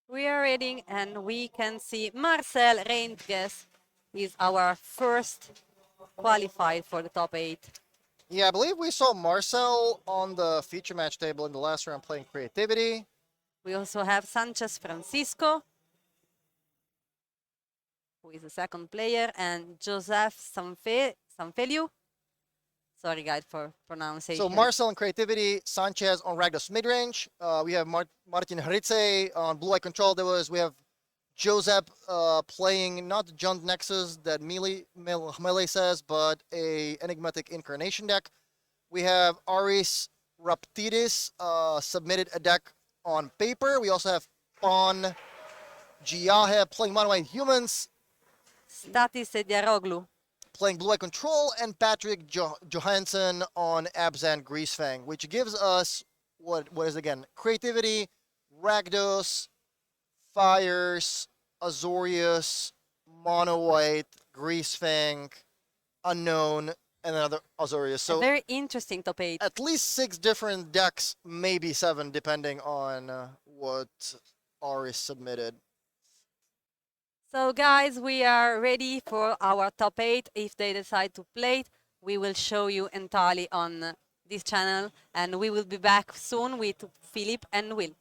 are ready, and we can see Marcel Reintges is our first qualified for the top 8. Yeah, I believe we saw Marcel on the feature match table in the last round playing creativity. We also have Sanchez Francisco, who is the second player, and Joseph Sanfeliu. Sorry, guys, for pronunciation. So Marcel on creativity, Sanchez on Ragdos midrange. We have Martin Haritze on blue eye control. We have Josep playing not the Jund Nexus that Melee says, but a enigmatic incarnation deck. We have Aris Raptidis submitted a deck on paper. We also have Pon Giahe playing mono white humans, Statis Ediaroglu. playing blue eye control, and Patrick Johansson on Abzan Greasefang, which gives us what is again creativity, Ragdos, Fires, Azorius, Mono White, Greasefang, Unknown, and another Azorius. A So very interesting top 8. at least 6 different decks, maybe 7, depending on what Aris submitted. So guys, we are ready for our top 8. If they decide to play it, we will show you entirely on this channel, and we will be back soon with Philip and Will.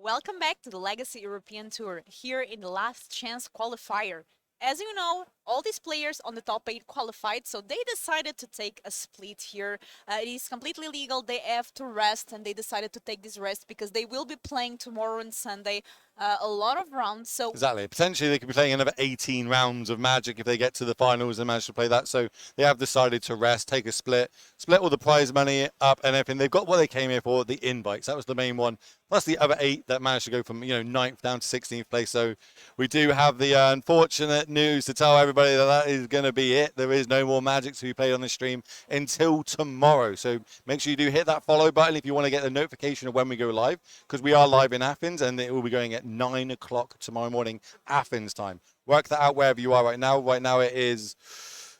Welcome back to the Legacy European Tour here in the last chance qualifier. As you know, all these players on the top 8 qualified, so they decided to take a split here. It is completely legal, they have to rest, and they decided to take this rest because they will be playing tomorrow and Sunday a lot of rounds. So Exactly. Potentially, they could be playing another 18 rounds of Magic if they get to the finals and manage to play that. So they have decided to rest, take a split all the prize money up and everything. They've got what they came here for, the invites. That was the main one. Plus the other 8 that managed to go from 9th down to 16th place. So we do have the unfortunate news to tell everybody that is going to be it. There is no more Magic to be played on the stream until tomorrow. So make sure you do hit that follow button if you want to get the notification of when we go live, because we are live in Athens and it will be going at 9 o'clock tomorrow morning, Athens time. Work that out wherever you are right now. Right now it is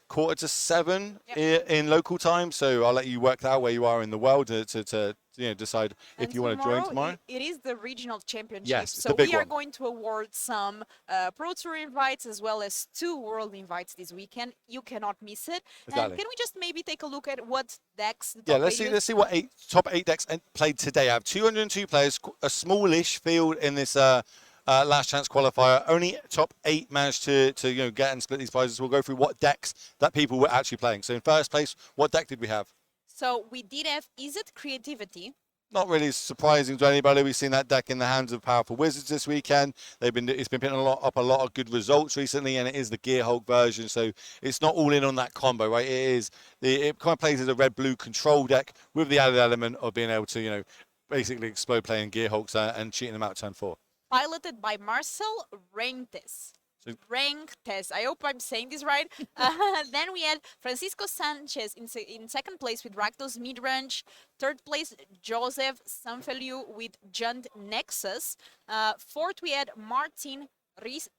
6:45 in local time. So I'll let you work that out where you are in the world to decide if you want to join tomorrow. It is the regional championship. Yes, it's so the big we are one. going to award some Pro Tour invites as well as 2 World invites this weekend. You cannot miss it. Exactly. And can we just maybe take a look at what decks the Yeah, top let's 8 see. use? Let's see what top 8 decks played today. I have 202 players, a smallish field in this last chance qualifier. Only top 8 managed to get and split these prizes. We'll go through what decks that people were actually playing. So in first place, what deck did we have? So we did have Is It Creativity? Not really surprising to anybody. We've seen that deck in the hands of powerful wizards this weekend. It's been putting up a lot of good results recently, and it is the Gear Hulk version, so it's not all in on that combo, right? It kind of plays as a red-blue control deck with the added element of being able to basically explode playing Gear Hulks and cheating them out turn 4. Piloted by Marcel Rentes. Rentes. I hope I'm saying this right. Then we had Francisco Sanchez in second place with Rakdos Midrange. Third place, Joseph Sanfeliu with Jund Nexus. Fourth, we had Martin Rise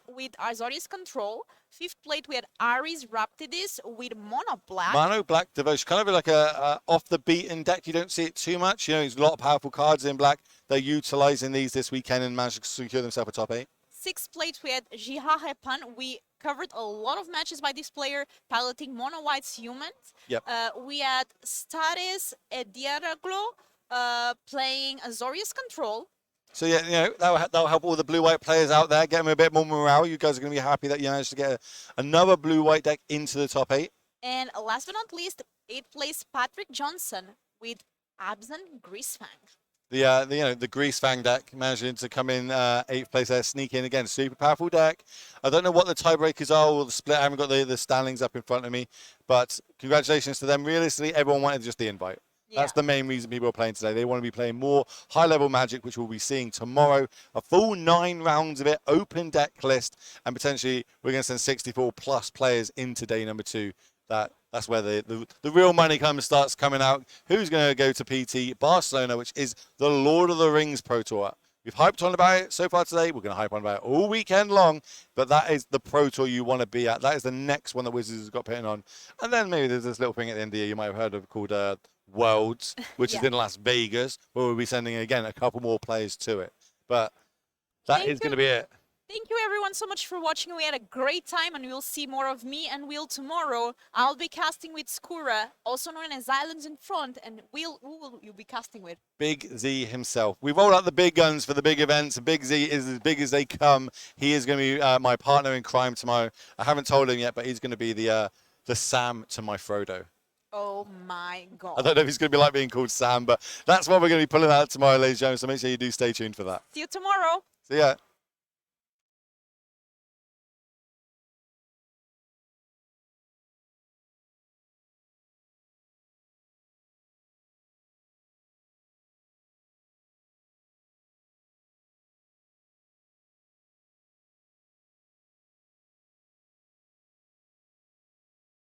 with Azorius Control. Fifth place, we had Aris Raptidis with Mono Black. Mono Black Devotion, kind of like a off the beaten deck. You don't see it too much. There's a lot of powerful cards in black. They're utilizing these this weekend and managed to secure themselves a top 8. Sixth place, we had Jiha Hepan. We covered a lot of matches by this player, piloting Mono White's humans. Yep. We had Staris Ediaraglo playing Azorius Control. So yeah, that'll help all the blue-white players out there, get them a bit more morale. You guys are going to be happy that you managed to get another blue-white deck into the top 8. And last but not least, 8th place, Patrick Johnson with Absent Greasefang. The Grease Fang deck managing to come in 8th place there, sneak in again. Super powerful deck. I don't know what the tiebreakers are or the split. I haven't got the standings up in front of me, but congratulations to them. Realistically, everyone wanted just the invite. Yeah. That's the main reason people are playing today. They want to be playing more high-level Magic, which we'll be seeing tomorrow. A full 9 rounds of it, open deck list, and potentially we're going to send 64 plus players into day number 2. That's where the real money starts coming out. Who's going to go to PT Barcelona, which is the Lord of the Rings Pro Tour. We've hyped on about it so far today. We're going to hype on about it all weekend long. But that is the Pro Tour you want to be at. That is the next one that Wizards has got putting on. And then maybe there's this little thing at the end of the year you might have heard of called Worlds, which is in Las Vegas, where we'll be sending, again, a couple more players to it. But that is going to be it. Thank you everyone so much for watching. We had a great time and we'll see more of me and Will tomorrow. I'll be casting with Skura, also known as Islands in Front, and Will, who will you be casting with? Big Z himself. We roll out the big guns for the big events. Big Z is as big as they come. He is going to be my partner in crime tomorrow. I haven't told him yet, but he's going to be the Sam to my Frodo. Oh my God. I don't know if he's going to be like being called Sam, but that's what we're going to be pulling out tomorrow, ladies and gentlemen. So make sure you do stay tuned for that. See you tomorrow. See ya.